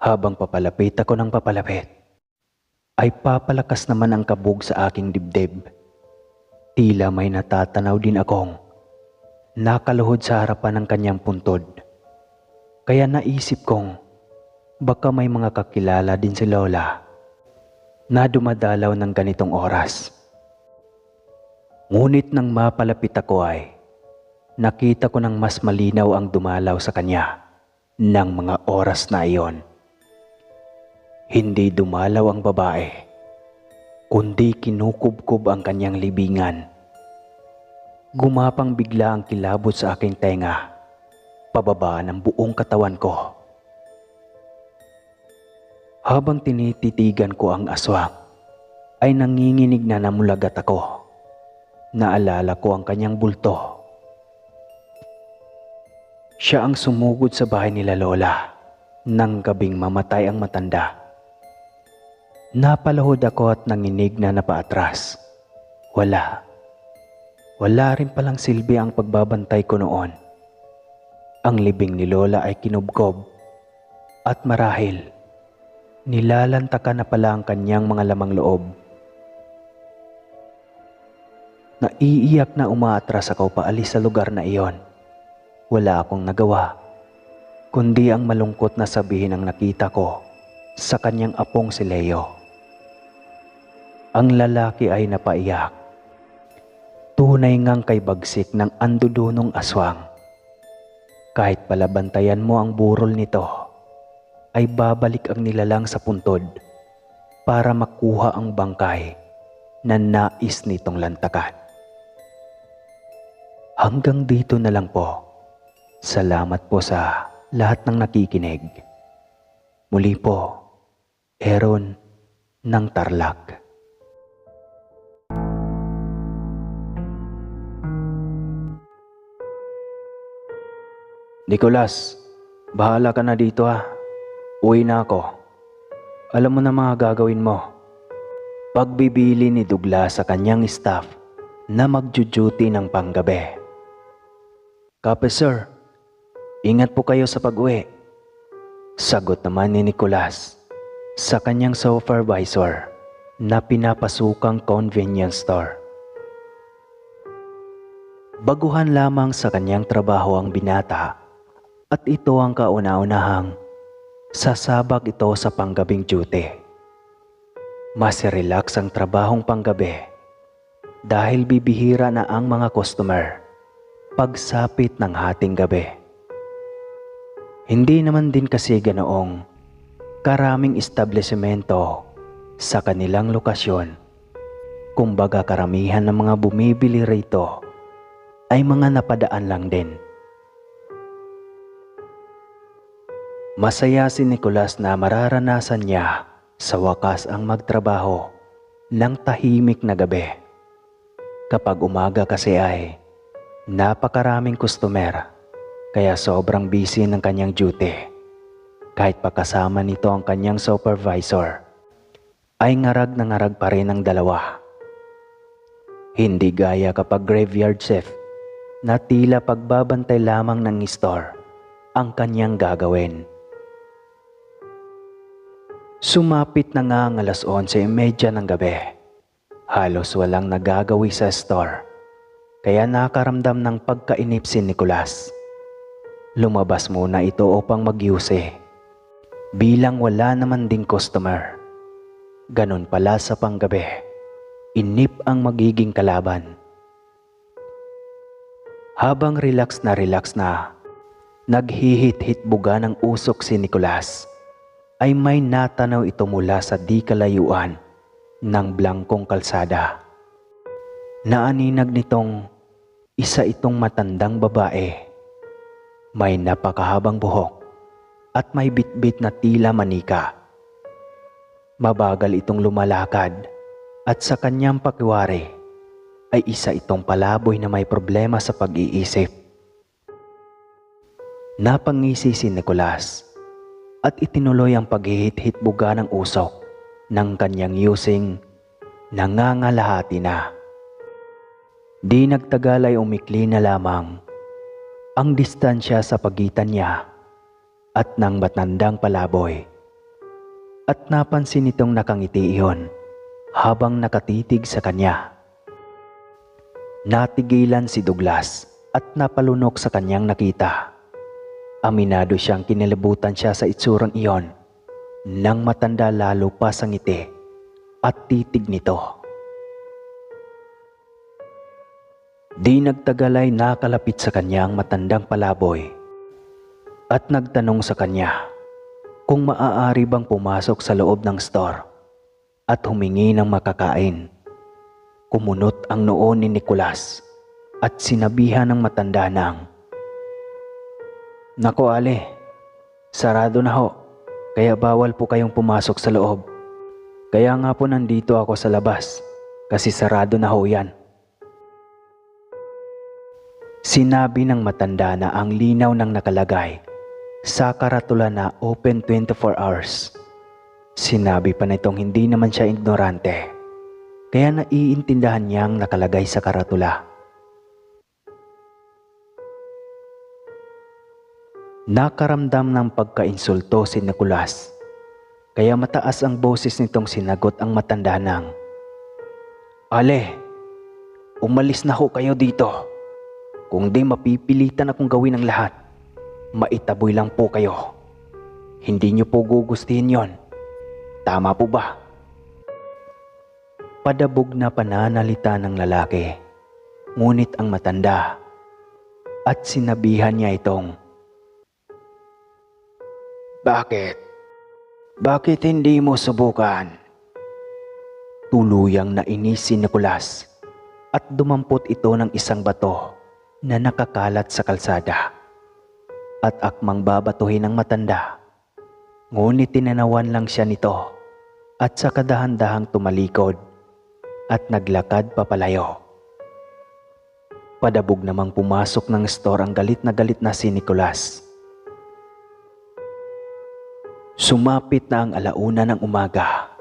Habang papalapit ako ng papalapit, ay papalakas naman ang kabog sa aking dibdib. Tila may natatanaw din akong nakaluhod sa harapan ng kanyang puntod. Kaya naisip kong baka may mga kakilala din si Lola na dumadalaw ng ganitong oras. Ngunit nang mapalapit ako ay nakita ko ng mas malinaw ang dumalaw sa kanya ng mga oras na iyon. Hindi dumalaw ang babae, kundi kinukubkob ang kanyang libingan. Gumapang bigla ang kilabot sa aking tenga, pababa ng buong katawan ko. Habang tinititigan ko ang aswang, ay nanginginig na namulagat ako. Naalala ko ang kanyang bulto. Siya ang sumugod sa bahay nila Lola Nang gabing mamatay ang matanda, napalahod ako at nanginig na napaatras. Wala rin palang silbi ang pagbabantay ko noon. Ang libing ni Lola ay kinubkob at marahil nilalantakan na pala ang kanyang mga lamang loob. Naiiyak na umaatras ako paalis sa lugar na iyon. Wala akong nagawa, kundi ang malungkot na sabihin ang nakita ko sa kanyang apong si Leo. Ang lalaki ay napaiyak. Tunay ngang kay bagsik ng andudunong aswang. Kahit palabantayan mo ang burol nito, ay babalik ang nilalang sa puntod para makuha ang bangkay na nais nitong lantakan. Hanggang dito na lang po. Salamat po sa lahat ng nakikinig. Muli po, Aaron ng Tarlac. Nicolas, bahala ka na dito ha. Uwi na ako. Alam mo na mga gagawin mo. Pagbibili ni Douglas sa kanyang staff na magjuduty ng panggabi. Kape sir, ingat po kayo sa pag-uwi. Sagot naman ni Nicolas sa kanyang supervisor na pinapasukang convenience store. Baguhan lamang sa kanyang trabaho ang binata at ito ang kauna-unahang sasabak ito sa panggabing duty. Mas relax ang trabahong panggabi dahil bibihira na ang mga customer pagsapit ng hating gabi. Hindi naman din kasi ganoong karaming establishmento sa kanilang lokasyon. Kumbaga karamihan ng mga bumibili rito ay mga napadaan lang din. Masaya si Nicolas na mararanasan niya sa wakas ang magtrabaho ng tahimik na gabi. Kapag umaga kasi ay napakaraming customer kaya sobrang busy ng kanyang duty. Kahit pakasama nito ang kanyang supervisor ay ngarag na ngarag pa rin ang dalawa. Hindi gaya kapag graveyard shift na tila pagbabantay lamang ng store ang kanyang gagawin. Sumapit na nga ang 11:30 ng gabi. Halos walang nagagawi sa store, kaya nakaramdam ng pagkainip si Nicolas. Lumabas muna ito upang magyusi, bilang wala naman ding customer. Ganon pala sa panggabi, inip ang magiging kalaban. Habang relax na, naghihit-hit buga ng usok si Nicolas, ay may natanaw ito mula sa di kalayuan ng blangkong kalsada. Naaninag nitong isa itong matandang babae. May napakahabang buhok at may bitbit na tila manika. Mabagal itong lumalakad at sa kanyang pakiwari ay isa itong palaboy na may problema sa pag-iisip. Napangisi si Nicolas at itinuloy ang paghihit-hit buga ng usok ng kanyang using nangangalahati na. Di nagtagal ay umikli na lamang ang distansya sa pagitan niya at ng matandang palaboy. At napansin itong nakangiti iyon habang nakatitig sa kanya. Natigilan si Douglas at napalunok sa kanyang nakita. Aminado siyang kinilabutan siya sa itsurang iyon nang matanda lalo pa sa ngiti at titig nito. Di nagtagal ay nakalapit sa kanya ang matandang palaboy at nagtanong sa kanya kung maaari bang pumasok sa loob ng store at humingi ng makakain. Kumunot ang noo ni Nicolas at sinabihan ng matanda nang, "Nako Ale, sarado na ho, kaya bawal po kayong pumasok sa loob. Kaya nga po nandito ako sa labas, kasi sarado na ho yan." Sinabi ng matanda na ang linaw ng nakalagay sa karatula na open 24 hours. Sinabi pa nitong hindi naman siya ignorante, kaya naiintindihan niyang nakalagay sa karatula. Nakaramdam ng pagkainsulto si Nicolas, kaya mataas ang boses nitong sinagot ang matanda ng, "Ale, umalis na ho kayo dito. Kung di mapipilitan akong gawin ang lahat, maitaboy lang po kayo. Hindi niyo po gugustuhin yon. Tama po ba?" Padabog na pananalita ng lalaki, ngunit ang matanda, at sinabihan niya itong, "Bakit? Bakit hindi mo subukan?" Tuluyang nainis si Nicolas at dumampot ito ng isang bato na nakakalat sa kalsada at akmang babatuhin ng matanda. Ngunit tinanawan lang siya nito at sa kadahan-dahang tumalikod at naglakad papalayo. Padabog namang pumasok ng store ang galit na si Nicolas. Sumapit na ang alauna ng umaga.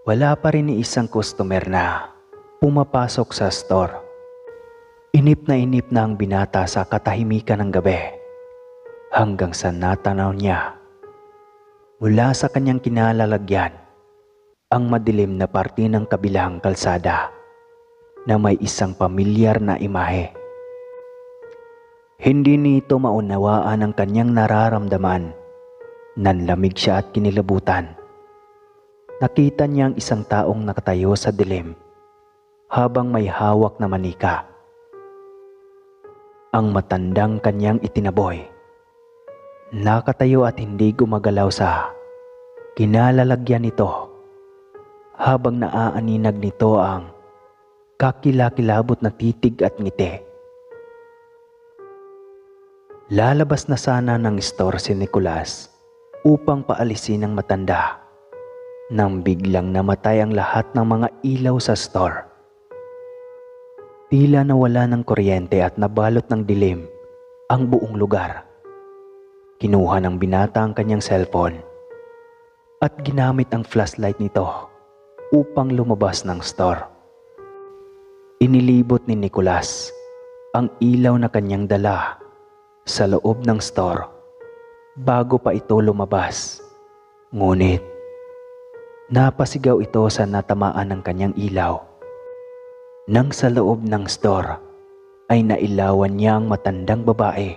Wala pa rin ni isang customer na pumapasok sa store. Inip na ang binata sa katahimikan ng gabi hanggang sa natanaw niya mula sa kanyang kinalalagyan ang madilim na parte ng kabilang kalsada na may isang pamilyar na imahe. Hindi nito maunawaan ang kanyang nararamdaman. Nanlamig siya at kinilabutan. Nakita niya ang isang taong nakatayo sa dilim habang may hawak na manika. Ang matandang kanyang itinaboy. Nakatayo at hindi gumagalaw sa kinalalagyan nito habang naaaninag nito ang kakilakilabot na titig at ngiti. Lalabas na sana ng store si Nicolas upang paalisin ang matanda nang biglang namatay ang lahat ng mga ilaw sa store. Tila nawala ng kuryente at nabalot ng dilim ang buong lugar. Kinuha ng binata ang kanyang cellphone at ginamit ang flashlight nito upang lumabas ng store. Inilibot ni Nicolas ang ilaw na kanyang dala sa loob ng store bago pa ito lumabas. Ngunit napasigaw ito sa natamaan ng kanyang ilaw. Nang sa loob ng store ay nailawan niya ang matandang babae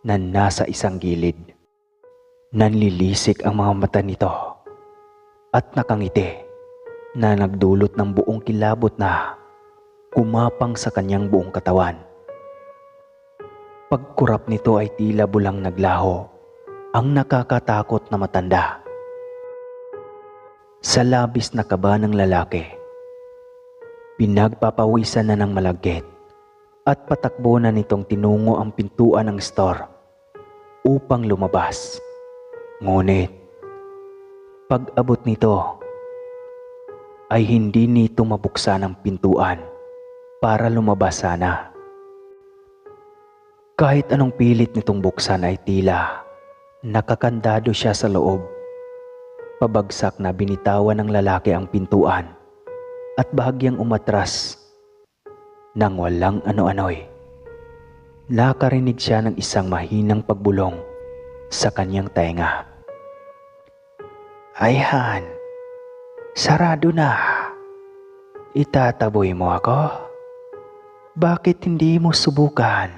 na nasa isang gilid. Nanlilisik ang mga mata nito at nakangiti na nagdulot ng buong kilabot na kumapang sa kanyang buong katawan. Pagkurap nito ay tila bulang naglaho ang nakakatakot na matanda. Sa labis na kaba ng lalaki, pinagpapawisan na ng malagkit at patakbo na nitong tinungo ang pintuan ng store upang lumabas. Ngunit pag-abot nito ay hindi nito mabuksan ang pintuan para lumabas sana. Kahit anong pilit nitong buksan ay tila nakakandado siya sa loob. Pabagsak na binitawan ng lalaki ang pintuan at bahagyang umatras nang walang ano-ano'y. Nakarinig siya ng isang mahinang pagbulong sa kanyang tenga. "Ay Han, sarado na. Itataboy mo ako? Bakit hindi mo subukan?"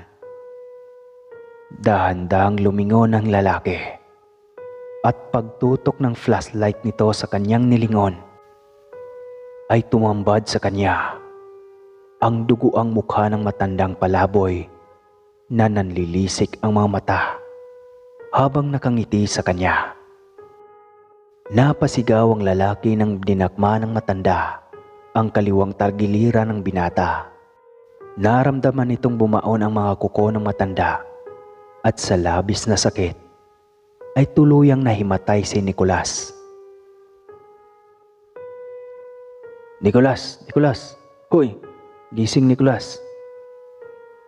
Dahan-dahang lumingon ang lalaki at pagtutok ng flashlight nito sa kanyang nilingon ay tumambad sa kanya ang duguang mukha ng matandang palaboy na nanlilisik ang mga mata habang nakangiti sa kanya. Napasigaw ang lalaki nang dinakma ng matanda ang kaliwang tagiliran ng binata. Naramdaman nitong bumaon ang mga kuko ng matanda at sa labis na sakit ay tuluyang nahimatay si Nicolas. Nicolas! Hoy! Gising, Nicolas!"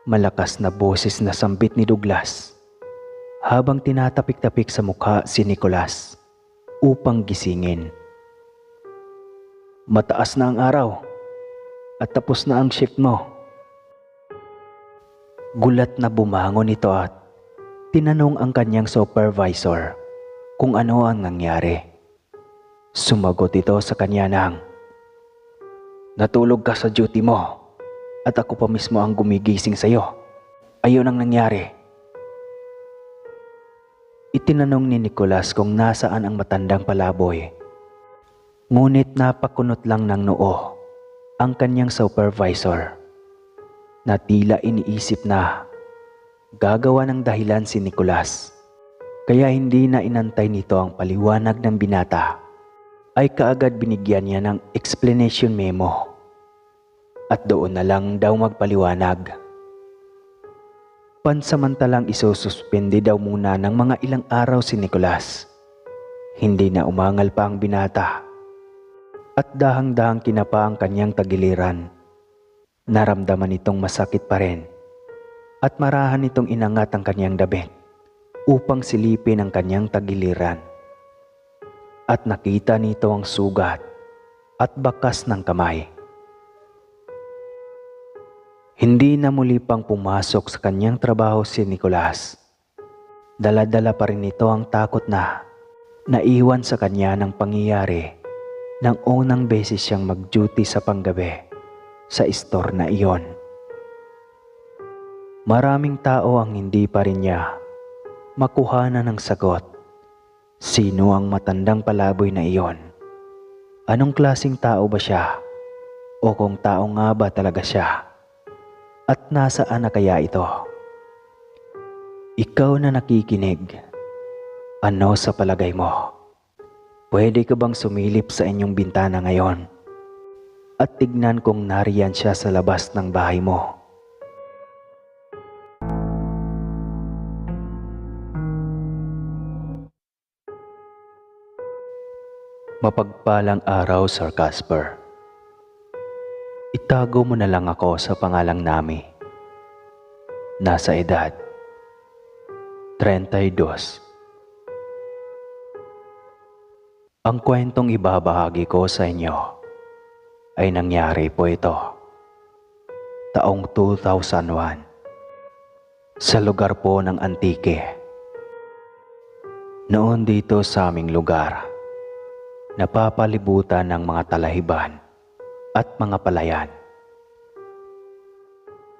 Malakas na boses na sambit ni Douglas habang tinatapik-tapik sa mukha si Nicolas upang gisingin. Mataas na ang araw at tapos na ang shift mo. Gulat na bumangon ito at tinanong ang kanyang supervisor kung ano ang nangyari. Sumagot ito sa kanya ng, natulog ka sa duty mo at ako pa mismo ang gumigising sa iyo. Ayun ang nangyari. Itinanong ni Nicolas kung nasaan ang matandang palaboy. Ngunit napakunot lang ng noo ang kanyang supervisor na tila iniisip na gagawa ng dahilan si Nicolas. Kaya hindi na inantay nito ang paliwanag ng binata, ay kaagad binigyan niya ng explanation memo at doon na lang daw magpaliwanag. Pansamantalang isususpende daw muna ng mga ilang araw si Nicolas. Hindi na umangal pa ang binata at dahang-dahang kinapa ang kanyang tagiliran. Naramdaman itong masakit pa rin at marahan itong inangat ang kanyang damit upang silipin ang kanyang tagiliran. At nakita nito ang sugat at bakas ng kamay. Hindi na muli pang pumasok sa kanyang trabaho si Nicolas. Dala-dala pa rin ito ang takot na naiwan sa kanya ng pangyayari nang unang beses siyang mag-duty sa panggabi sa store na iyon. Maraming tao ang hindi pa rin niya makuhanan ng sagot. Sino ang matandang palaboy na iyon? Anong klaseng tao ba siya? O kung tao nga ba talaga siya? At nasaan na kaya ito? Ikaw na nakikinig, ano sa palagay mo? Pwede ka bang sumilip sa inyong bintana ngayon at tignan kung nariyan siya sa labas ng bahay mo? Mapagpalang araw, Sir Casper. Itago mo na lang ako sa pangalang Nami. Nasa edad 32. Ang kwentong ibabahagi ko sa inyo ay nangyari po ito taong 2001 sa lugar po ng Antique. Noon dito sa aming lugar, napapalibutan ng mga talahiban at mga palayan.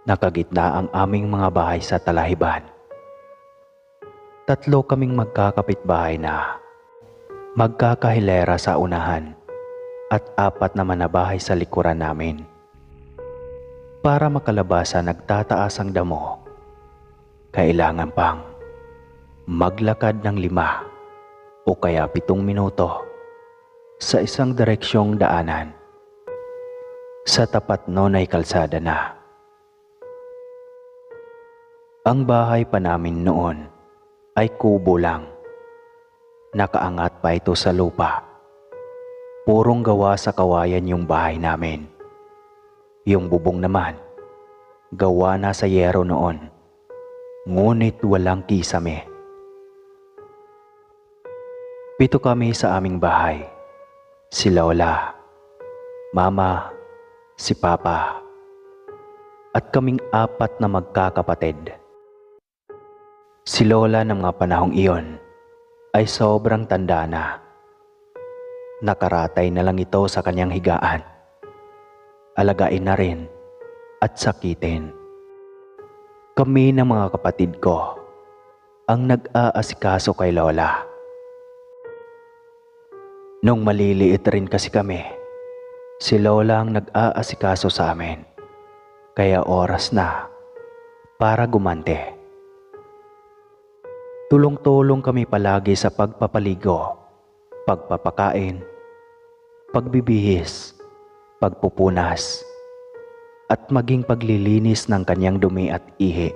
Nakagitna ang aming mga bahay sa talahiban. 3 kaming magkakapitbahay na magkakahilera sa unahan at 4 naman na bahay sa likuran namin. Para makalabasan nagtataas ang damo, kailangan pang maglakad ng 5 o kaya 7 minuto sa isang direksyong daanan. Sa tapat noon ay kalsada na. Ang bahay pa namin noon ay kubo lang. Nakaangat pa ito sa lupa. Purong gawa sa kawayan yung bahay namin. Yung bubong naman, gawa na sa yero noon. Ngunit walang kisame. 7 kami sa aming bahay. Si Lola, Mama, si Papa, at kaming 4 na magkakapatid. Si Lola ng mga panahong iyon ay sobrang tanda na. Nakaratay na lang ito sa kanyang higaan. Alagain na rin at sakitin. Kami ng mga kapatid ko ang nag-aasikaso kay Lola. Nung maliliit rin kasi kami, si Lola ang nag-aasikaso sa amin. Kaya oras na para gumante. Tulong-tulong kami palagi sa pagpapaligo, pagpapakain, pagbibihis, pagpupunas, at maging paglilinis ng kanyang dumi at ihi.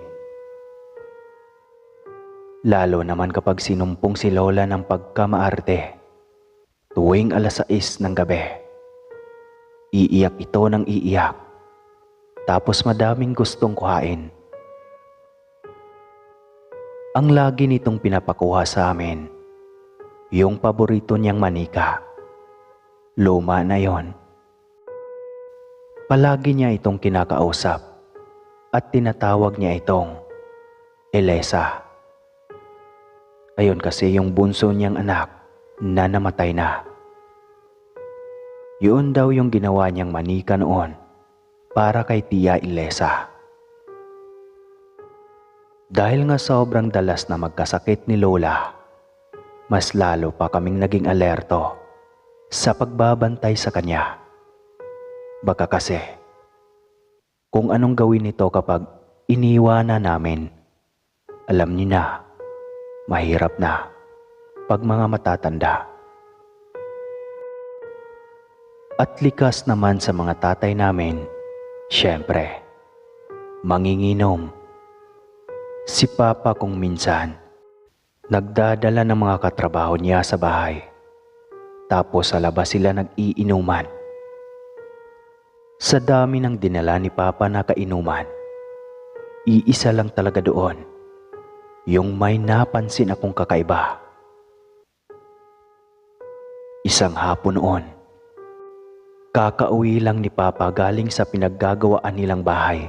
Lalo naman kapag sinumpong si Lola ng pagkamaarte, tuwing 6:00 ng gabi. Iiyak ito ng iiyak, tapos madaming gustong kuhain. Ang lagi nitong pinapakuha sa amin, yung paborito niyang manika. Luma na yon. Palagi niya itong kinakausap at tinatawag niya itong Elesa. Ayon kasi yung bunso niyang anak na namatay na. Yun daw yung ginawa niyang manika noon para kay Tia Elesa. Dahil nga sobrang dalas na magkasakit ni Lola, mas lalo pa kaming naging alerto sa pagbabantay sa kanya. Baka kasi kung anong gawin nito kapag iniwanan namin, alam niyo na, mahirap na pag mga matatanda. At likas naman sa mga tatay namin, syempre, manginginom. Si Papa kung minsan, nagdadala ng mga katrabaho niya sa bahay. Tapos sa labas sila nag-iinuman. Sa dami ng dinala ni Papa na kainuman, iisa lang talaga doon, yung may napansin akong kakaiba. Isang hapon noon, kakauwi lang ni Papa galing sa pinaggagawaan nilang bahay.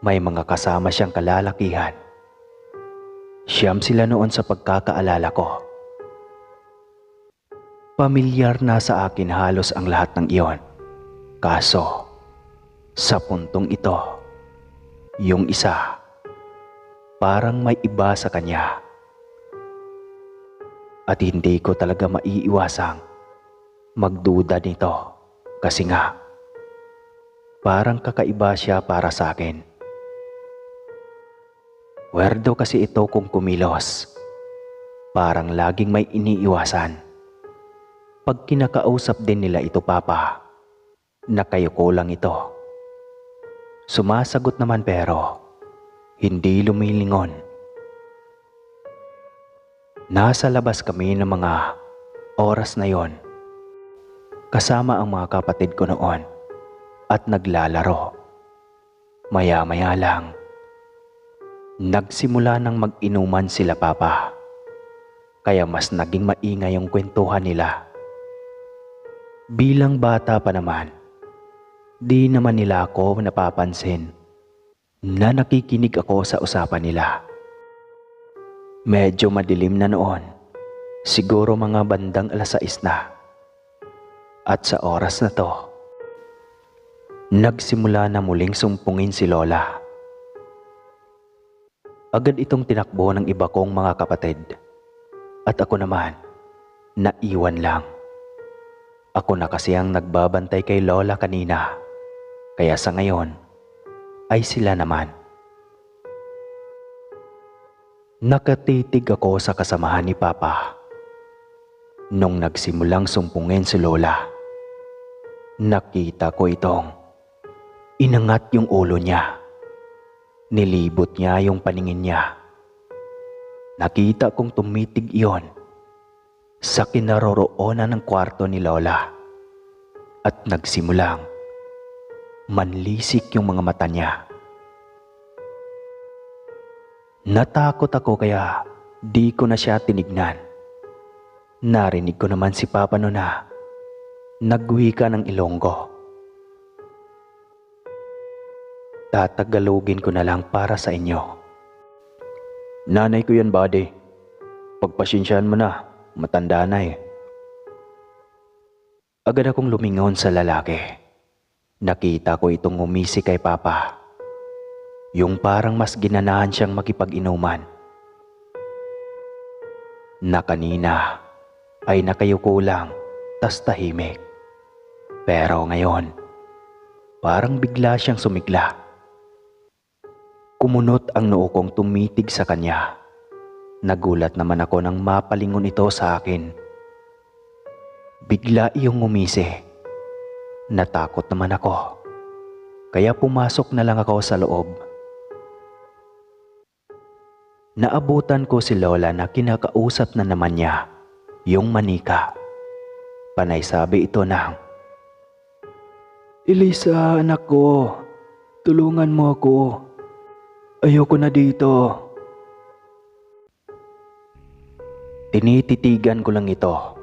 May mga kasama siyang kalalakihan. Siyam sila noon sa pagkakaalala ko. Pamilyar na sa akin halos ang lahat ng iyon. Kaso, sa puntong ito, yung isa, parang may iba sa kanya. At hindi ko talaga maiiwasang magduda nito kasi nga, parang kakaiba siya para sa akin. Werdo kasi ito kung kumilos. Parang laging may iniiwasan. Pag kinakausap din nila ito Papa, nakayuko lang ito. Sumasagot naman pero hindi lumilingon. Nasa labas kami ng mga oras na yon, kasama ang mga kapatid ko noon at naglalaro. Maya-maya lang, nagsimula ng mag-inuman sila Papa, kaya mas naging maingay yung kwentuhan nila. Bilang bata pa naman, di naman nila ako napapansin na nakikinig ako sa usapan nila. Medyo madilim na noon, siguro mga bandang 6:00 na. At sa oras na to, nagsimula na muling sumpungin si Lola. Agad itong tinakbo ng iba kong mga kapatid. At ako naman, naiwan lang. Ako na kasi ang nagbabantay kay Lola kanina. Kaya sa ngayon, ay sila naman. Nakatitig ako sa kasamahan ni Papa. Nung nagsimulang sumpungin si Lola, nakita ko itong inangat yung ulo niya. Nilibot niya yung paningin niya. Nakita kong tumitig iyon sa kinaroroonan ng kwarto ni Lola at nagsimulang manlisik yung mga mata niya. Natakot ako kaya di ko na siya tinignan. Narinig ko naman si Papa noon na nagwika ng Ilonggo. Tatagalogin ko na lang para sa inyo. Nanay ko yan, buddy. Pagpasyensyahan mo na, matanda na eh. Agad akong lumingon sa lalaki. Nakita ko itong umisi kay Papa. Yung parang mas ginanahan siyang makipag-inuman. Na kanina ay nakayuko lang, tas tahimik. Pero ngayon, parang bigla siyang sumigla. Kumunot ang noo kong tumitig sa kanya. Nagulat naman ako nang mapalingon ito sa akin. Bigla iyong umisi. Natakot naman ako. Kaya pumasok na lang ako sa loob. Naabutan ko si Lola na kinakausap na naman niya yung manika. Panay sabi ito ng, "Elisa, anak ko, tulungan mo ako. Ayoko na dito. Tinititigan ko lang ito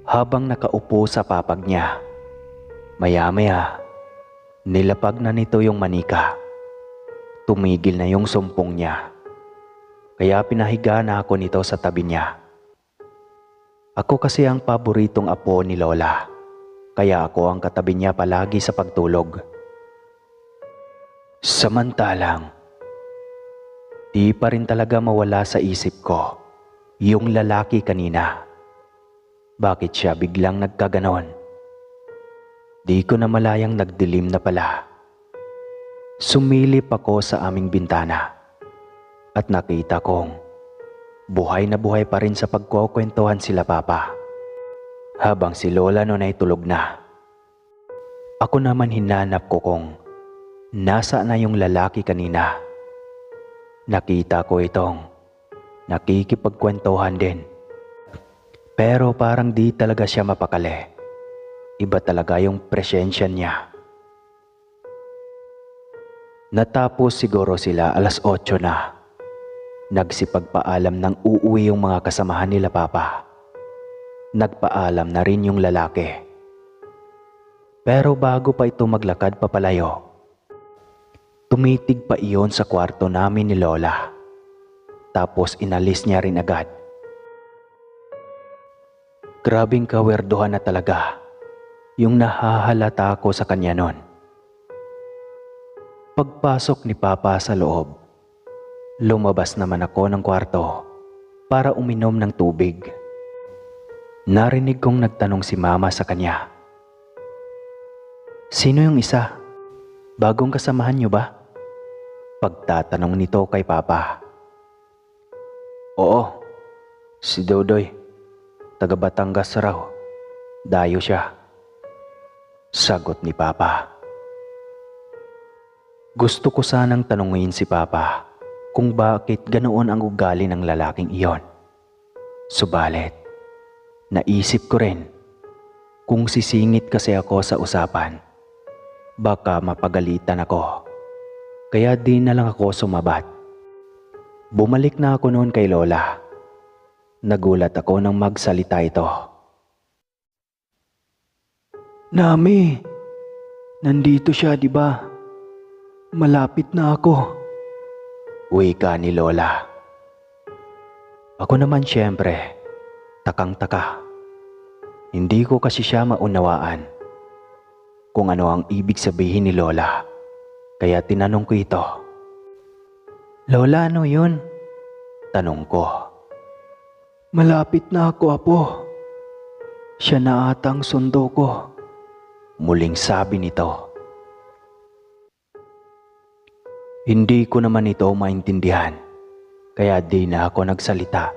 habang nakaupo sa papag niya. Maya-maya, nilapag na nito yung manika. Tumigil na yung sumpong niya. Kaya pinahiga na ako nito sa tabi niya. Ako kasi ang paboritong apo ni Lola. Kaya ako ang katabi niya palagi sa pagtulog. Samantalang, di pa rin talaga mawala sa isip ko yung lalaki kanina. Bakit siya biglang nagkaganon? Di ko na malayang nagdilim na pala. Sumilip ako sa aming bintana at nakita kong buhay na buhay pa rin sa pagkukwentuhan sila Papa habang si Lola noon ay tulog na. Ako naman hinanap ko kung nasa na yung lalaki kanina. Nakita ko itong nakikipagkwentuhan din. Pero parang di talaga siya mapakali. Iba talaga yung presensya niya. Natapos siguro sila 8:00 na. Nagsipagpaalam ng uuwi yung mga kasamahan nila Papa. Nagpaalam na rin yung lalaki. Pero bago pa ito maglakad papalayo, tumitig pa iyon sa kwarto namin ni Lola. Tapos inalis niya rin agad. Grabing kawerduhan na talaga yung nahahalata ko sa kanya nun. Pagpasok ni Papa sa loob, lumabas naman ako ng kwarto para uminom ng tubig. Narinig kong nagtanong si Mama sa kanya. Sino yung isa? Bagong kasamahan niyo ba? Pagtatanong nito kay Papa. Oo, si Dodoy. Taga Batangas raw. Dayo siya. Sagot ni Papa. Gusto ko sanang tanungin si Papa kung bakit ganoon ang ugali ng lalaking iyon. Subalit, naisip ko rin kung sisingit kasi ako sa usapan, baka mapagalitan ako. Kaya di na lang ako sumabat. Bumalik na ako noon kay Lola. Nagulat ako nang magsalita ito. Nami, nandito siya, di ba? Malapit na ako. Wika ni Lola. Ako naman siyempre, takang-taka. Hindi ko kasi siya maunawaan kung ano ang ibig sabihin ni Lola. Kaya tinanong ko ito. Lola, ano yun? Tanong ko. Malapit na ako, Apo. Siya na atang sundo ko. Muling sabi nito. Hindi ko naman ito maintindihan, kaya di na ako nagsalita.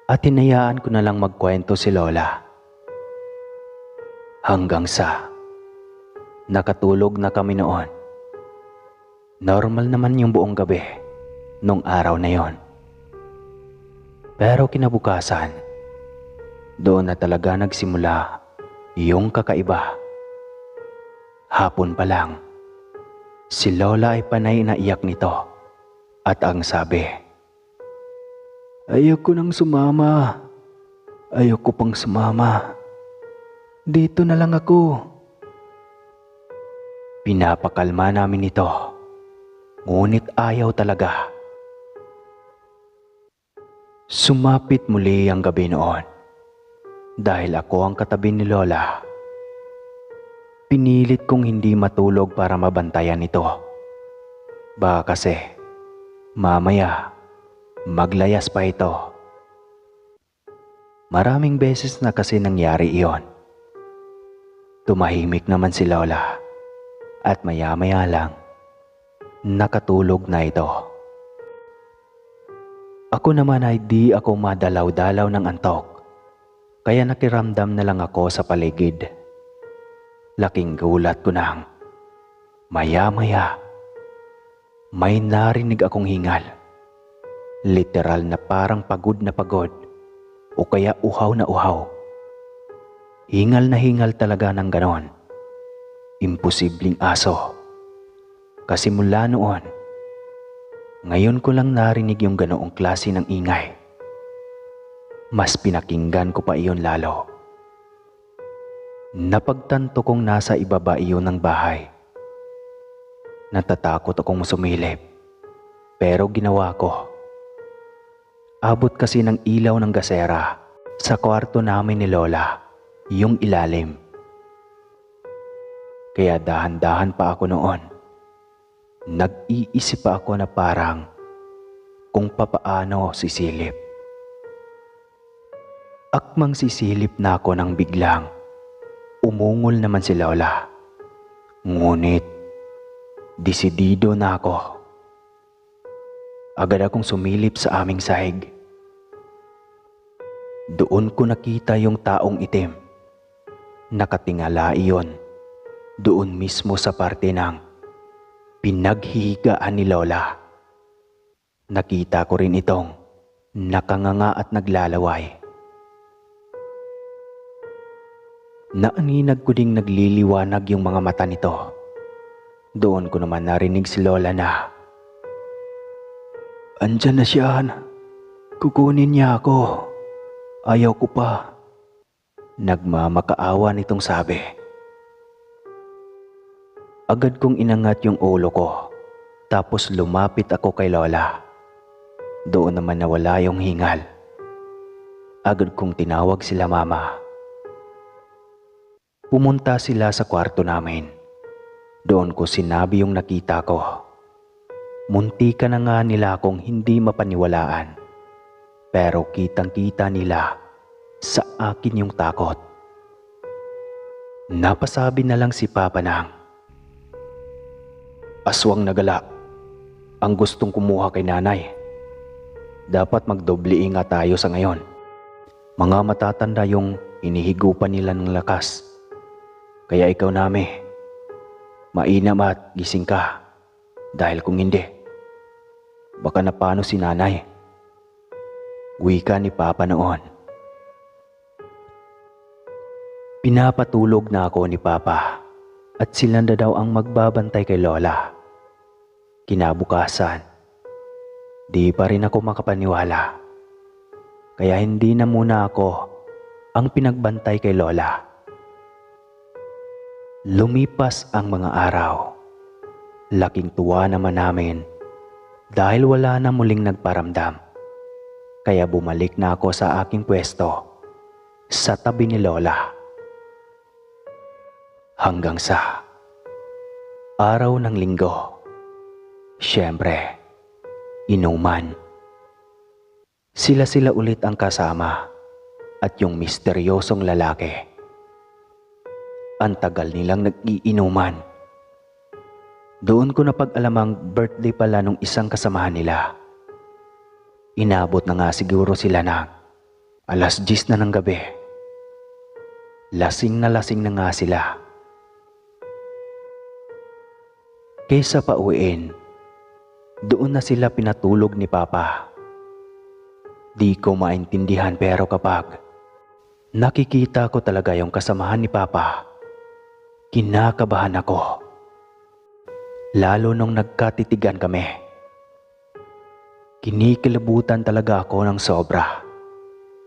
At hinayaan ko na lang magkwento si Lola. Hanggang sa nakatulog na kami noon. Normal naman yung buong gabi nung araw na yon. Pero kinabukasan, doon na talaga nagsimula yung kakaiba. Hapon pa lang, si Lola ay panay na iyak nito at ang sabi, ayoko nang sumama. Ayoko pang sumama. Dito na lang ako. Pinapakalma namin ito, ngunit ayaw talaga. Sumapit muli ang gabi noon. Dahil ako ang katabi ni Lola, pinilit kong hindi matulog para mabantayan ito. Baka kasi mamaya maglayas pa ito. Maraming beses na kasi nangyari iyon. Tumahimik naman si Lola at maya-maya lang nakatulog na ito. Ako naman ay di ako madalaw-dalaw ng antok. Kaya nakiramdam na lang ako sa paligid. Laking gulat ko nang maya-maya may narinig akong hingal. Literal na parang pagod na pagod o kaya uhaw na uhaw. Hingal na hingal talaga ng ganon. Imposibleng aso. Kasi mula noon, ngayon ko lang narinig yung ganoong klase ng ingay. Mas pinakinggan ko pa iyon lalo. Napagtanto kong nasa ibaba iyon ng bahay. Natatakot akong sumilip, pero ginawa ko. Abot kasi ng ilaw ng gasera sa kwarto namin ni Lola, yung ilalim. Kaya dahan-dahan pa ako noon. Nag-iisip pa ako na parang kung papaano sisilip. Akmang sisilip na ako nang biglang umungol naman si Lola. Ngunit desidido na ako. Agad akong sumilip sa aming sahig. Doon ko nakita yung taong itim. Nakatingala iyon doon mismo sa parte ng pinaghihigaan ni Lola. Nakita ko rin itong nakanganga at naglalaway. Naaninag ko ding nagliliwanag yung mga mata nito. Doon ko naman narinig si Lola na, "Andyan na siya. Kukunin niya ako. Ayaw ko pa." Nagmamakaawa nitong sabi. Agad kong inangat yung ulo ko, tapos lumapit ako kay Lola. Doon naman nawala yung hingal. Agad kong tinawag sila mama. Pumunta sila sa kwarto namin. Doon ko sinabi yung nakita ko. Muntika na nga nila akong hindi mapaniwalaan. Pero kitang-kita nila sa akin yung takot. Napasabi na lang si Papa nang, "Aswang na gala ang gustong kumuha kay nanay. Dapat magdoble ingat tayo sa ngayon. Mga matatanda yung hinihigupan nila ng lakas. Kaya ikaw nami, mainam at gising ka. Dahil kung hindi, baka napano si nanay." Wika ni Papa noon. Pinapatulog na ako ni Papa at sila na daw ang magbabantay kay Lola. Kinabukasan, di pa rin ako makapaniwala. Kaya hindi na muna ako ang pinagbantay kay Lola. Lumipas ang mga araw. Laking tuwa naman namin dahil wala na muling nagparamdam. Kaya bumalik na ako sa aking pwesto sa tabi ni Lola. Hanggang sa araw ng linggo. Siyempre, inuman. Sila-sila ulit ang kasama at yung misteryosong lalaki. Ang tagal nilang nag-iinuman. Doon ko napag-alamang birthday pala nung isang kasamahan nila. Inabot na nga siguro sila ng 10:00 na ng gabi. Lasing na nga sila. Kaysa pauwiin, doon na sila pinatulog ni Papa. Di ko maintindihan pero kapag nakikita ko talaga yung kasamahan ni Papa, kinakabahan ako. Lalo nung nagkatitigan kami. Kinikilabutan talaga ako ng sobra.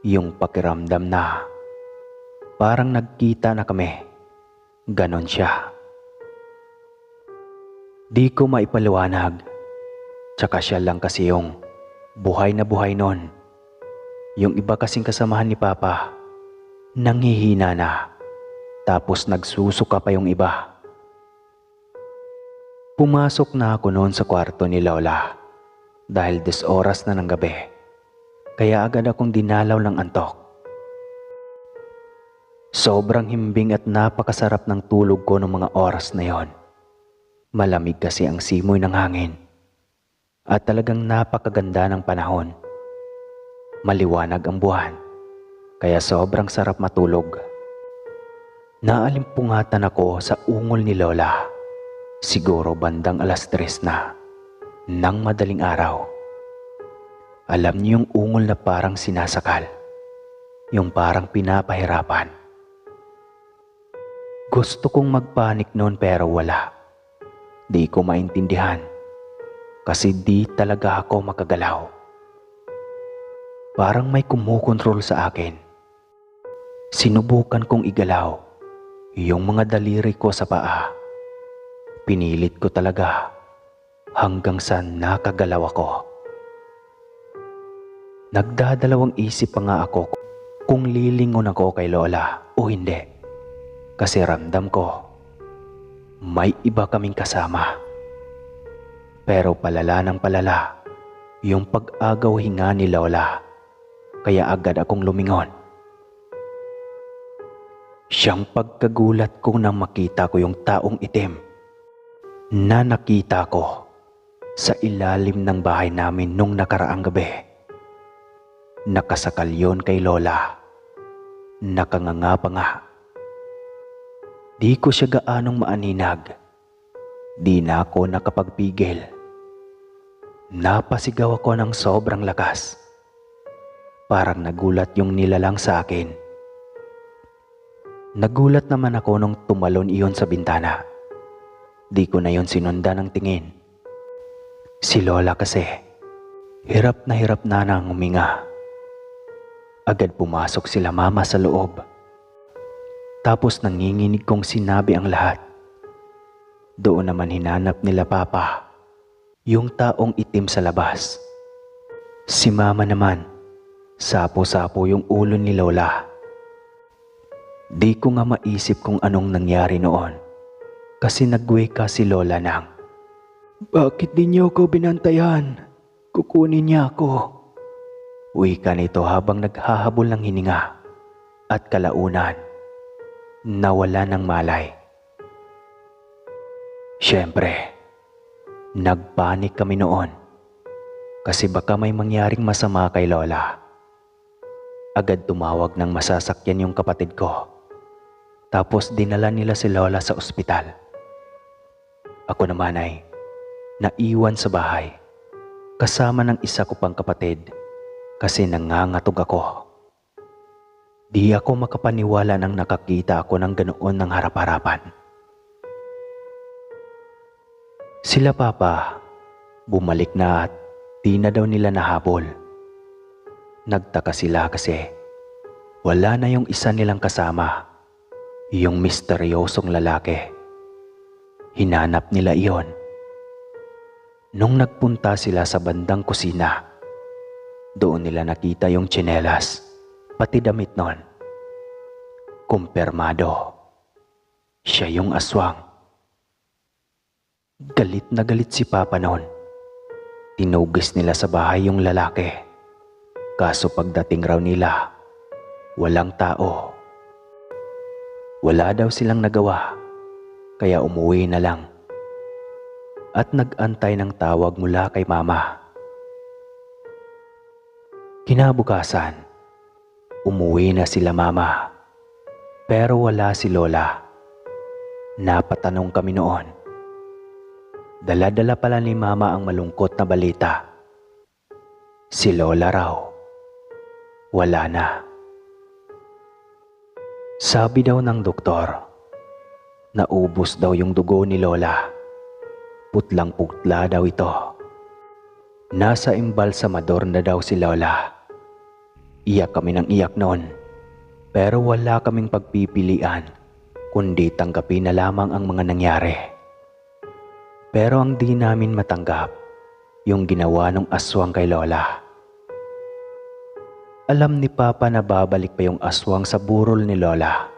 Yung pakiramdam na parang nagkita na kami. Ganon siya. Di ko maipaliwanag. Tsaka siya lang kasi yung buhay na buhay nun. Yung iba kasing kasamahan ni Papa, nanghihina na. Tapos nagsusuka pa yung iba. Pumasok na ako noon sa kwarto ni Lola dahil 10 oras na ng gabi. Kaya agad akong dinalaw ng antok. Sobrang himbing at napakasarap ng tulog ko ng mga oras na yon. Malamig kasi ang simoy ng hangin. At talagang napakaganda ng panahon. Maliwanag ang buwan. Kaya sobrang sarap matulog. Naalimpungatan ako sa ungol ni Lola. Siguro bandang 3:00 na ng madaling araw. Alam niyo yung ungol na parang sinasakal. Yung parang pinapahirapan. Gusto kong magpanik noon pero wala. Di ko maintindihan. Kasi di talaga ako makagalaw. Parang may kumukontrol sa akin. Sinubukan kong igalaw yung mga daliri ko sa paa. Pinilit ko talaga hanggang sa nakagalaw ako. Nagdadalawang isip pa nga ako kung lilingon ako kay Lola o hindi. Kasi ramdam ko may iba kaming kasama. Pero palala ng palala yung pag-agaw hinga ni Lola, kaya agad akong lumingon. Siyang pagkagulat ko nang makita ko yung taong itim na nakita ko sa ilalim ng bahay namin nung nakaraang gabi. Nakasakal yon kay Lola. Nakanganga pa nga. Di ko siya gaanong maaninag. Di na ako nakapagpigil. Napasigaw ako ng sobrang lakas. Parang nagulat yung nilalang sa akin. Nagulat naman ako nung tumalon iyon sa bintana. Di ko na yon sinundan ng tingin. Si Lola kasi, hirap na nang huminga. Agad pumasok sila mama sa loob. Tapos nanginginig kong sinabi ang lahat. Doon naman hinanap nila Papa, yung taong itim sa labas. Si Mama naman, sapo-sapo yung ulo ni Lola. Di ko nga maisip kung anong nangyari noon. Kasi nagweka si Lola ng, "Bakit di niyo ako binantayan? Kukunin niya ako." Wika nito habang naghahabol ng hininga. At kalaunan, nawala ng malay. Siyempre, nagpanik kami noon. Kasi baka may mangyaring masama kay Lola. Agad tumawag ng masasakyan yung kapatid ko. Tapos dinala nila si Lola sa ospital. Ako naman ay naiwan sa bahay kasama ng isa ko pang kapatid kasi nangangatog ako. Di ako makapaniwala nang nakakita ako ng ganoon ng harap-harapan. Sila Papa, bumalik na at di na daw nila nahabol. Nagtaka sila kasi wala na yung isa nilang kasama, yung misteryosong lalaki. Hinanap nila iyon. Nung nagpunta sila sa bandang kusina, doon nila nakita yung tsinelas, pati damit nun. Kumpirmado, siya yung aswang. Galit na galit si Papa noon. Tinugis nila sa bahay yung lalaki. Kaso pagdating raw nila, walang tao. Wala daw silang nagawa, kaya umuwi na lang. At nag-antay ng tawag mula kay Mama. Kinabukasan, umuwi na sila Mama. Pero wala si Lola. Napatanong kami noon. Dala-dala pala ni Mama ang malungkot na balita. Si Lola raw, wala na. Sabi daw ng doktor, naubos daw yung dugo ni Lola. Putlang-putla daw ito. Nasa embalsamador na daw si Lola. Iyak kami ng iyak noon, pero wala kaming pagpipilian kundi tanggapin na lamang ang mga nangyari. Pero ang di namin matanggap, yung ginawa ng aswang kay Lola. Alam ni Papa na babalik pa yung aswang sa burol ni Lola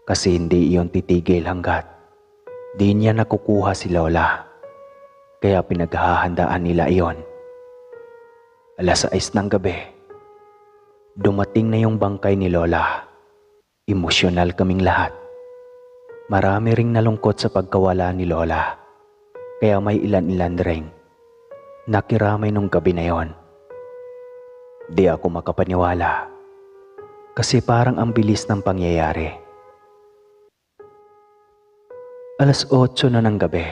kasi hindi iyon titigil hanggat di niya nakukuha si Lola. Kaya pinaghahandaan nila iyon. 6:00 ng gabi, dumating na yung bangkay ni Lola. Emosyonal kaming lahat. Marami ring nalungkot sa pagkawala ni Lola. Kaya may ilan-ilan ring nakiramay nung gabi na yon. Di ako makapaniwala kasi parang ang bilis ng pangyayari. 8:00 na ng gabi,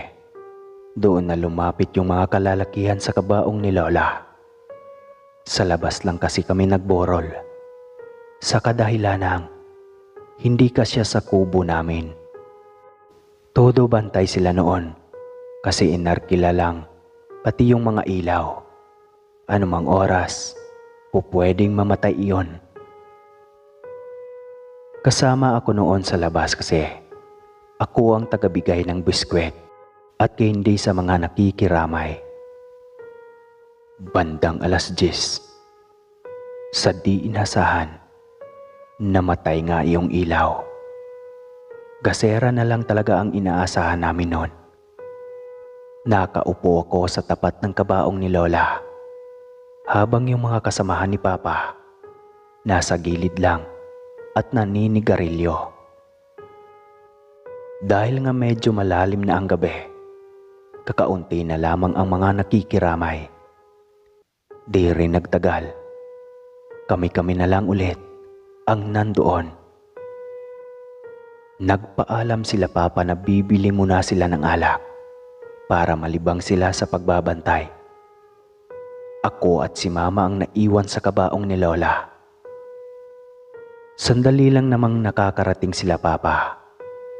doon na lumapit yung mga kalalakihan sa kabaong ni Lola. Sa labas lang kasi kami nagborol sa kadahilanang hindi kasya sa kubo namin. Todo bantay sila noon kasi inarkila lang pati yung mga ilaw. Anumang oras, pupwedeng mamatay iyon. Kasama ako noon sa labas kasi ako ang tagabigay ng biskwit at hindi sa mga nakikiramay. Bandang 10:00, sa di inasahan, namatay nga iyong ilaw. Gasera na lang talaga ang inaasahan namin noon. Nakaupo ako sa tapat ng kabaong ni Lola habang yung mga kasamahan ni Papa nasa gilid lang at naninigarilyo. Dahil nga medyo malalim na ang gabi, kakaunti na lamang ang mga nakikiramay. Di rin nagtagal, kami-kami na lang ulit ang nandoon. Nagpaalam sila Papa na bibili muna sila ng alak para malibang sila sa pagbabantay. Ako at si Mama ang naiwan sa kabaong ni Lola. Sandali lang namang nakakarating sila Papa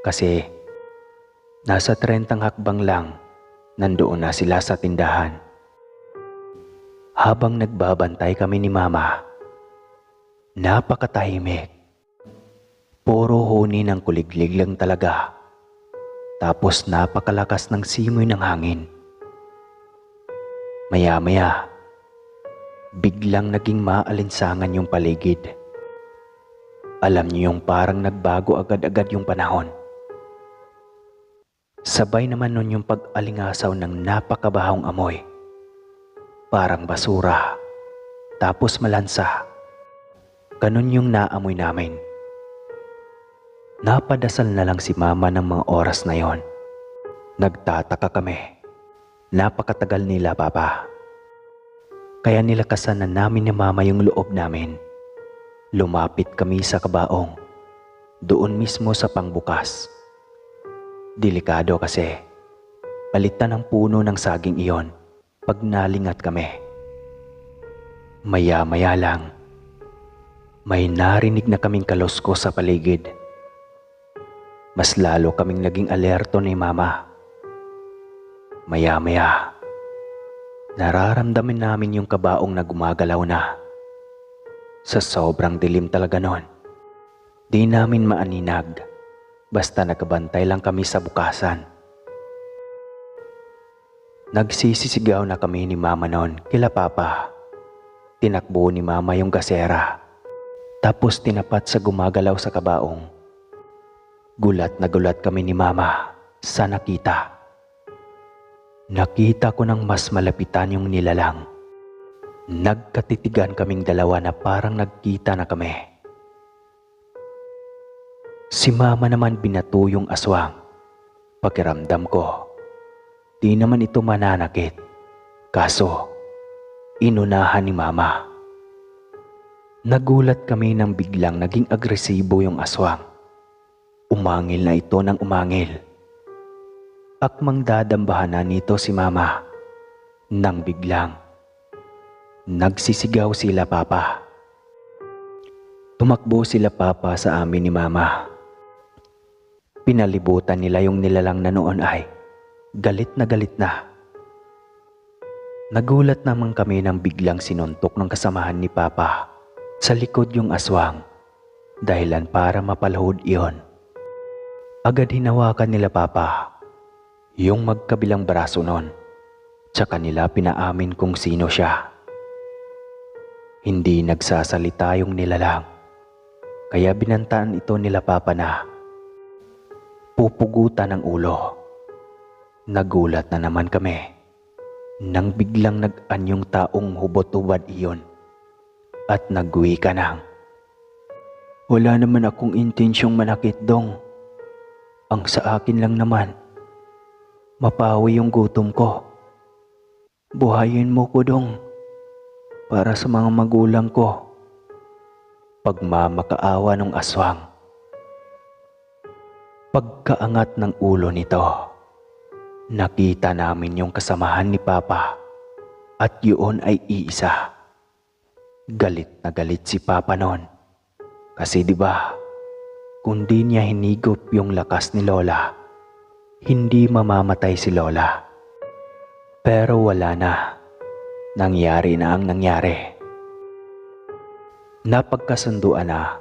kasi nasa 30 hakbang lang nandoon na sila sa tindahan. Habang nagbabantay kami ni Mama, napakatahimik. Puro huni ng kuliglig lang talaga. Tapos napakalakas ng simoy ng hangin. Maya-maya, biglang naging maalinsangan yung paligid. Alam niyo yung parang nagbago agad-agad yung panahon. Sabay naman nun yung pag-alingasaw ng napakabahong amoy. Parang basura, tapos malansa. Ganun yung naamoy namin. Napadasal na lang si Mama ng mga oras na yon. Nagtataka kami. Napakatagal nila Papa. Kaya nilakasan na namin ni Mama yung loob namin. Lumapit kami sa kabaong. Doon mismo sa pangbukas. Delikado kasi. Palitan ng puno ng saging iyon pag nalingat kami. Maya-maya lang, may narinig na kaming kalusko sa paligid. Mas lalo kaming naging alerto ni Mama. Maya-maya, nararamdaman namin yung kabaong na gumagalaw na. Sa sobrang dilim talaga nun, di namin maaninag, basta nakabantay lang kami sa bukasan. Nagsisisigaw na kami ni Mama nun kila Papa. Tinakbo ni Mama yung gasera, tapos tinapat sa gumagalaw sa kabaong. Gulat na gulat kami ni Mama sa nakita. Nakita ko ng mas malapitan yung nilalang. Nagkatitigan kaming dalawa na parang nagkita na kami. Si Mama naman binato yung aswang. Pakiramdam ko, di naman ito mananakit. Kaso, inunahan ni Mama. Nagulat kami nang biglang naging agresibo yung aswang. Umangil na ito ng umangil. Akmang dadambahan na nito si Mama. Nang biglang, nagsisigaw sila Papa. Tumakbo sila Papa sa amin ni Mama. Pinalibutan nila yung nilalang na noon ay galit na galit na. Nagulat naman kami nang biglang sinuntok ng kasamahan ni Papa sa likod yung aswang, dahilan para mapalahod iyon. Agad hinawakan nila Papa yung magkabilang braso nun, tsaka nila pinaamin kung sino siya. Hindi nagsasalita yung nilalang, kaya binantaan ito nila Papa na pupugutan ng ulo. Nagulat na naman kami nang biglang nag-anyong taong hubot-hubad iyon at nagwika ng, "Wala naman akong intensyong manakit, Dong. Ang sa akin lang naman, mapawi yung gutom ko. Buhayin mo ko, Dong, para sa mga magulang ko." Pagmamakaawa ng aswang. Pagkaangat ng ulo nito, nakita namin yung kasamahan ni Papa at yun ay iisa. Galit na galit si Papa noon. Kasi diba, kung di niya hinigop yung lakas ni Lola, hindi mamamatay si Lola. Pero wala na. Nangyari na ang nangyari. Napagkasunduan na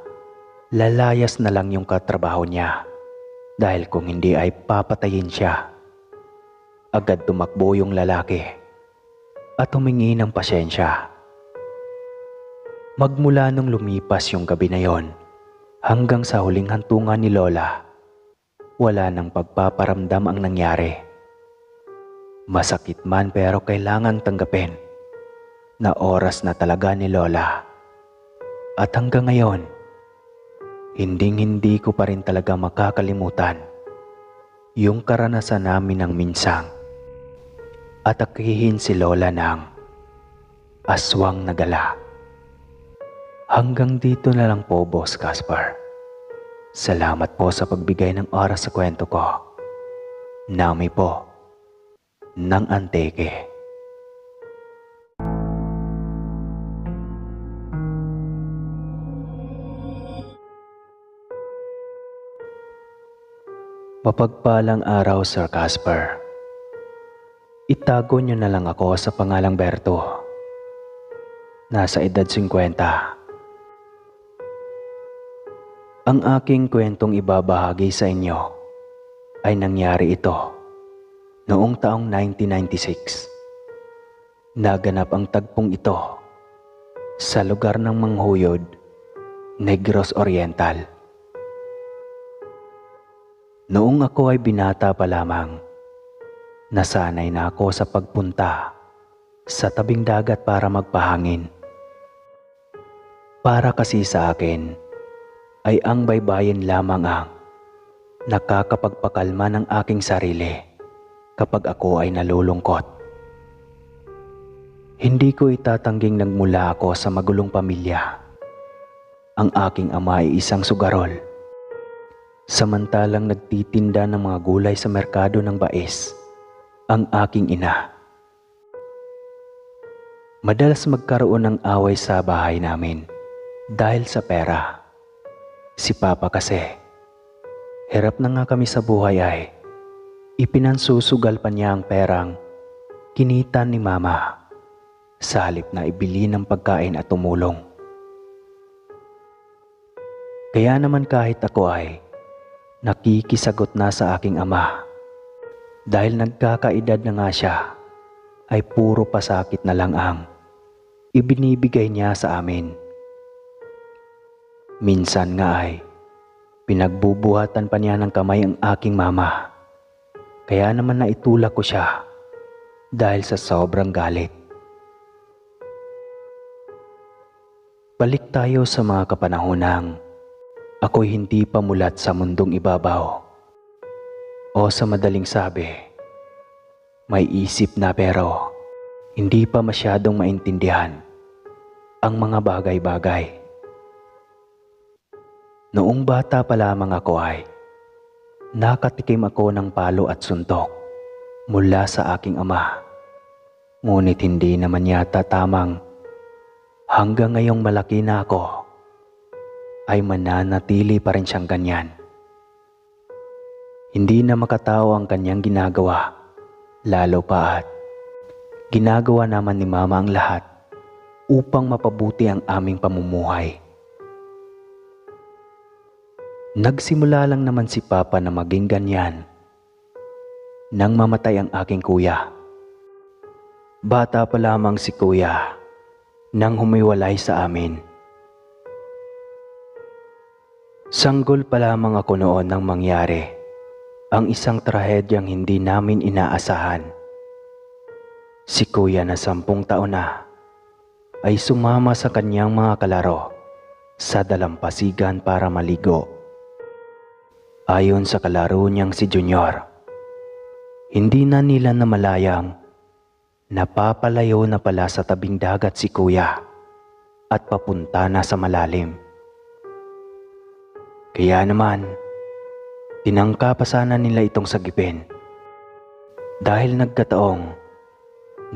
lalayas na lang yung katrabaho niya dahil kung hindi ay papatayin siya. Agad tumakbo yung lalaki at humingi ng pasyensya. Magmula nung lumipas yung gabi na yon hanggang sa huling hantungan ni Lola, wala nang pagpaparamdam ang nangyari. Masakit man pero kailangan tanggapin na oras na talaga ni Lola. At hanggang ngayon, hindi ko pa rin talaga makakalimutan yung karanasan namin ng minsang atakihin si Lola ng aswang na gala. Hanggang dito na lang po, Boss Caspar. Salamat po sa pagbigay ng oras sa kwento ko. Nami po ng Antique. Mapagpalang araw, Sir Caspar. Itago niyo na lang ako sa pangalang Berto. Nasa edad 50. Ang aking kwentong ibabahagi sa inyo ay nangyari ito noong taong 1996. Naganap ang tagpong ito sa lugar ng Manghuyod, Negros Oriental. Noong ako ay binata pa lamang, nasanay na ako sa pagpunta sa tabing dagat para magpahangin. Para kasi sa akin, ay ang baybayin lamang ang nakakapagpakalma ng aking sarili kapag ako ay nalulungkot. Hindi ko itatangging nagmula ako sa magulong pamilya. Ang aking ama ay isang sugarol, samantalang nagtitinda ng mga gulay sa merkado ng Bais ang aking ina. Madalas magkaroon ng away sa bahay namin dahil sa pera. Si Papa kasi, hirap na nga kami sa buhay ay ipinansusugal pa niya ang perang kinita ni Mama sa halip na ibili ng pagkain at tumulong. Kaya naman kahit ako ay nakikisagot na sa aking ama dahil nagkakaedad na nga siya, ay puro pasakit na lang ang ibinibigay niya sa amin. Minsan nga ay pinagbubuhatan pa niya ng kamay ang aking mama. Kaya naman naitulak ko siya dahil sa sobrang galit. Balik tayo sa mga kapanahonang ako'y hindi pa mulat sa mundong ibabaw. O sa madaling sabi, may isip na pero hindi pa masyadong maintindihan ang mga bagay-bagay. Noong bata pa lamang ako ay nakatikim ako ng palo at suntok mula sa aking ama. Ngunit hindi naman yata tamang hanggang ngayong malaki na ako ay mananatili pa rin siyang ganyan. Hindi na makatao ang kanyang ginagawa, lalo pa at ginagawa naman ni Mama ang lahat upang mapabuti ang aming pamumuhay. Nagsimula lang naman si Papa na maging ganyan nang mamatay ang aking kuya. Bata pa lamang si kuya nang humiwalay sa amin. Sanggol pa lamang ako noon nang mangyari ang isang trahedyang hindi namin inaasahan. Si kuya na 10 taon na ay sumama sa kanyang mga kalaro sa dalampasigan para maligo. Ayon sa kalaro niyang si Junior, hindi na nila namalayang napapalayo na pala sa tabing dagat si kuya at papunta na sa malalim. Kaya naman, tinangka pa sana nila itong sagipin dahil nagkataong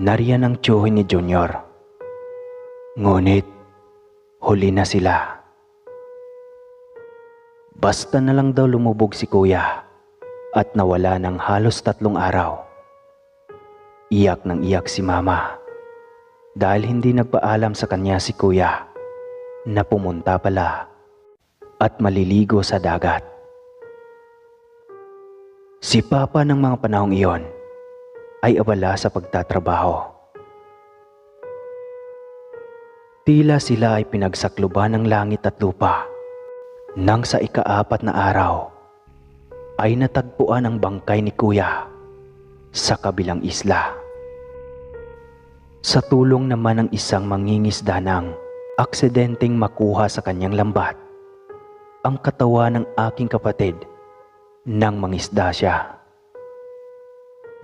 nariyan ang tiyuhin ni Junior. Ngunit huli na sila. Basta na lang daw lumubog si kuya at nawala ng halos 3 araw. Iyak ng iyak si Mama dahil hindi nagpaalam sa kanya si kuya na pumunta pala at maliligo sa dagat. Si Papa ng mga panahong iyon ay abala sa pagtatrabaho. Tila sila ay pinagsakluban ng langit at lupa nang sa ika-4 na araw ay natagpuan ang bangkay ni Kuya sa kabilang isla. Sa tulong naman ng isang mangingisda nang aksidenteng makuha sa kanyang lambat ang katawan ng aking kapatid nang mangisda siya.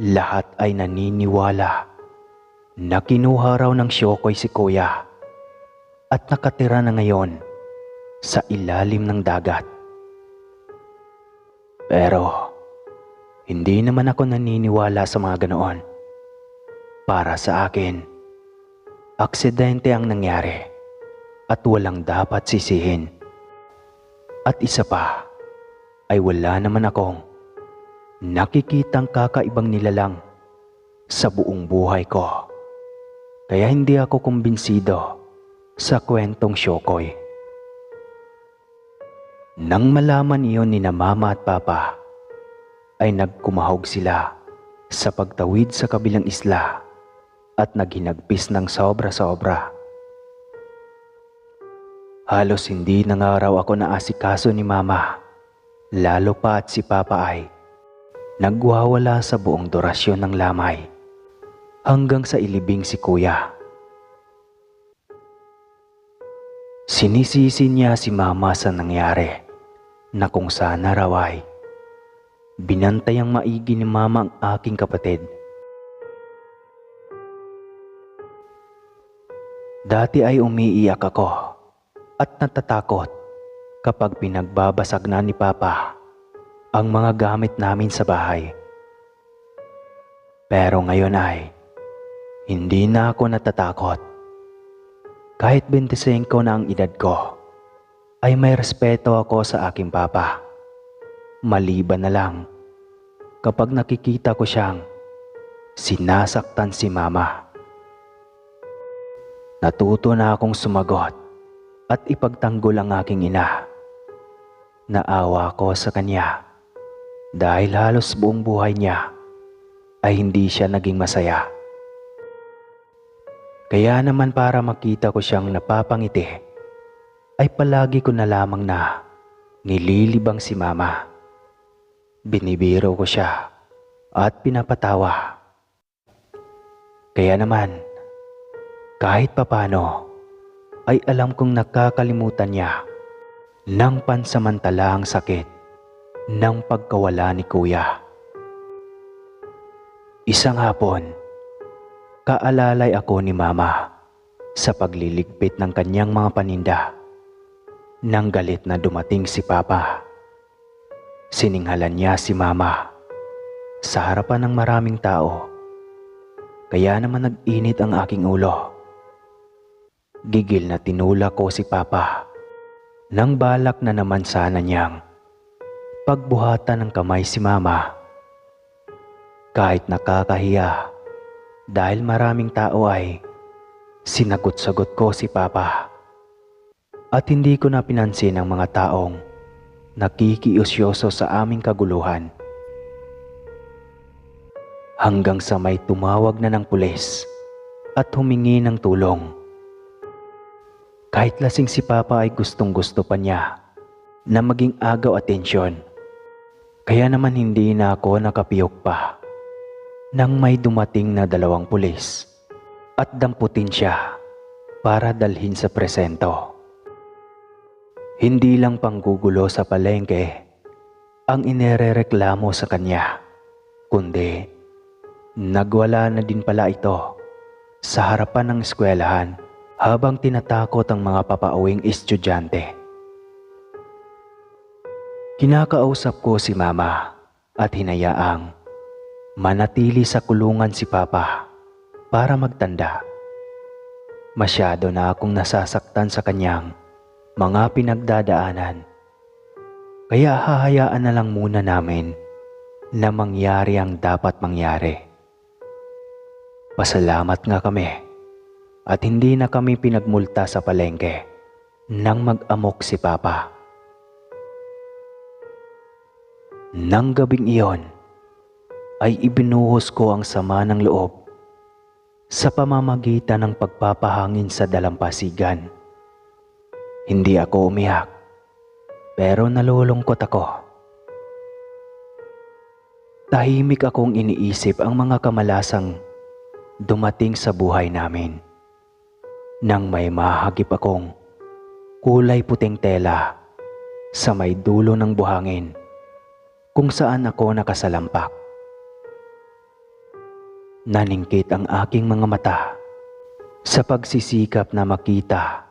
Lahat ay naniniwala na kinuha raw ng Siyokoy si Kuya at nakatira na ngayon sa ilalim ng dagat. Pero hindi naman ako naniniwala sa mga ganoon. Para sa akin, aksidente ang nangyari at walang dapat sisihin. At isa pa, ay wala naman akong nakikitang kakaibang nilalang sa buong buhay ko. Kaya hindi ako kumbinsido sa kwentong Siyokoy. Nang malaman iyon ni na Mama at Papa, ay nagkumahog sila sa pagtawid sa kabilang isla at naghinagpis ng sobra-sobra. Halos hindi na nga raw ako naasikaso ni Mama. Lalo pa at si Papa ay nagwawala sa buong durasyon ng lamay hanggang sa ilibing si Kuya. Sinisisi niya si Mama sa nangyari na kung sana raw ay binantayang maigi ni Mama ang aking kapatid. Dati ay umiiyak ako at natatakot kapag pinagbabasag na ni Papa ang mga gamit namin sa bahay. Pero ngayon ay hindi na ako natatakot. Kahit 25 na ang edad ko, ay may respeto ako sa aking Papa. Maliban na lang kapag nakikita ko siyang sinasaktan si Mama. Natuto na akong sumagot at ipagtanggol ang aking ina. Naawa ko sa kanya dahil halos buong buhay niya ay hindi siya naging masaya. Kaya naman para makita ko siyang napapangiti, ay palagi ko na lamang na nililibang si Mama. Binibiro ko siya at pinapatawa. Kaya naman, kahit papano, ay alam kong nakakalimutan niya ng pansamantalaang sakit ng pagkawala ni Kuya. Isang hapon, kaalalay ako ni Mama sa pagliligpit ng kanyang mga paninda nang galit na dumating si Papa. Sininghalan niya si Mama sa harapan ng maraming tao, kaya naman nag-init ang aking ulo. Gigil na tinulak ko si Papa nang balak na naman sana niyang pagbuhatan ng kamay si Mama. Kahit nakakahiya dahil maraming tao ay sinagot-sagot ko si Papa at hindi ko na pinansin ang mga taong nakikiusyoso sa aming kaguluhan. Hanggang sa may tumawag na ng pulis at humingi ng tulong. Kahit lasing si Papa ay gustong-gusto pa niya na maging agaw atensyon. Kaya naman hindi na ako nakapiyok pa nang may dumating na 2 pulis at damputin siya para dalhin sa presento. Hindi lang panggugulo sa palengke ang inerereklamo sa kanya, kundi nagwala na din pala ito sa harapan ng eskwelahan habang tinatakot ang mga papauwing estudyante. Kinakausap ko si Mama at hinayaang manatili sa kulungan si Papa para magtanda. Masyado na akong nasasaktan sa kanyang mga pinagdadaanan. Kaya hahayaan na lang muna namin na mangyari ang dapat mangyari. Pasalamat nga kami at hindi na kami pinagmulta sa palengke nang mag-amok si Papa. Nang gabing iyon ay ibinuhos ko ang sama ng loob sa pamamagitan ng pagpapahangin sa dalampasigan. Hindi ako umiyak, pero nalulungkot ako. Tahimik akong iniisip ang mga kamalasang dumating sa buhay namin. Nang may mahagip akong kulay puting tela sa may dulo ng buhangin kung saan ako nakasalampak. Naningkit ang aking mga mata sa pagsisikap na makita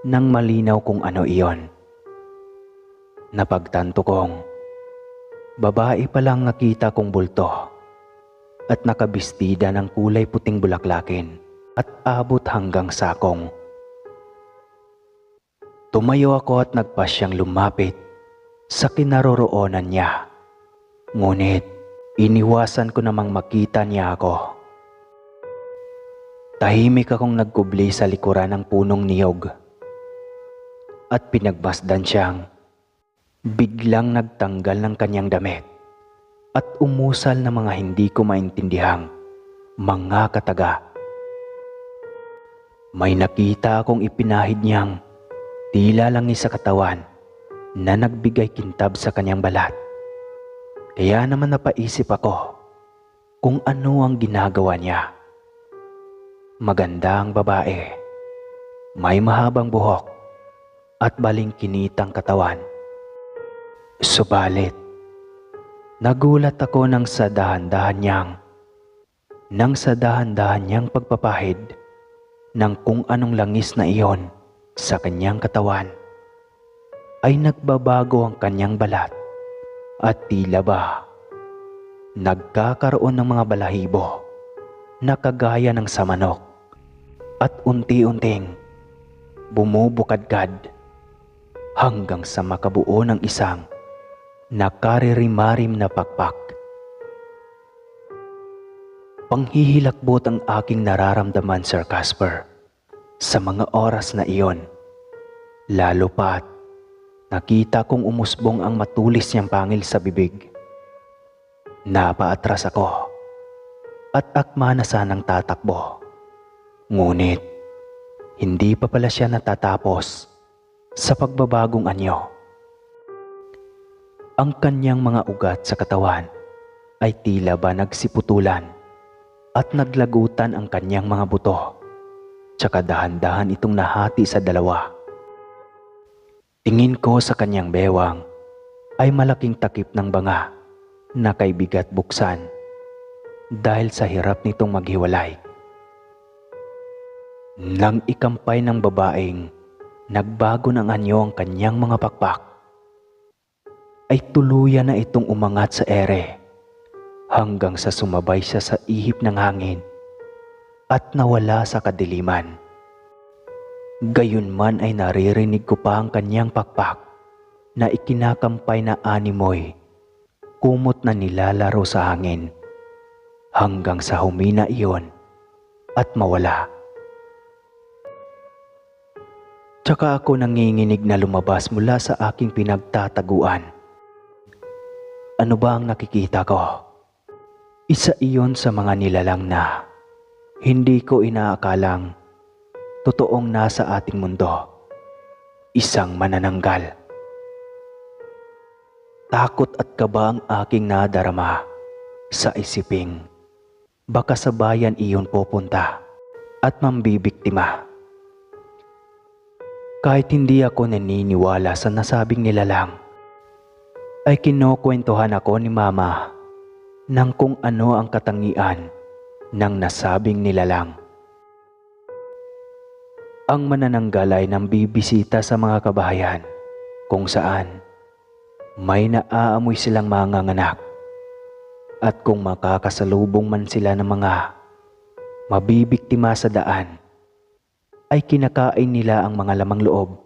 ng malinaw kung ano iyon. Napagtanto kong babae palang nakita kong bulto at nakabistida ng kulay puting bulaklakin at abot hanggang sakong. Tumayo ako at nagpasyang lumapit sa kinaroroonan niya. Ngunit iniwasan ko namang makita niya ako. Tahimik akong nagkubli sa likuran ng punong niyog at pinagmasdan siyang biglang nagtanggal ng kanyang damit at umusal ng mga hindi ko maintindihang mga kataga. May nakita akong ipinahid niyang tila langis sa katawan na nagbigay kintab sa kanyang balat. Kaya naman napaisip ako kung ano ang ginagawa niya. Maganda ang babae, may mahabang buhok at balingkinitang katawan. Subalit, nagulat ako nang sa dahan-dahan niyang pagpapahid ng kung anong langis na iyon sa kanyang katawan, ay nagbabago ang kanyang balat at tila ba nagkakaroon ng mga balahibo na kagaya ng sa manok at unti-unting bumubukadkad hanggang sa makabuo ng isang nakaririmarim na pakpak. Panghihilakbot ang aking nararamdaman, Sir Casper, sa mga oras na iyon, lalo pa't nakita kong umusbong ang matulis niyang pangil sa bibig. Napaatras ako at akma na sanang tatakbo. Ngunit hindi pa pala siya natatapos sa pagbabagong anyo. Ang kanyang mga ugat sa katawan ay tila ba nagsiputulan at naglagutan ang kanyang mga buto, tsaka dahan-dahan itong nahati sa dalawa. Tingin ko sa kanyang bewang ay malaking takip ng banga na kay bigat buksan dahil sa hirap nitong maghiwalay. Nang ikampay ng babaeng nagbago ng anyo ang kanyang mga pakpak, ay tuluyan na itong umangat sa ere hanggang sa sumabay siya sa ihip ng hangin at nawala sa kadiliman. Gayunman ay naririnig ko pa ang kanyang pakpak na ikinakampay na animoy, kumot na nilalaro sa hangin hanggang sa humina iyon at mawala. Tsaka ako nanginginig na lumabas mula sa aking pinagtataguan. Ano ba ang nakikita ko? Isa iyon sa mga nilalang na hindi ko inaakalang totoong nasa ating mundo. Isang manananggal. Takot at kaba ang aking nadarama sa isiping baka sa bayan iyon pupunta at mambibiktima. Kahit hindi ako naniniwala sa nasabing nilalang, ay kinukwentuhan ako ni Mama ng kung ano ang katangian ng nasabing nilalang. Ang manananggal ay nang bibisita sa mga kabahayan kung saan may naaamoy silang manganganak, at kung makakasalubong man sila ng mga mabibiktima sa daan, ay kinakain nila ang mga lamang loob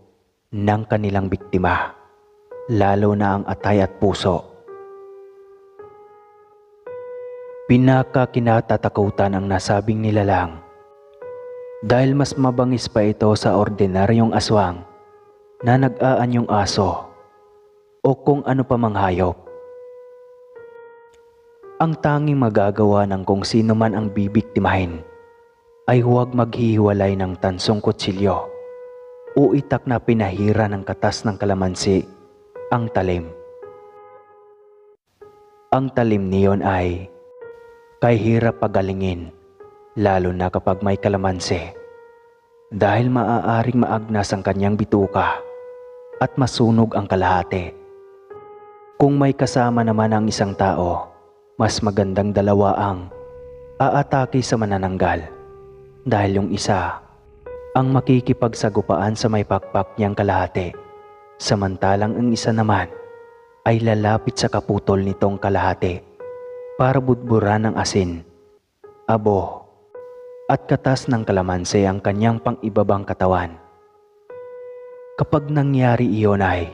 ng kanilang biktima, lalo na ang atay at puso. Pinakakinatatakutan ang nasabing nilalang dahil mas mabangis pa ito sa ordinaryong aswang na nag-aanyong aso o kung ano pa mang hayop. Ang tanging magagawa ng kung sino man ang bibiktimahin ay huwag maghihiwalay ng tansong kutsilyo o itak na pinahira ng katas ng kalamansi ang talim. Ang talim niyon ay kay hirap pagalingin, lalo na kapag may kalamansi, dahil maaaring maagnas ang kanyang bituka at masunog ang kalahati. Kung may kasama naman ang isang tao, mas magandang dalawa ang aatake sa manananggal, dahil yung isa ang makikipagsagupaan sa may pakpak niyang kalahati, samantalang ang isa naman ay lalapit sa kaputol nitong kalahati para budburan ng asin, abo at katas ng kalamansi ang kanyang pang-ibabang katawan. Kapag nangyari iyon ay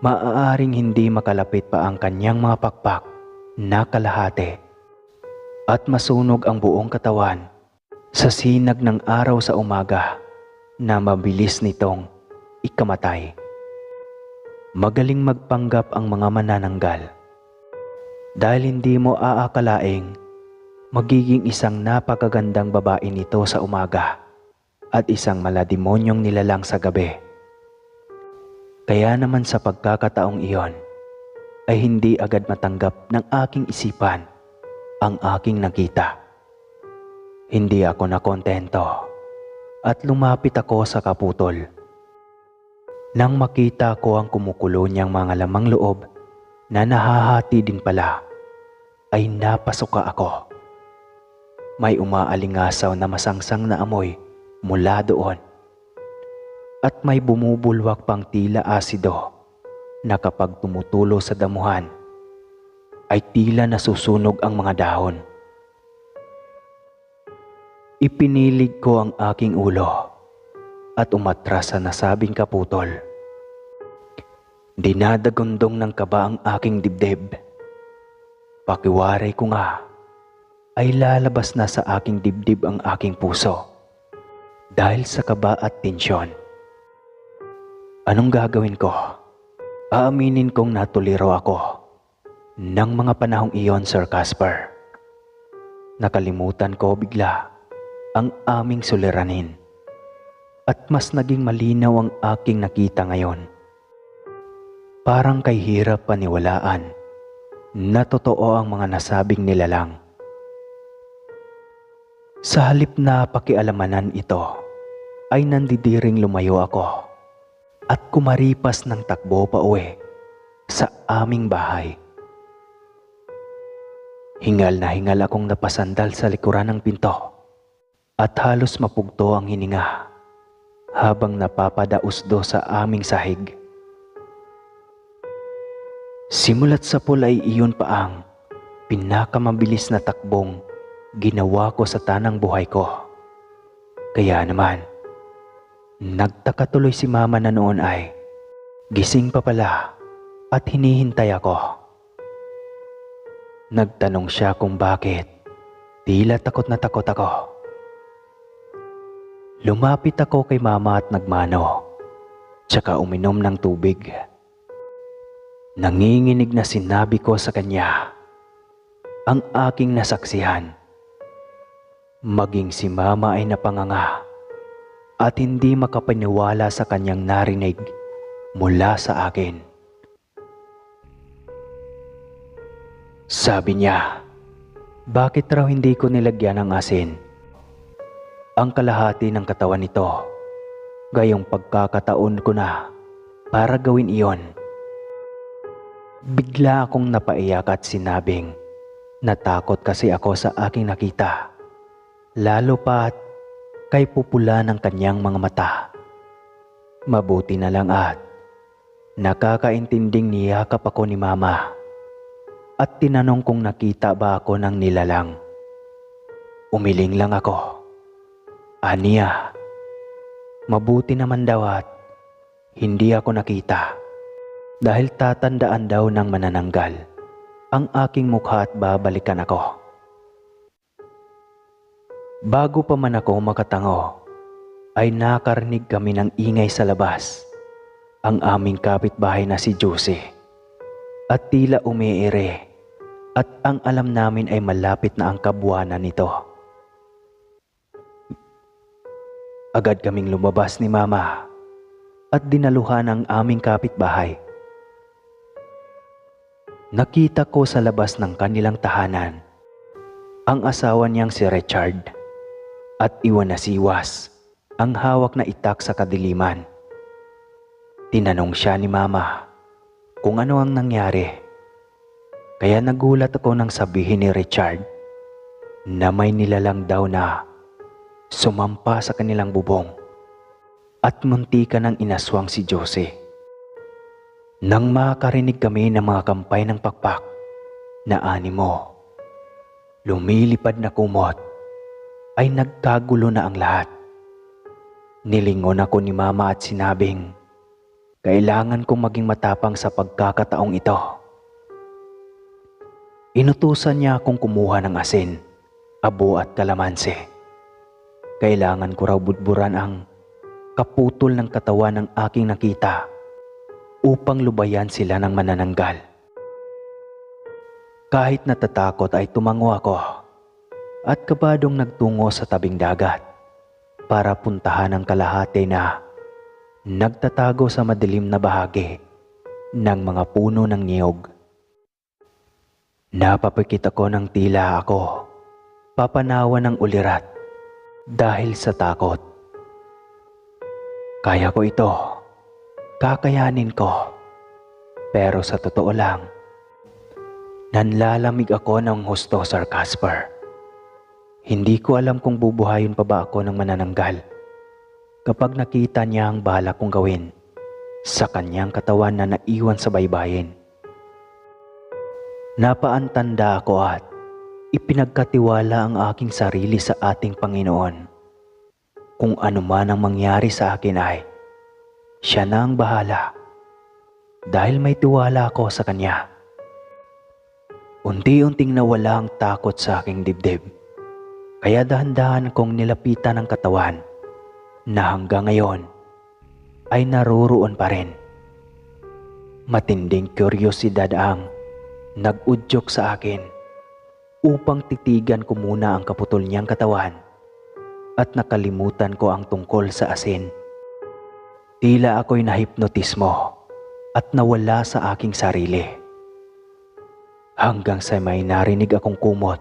maaaring hindi makalapit pa ang kanyang mga pakpak na kalahati at masunog ang buong katawan sa sinag ng araw sa umaga na mabilis nitong ikamatay. Magaling magpanggap ang mga manananggal dahil hindi mo aakalaing magiging isang napakagandang babae nito sa umaga at isang malademonyong nilalang sa gabi. Kaya naman sa pagkakataong iyon ay hindi agad matanggap ng aking isipan ang aking nakita. Hindi ako nakontento at lumapit ako sa kaputol. Nang makita ko ang kumukulo niyang mga lamang loob na nahahati din pala, ay napasuka ako. May umaalingasaw na masangsang na amoy mula doon. At may bumubulwak pang tila asido na kapag tumutulo sa damuhan, ay tila nasusunog ang mga dahon. Ipinilig ko ang aking ulo at umatras sa nasabing kaputol. Dinadagundong ng kaba ang aking dibdib. Pakiwaray ko nga ay lalabas na sa aking dibdib ang aking puso dahil sa kaba at tensyon. Anong gagawin ko? Aaminin kong natuliro ako ng mga panahong iyon, Sir Casper. Nakalimutan ko bigla ang aming suliranin at mas naging malinaw ang aking nakita ngayon. Parang kay hirap paniwalaan na totoo ang mga nasabing nilalang. Sa halip na pakialamanan ito, ay nandidiring lumayo ako at kumaripas ng takbo pa uwi sa aming bahay. Hingal na hingal akong napasandal sa likuran ng pinto at halos mapugto ang hininga habang napapadausdo sa aming sahig. Simulat sa pool ay iyon pa ang pinakamabilis na takbong ginawa ko sa tanang buhay ko. Kaya naman, nagtaka tuloy si Mama na noon ay gising pa pala at hinihintay ako. Nagtanong siya kung bakit tila takot na takot ako. Lumapit ako kay Mama at nagmano, tsaka uminom ng tubig. Nanginginig na sinabi ko sa kanya ang aking nasaksihan. Maging si Mama ay napanganga at hindi makapaniwala sa kanyang narinig mula sa akin. Sabi niya, bakit raw hindi ko nilagyan ng asin ang kalahati ng katawan nito, gayong pagkakataon ko na para gawin iyon. Bigla akong napaiyak at sinabing natakot kasi ako sa aking nakita, lalo pa't kay pupula ng kanyang mga mata. Mabuti na lang at nakakaintinding niyakap ako ni Mama at tinanong kung nakita ba ako ng nilalang. Umiling lang ako. Aniya, mabuti naman daw at hindi ako nakita dahil tatandaan daw ng manananggal ang aking mukha at babalikan ako. Bago pa man ako makatango, ay nakarinig kami ng ingay sa labas ang aming kapitbahay na si Josie at tila umiire at ang alam namin ay malapit na ang kabuwanan nito. Agad kaming lumabas ni Mama at dinaluhan ang aming kapitbahay. Nakita ko sa labas ng kanilang tahanan ang asawa niyang si Richard at iwan na siwas ang hawak na itak sa kadiliman. Tinanong siya ni Mama kung ano ang nangyari. Kaya nagulat ako nang sabihin ni Richard na may nilalang daw na sumampa sa kanilang bubong at muntikan ng inaswang si Josie. Nang makarinig kami ng mga kampay ng pakpak na animo, lumilipad na kumot, ay nagkagulo na ang lahat. Nilingon ako ni Mama at sinabing, kailangan kong maging matapang sa pagkakataong ito. Inutusan niya akong kumuha ng asin, abo at kalamansi. Kailangan ko raw budburan ang kaputol ng katawan ng aking nakita upang lubayan sila ng manananggal. Kahit natatakot ay tumango ako at kabadong nagtungo sa tabing dagat para puntahan ang kalahati na nagtatago sa madilim na bahagi ng mga puno ng niyog. Napapikit ako ng tila ako papanawa ng ulirat dahil sa takot. Kaya ko ito, kakayanin ko. Pero sa totoo lang, nanlalamig ako ng husto, Sir Casper. Hindi ko alam kung bubuhayin pa ba ako ng manananggal kapag nakita niya ang balak kong gawin sa kanyang katawan na naiwan sa baybayin. Napaantanda ako at ipinagkatiwala ang aking sarili sa ating Panginoon. Kung ano man ang mangyari sa akin ay siya na ang bahala dahil may tiwala ako sa Kanya. Unti-unting nawala ang takot sa aking dibdib, kaya dahan-dahan kong nilapitan ang katawan na hanggang ngayon ay naruroon pa rin. Matinding kuryosidad ang nag-udyok sa akin upang titigan ko muna ang kaputol niyang katawan at nakalimutan ko ang tungkol sa asin. Tila ako'y nahipnotismo at nawala sa aking sarili. Hanggang sa may narinig akong kumot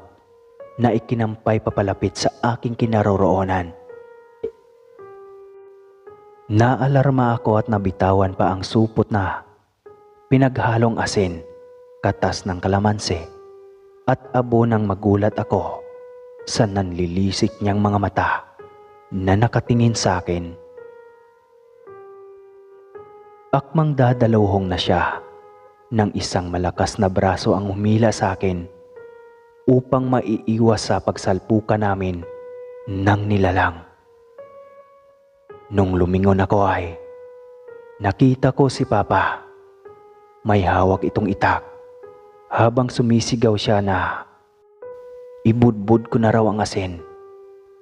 na ikinampay papalapit sa aking kinaroroonan. Naalarma ako at nabitawan pa ang supot na pinaghalong asin, katas ng kalamansi at abo nang magulat ako sa nanlilisik niyang mga mata na nakatingin sa akin. Akmang dadalawhong na siya nang isang malakas na braso ang humila sa akin upang maiiwas sa pagsalpukan namin ng nilalang. Nung lumingon ako ay nakita ko si Papa. May hawak itong itak habang sumisigaw siya na ibudbud ko na raw ang asin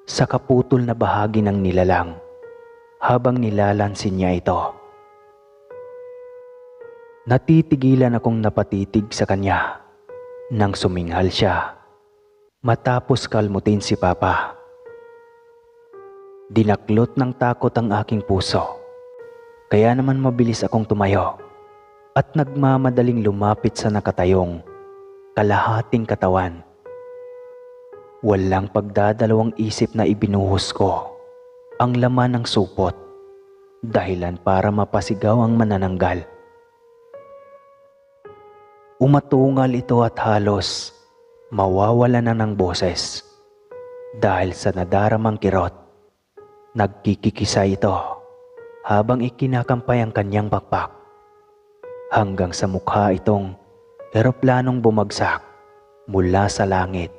sa kaputol na bahagi ng nilalang habang nilalansin niya ito. Natitigilan akong napatitig sa kanya nang suminghal siya matapos kalmutin si Papa. Dinaklot ng takot ang aking puso, kaya naman mabilis akong tumayo at nagmamadaling lumapit sa nakatayong kalahating katawan. Walang pagdadalawang isip na ibinuhos ko ang laman ng supot, dahilan para mapasigaw ang manananggal. Umatungal ito at halos mawawala na ng boses dahil sa nadaramang kirot. Nagkikikisa ito habang ikinakampay ang kanyang pakpak hanggang sa mukha itong eroplanong bumagsak mula sa langit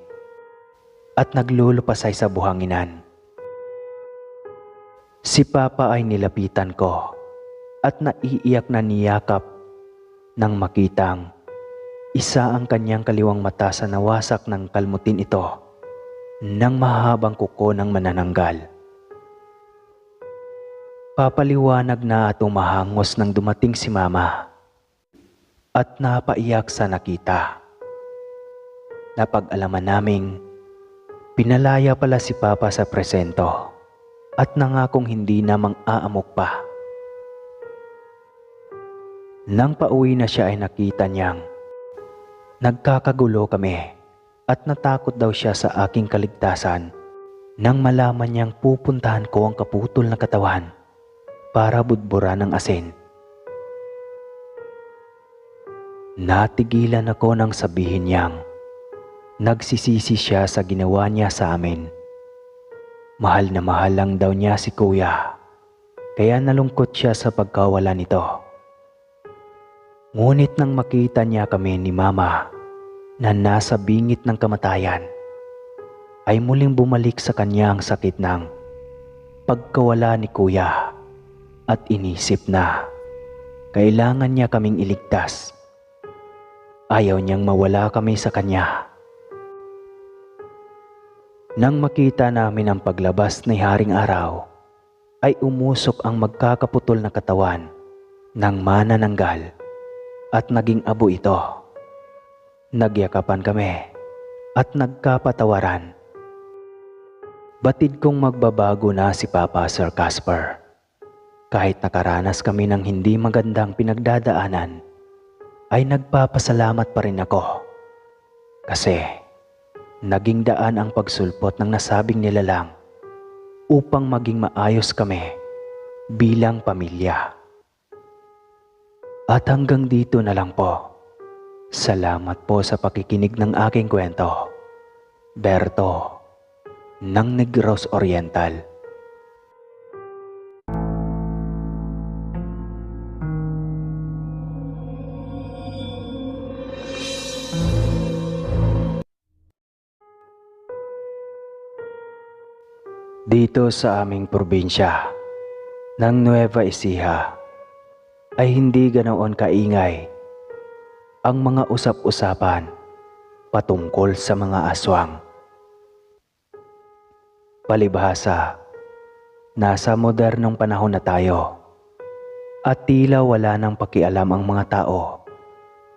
at naglulupasay sa buhanginan. Si Papa ay nilapitan ko at naiiyak na niyakap nang makitang isa ang kanyang kaliwang mata sa nawasak ng kalmutin ito ng mahabang kuko ng manananggal. Papaliwanag na at umahangos nang dumating si Mama at napaiyak sa nakita. Napag-alaman naming pinalaya pala si Papa sa presento at nangakong hindi na mang-aamok pa. Nang pauwi na siya ay nakita niyang nagkakagulo kami at natakot daw siya sa aking kaligtasan nang malaman niyang pupuntahan ko ang kaputol na katawan para budburan ng asin. Natigilan ako nang sabihin niyang nagsisisi siya sa ginawa niya sa amin. Mahal na mahal lang daw niya si Kuya, kaya nalungkot siya sa pagkawala nito. Ngunit nang makita niya kami ni Mama na nasa bingit ng kamatayan, ay muling bumalik sa kanya ang sakit ng pagkawala ni Kuya at inisip na kailangan niya kaming iligtas. Ayaw niyang mawala kami sa kanya. Nang makita namin ang paglabas ni Haring Araw, ay umusok ang magkakaputol na katawan ng manananggal at naging abo ito. Nagyakapan kami at nagkapatawaran. Batid kong magbabago na si Papa Sir Casper. Kahit nakaranas kami ng hindi magandang pinagdadaanan, ay nagpapasalamat pa rin ako. Kasi naging daan ang pagsulpot ng nasabing nilalang upang maging maayos kami bilang pamilya. At hanggang dito na lang po. Salamat po sa pakikinig ng aking kwento. Berto ng Negros Oriental. Dito sa aming probinsya ng Nueva Ecija ay hindi ganoon kaingay ang mga usap-usapan patungkol sa mga aswang. Palibhasa, nasa modernong panahon na tayo at tila wala nang pakialam ang mga tao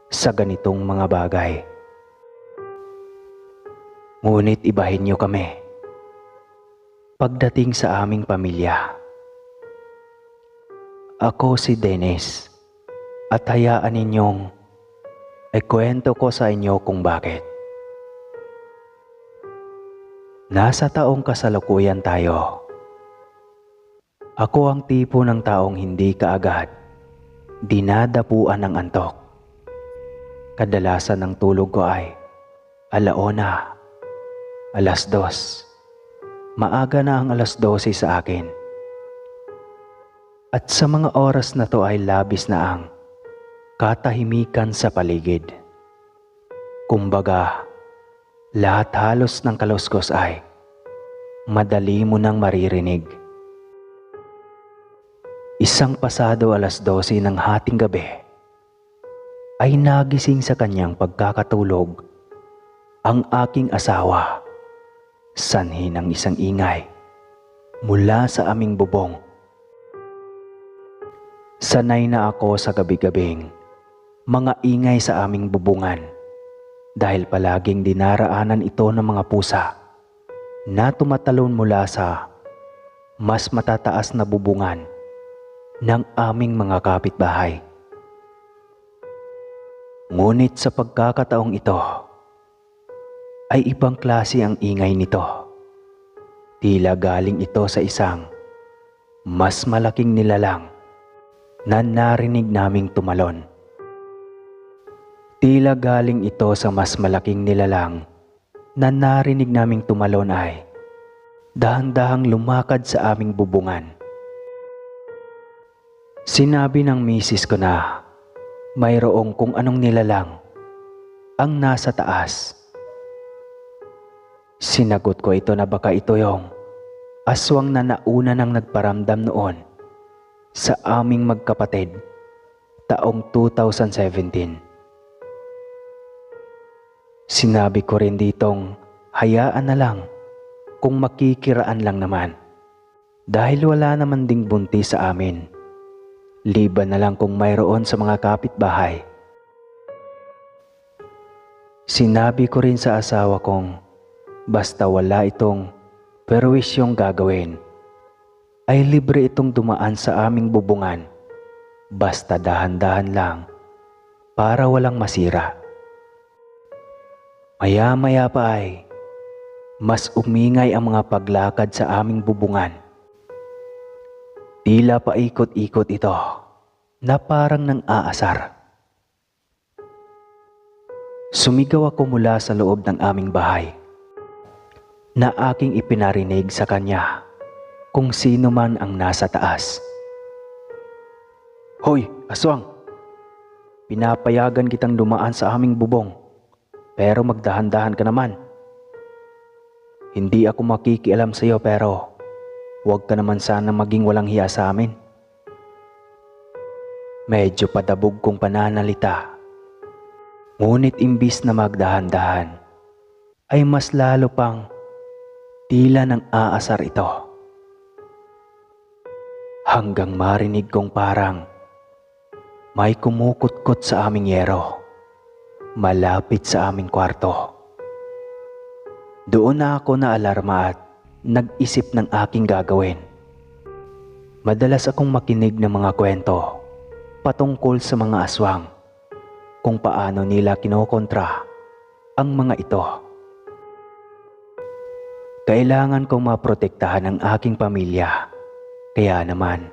sa ganitong mga bagay. Ngunit ibahin niyo kami pagdating sa aming pamilya. Ako si Dennis at hayaan ninyong ikwento ko sa inyo kung bakit. Nasa taong kasalukuyan tayo. Ako ang tipo ng taong hindi kaagad dinadapuan ng antok. Kadalasan ng tulog ko ay 1:00, 2:00. Maaga na ang 12:00 sa akin. At sa mga oras na to ay labis na ang katahimikan sa paligid. Kumbaga, lahat halos ng kaluskos ay madali mo nang maririnig. Isang pasado 12:00 ng hating gabi ay nagising sa kanyang pagkakatulog ang aking asawa. Sanhi ng isang ingay mula sa aming bubong. Sanay na ako sa gabi-gabing mga ingay sa aming bubungan dahil palaging dinaraanan ito ng mga pusa na tumatalon mula sa mas matataas na bubungan ng aming mga kapitbahay. Ngunit sa pagkakataong ito, ay ibang klase ang ingay nito. Tila galing ito sa isang mas malaking nilalang na narinig naming tumalon. Tila galing ito sa mas malaking nilalang na narinig naming tumalon ay dahan-dahang lumakad sa aming bubungan. Sinabi ng misis ko na mayroong kung anong nilalang ang nasa taas. Sinagot ko ito na baka ito yung aswang na nauna nang nagparamdam noon sa aming magkapatid taong 2017. Sinabi ko rin ditong hayaan na lang kung makikiraan lang naman. Dahil wala naman ding buntis sa amin. Liban na lang kung mayroon sa mga kapitbahay. Sinabi ko rin sa asawa kong basta wala itong perwisyong gagawin, ay libre itong dumaan sa aming bubungan. Basta dahan-dahan lang para walang masira. Maya-maya pa ay mas umingay ang mga paglakad sa aming bubungan. Tila paikot-ikot ito na parang nang aasar. Sumigaw ako mula sa loob ng aming bahay na aking ipinarinig sa kanya kung sino man ang nasa taas. Hoy, aswang! Pinapayagan kitang dumaan sa aming bubong, pero magdahan-dahan ka naman. Hindi ako makikialam sa iyo, pero huwag ka naman sana maging walang hiya sa amin. Medyo padabog kong pananalita. Ngunit imbis na magdahan-dahan, ay mas lalo pang tila nang aasar ito. Hanggang marinig kong parang may kumukutkot sa aming yero, malapit sa aming kwarto. Doon na ako naalarma at nag-isip ng aking gagawin. Madalas akong makinig ng mga kwento patungkol sa mga aswang, kung paano nila kinokontra ang mga ito. Kailangan kong maprotektahan ang aking pamilya. Kaya naman,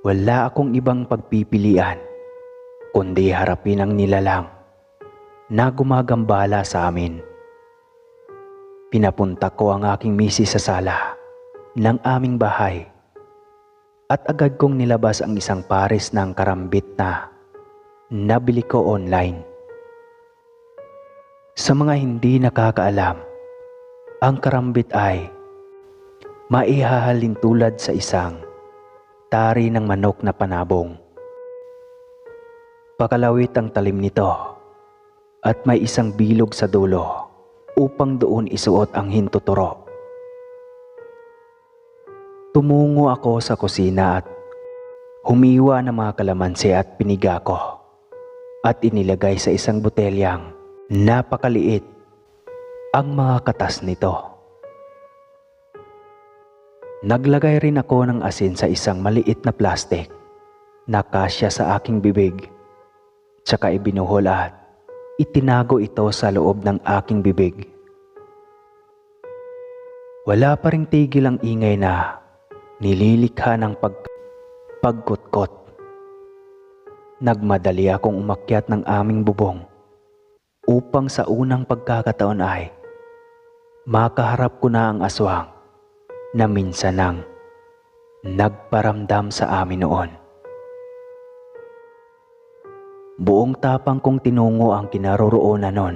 wala akong ibang pagpipilian kundi harapin ang nilalang na gumagambala sa amin. Pinapunta ko ang aking misis sa sala ng aming bahay at agad kong nilabas ang isang pares ng karambit na nabili ko online. Sa mga hindi nakakaalam, ang karambit ay maihahalin tulad sa isang tari ng manok na panabong. Pakalawit ang talim nito at may isang bilog sa dulo upang doon isuot ang hintuturo. Tumungo ako sa kusina at humiwa ng mga kalamansi at piniga ko at inilagay sa isang botelyang napakaliit ang mga katas nito. Naglagay rin ako ng asin sa isang maliit na plastik na kasya sa aking bibig, tsaka ibinuhol at itinago ito sa loob ng aking bibig. Wala pa ring tigil ang ingay na nililikha ng pagkutkot. Nagmadali akong umakyat ng aming bubong upang sa unang pagkakataon ay makaharap ko na ang aswang na minsan nang nagparamdam sa amin noon. Buong tapang kong tinungo ang kinaroroonan nun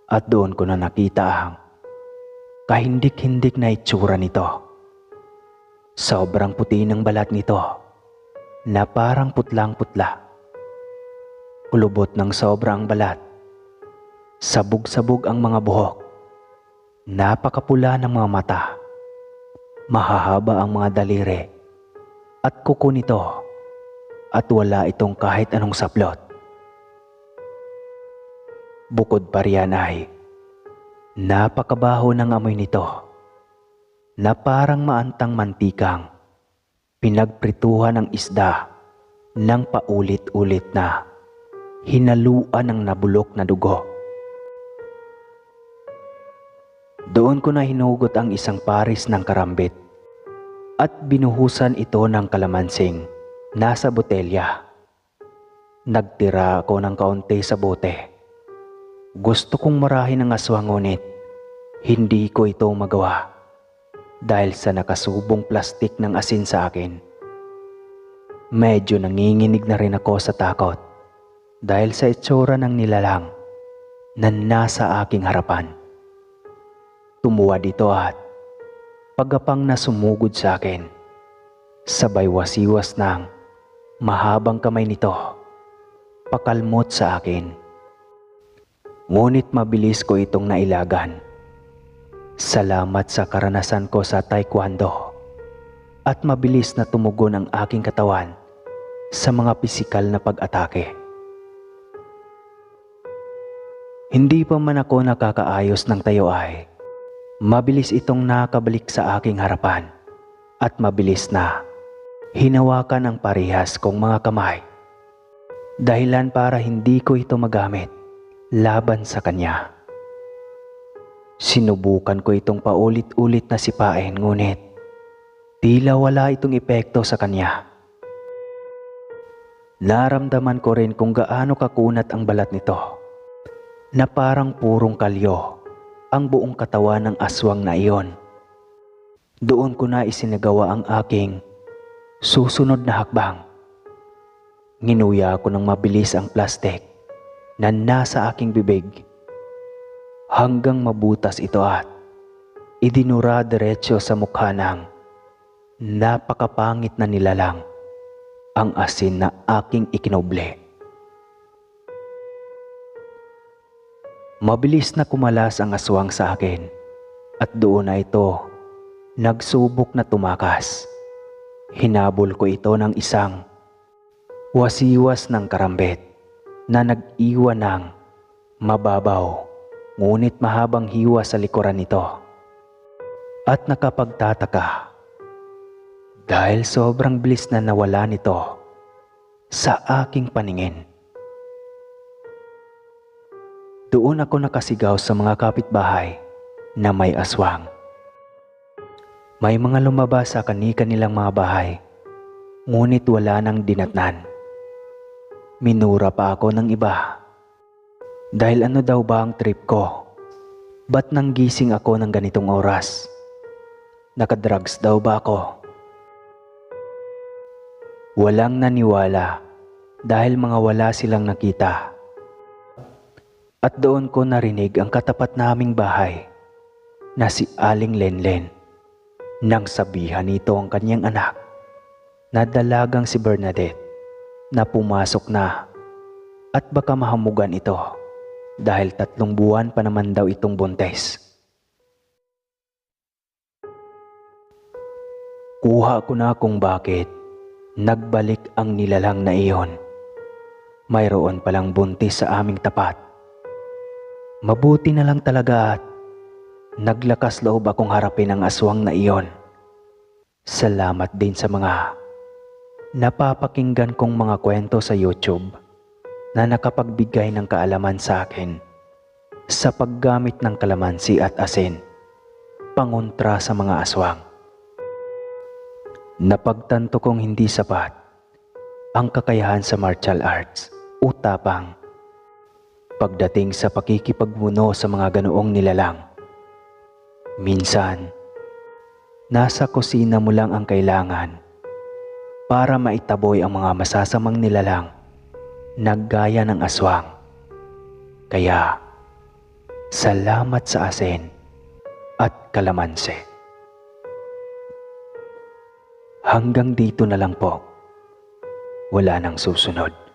at doon ko na nakita ang kahindik-hindik na itsura nito. Sobrang puti ng balat nito na parang putlang-putla. Kulubot ng sobrang balat. Sabog-sabog ang mga buhok. Napakapula ng mga mata. Mahahaba ang mga daliri at kuko nito at wala itong kahit anong saplot. Bukod pa riyan ay napakabaho ng amoy nito na parang maantang mantikang pinagprituhan ng isda ng paulit-ulit na hinaluan ng nabulok na dugo. Doon ko na hinugot ang isang pares ng karambit at binuhusan ito ng kalamansing nasa botelya. Nagtira ako ng kaunti sa bote. Gusto kong marahin ang aswang ngunit hindi ko ito magawa dahil sa nakasubong plastik ng asin sa akin. Medyo nanginginig na rin ako sa takot dahil sa itsura ng nilalang na nasa aking harapan. Tumuwad ito at pagapang na sumugod sa akin. Sabay wasiwas ng mahabang kamay nito pakalmot sa akin. Ngunit mabilis ko itong nailagan. Salamat sa karanasan ko sa taekwondo at mabilis na tumugon ang aking katawan sa mga pisikal na pag-atake. Hindi pa man ako nakakaayos ng tayo ay mabilis itong nakabalik sa aking harapan at mabilis na hinawakan ang parehas kong mga kamay, dahilan para hindi ko ito magamit laban sa kanya. Sinubukan ko itong paulit-ulit na sipain, ngunit tila wala itong epekto sa kanya. Naramdaman ko rin kung gaano kakunat ang balat nito, na parang purong kalyo ang buong katawan ng aswang na iyon. Doon ko na isinagawa ang aking susunod na hakbang. Nginuya ko ng mabilis ang plastik na nasa aking bibig hanggang mabutas ito at idinura diretsyo sa mukha ng napakapangit na nilalang, ang asin na aking ikinoble. Mabilis na kumalas ang aswang sa akin at doon na ito nagsubok na tumakas. Hinabol ko ito ng isang wasiwas ng karambit na nag-iwan ng mababaw ngunit mahabang hiwa sa likuran nito. At nakapagtataka dahil sobrang bilis na nawala nito sa aking paningin. Doon ako nakasigaw sa mga kapitbahay na may aswang. May mga lumabas sa kani-kanilang mga bahay, ngunit wala nang dinatnan. Minura pa ako ng iba. Dahil ano daw ba ang trip ko? Ba't nanggising ako ng ganitong oras? Nakadrugs daw ba ako? Walang naniwala dahil mga wala silang nakita. At doon ko narinig ang katapat naming bahay na si Aling Lenlen nang sabihan nito ang kanyang anak na dalagang si Bernadette na pumasok na at baka mahamugan ito dahil 3 buwan pa naman daw itong buntes. Kuha ko na kung bakit nagbalik ang nilalang na iyon. Mayroon palang buntis sa aming tapat. Mabuti na lang talaga at naglakas loob akong harapin ang aswang na iyon. Salamat din sa mga napapakinggan kong mga kwento sa YouTube na nakapagbigay ng kaalaman sa akin sa paggamit ng kalamansi at asin pangontra sa mga aswang. Napagtanto kong hindi sapat ang kakayahan sa martial arts o tapang pagdating sa pakikipagmuno sa mga ganoong nilalang. Minsan, nasa kusina mo lang ang kailangan para maitaboy ang mga masasamang nilalang na gaya ng aswang. Kaya, salamat sa asin at kalamansi. Hanggang dito na lang po. Wala nang susunod.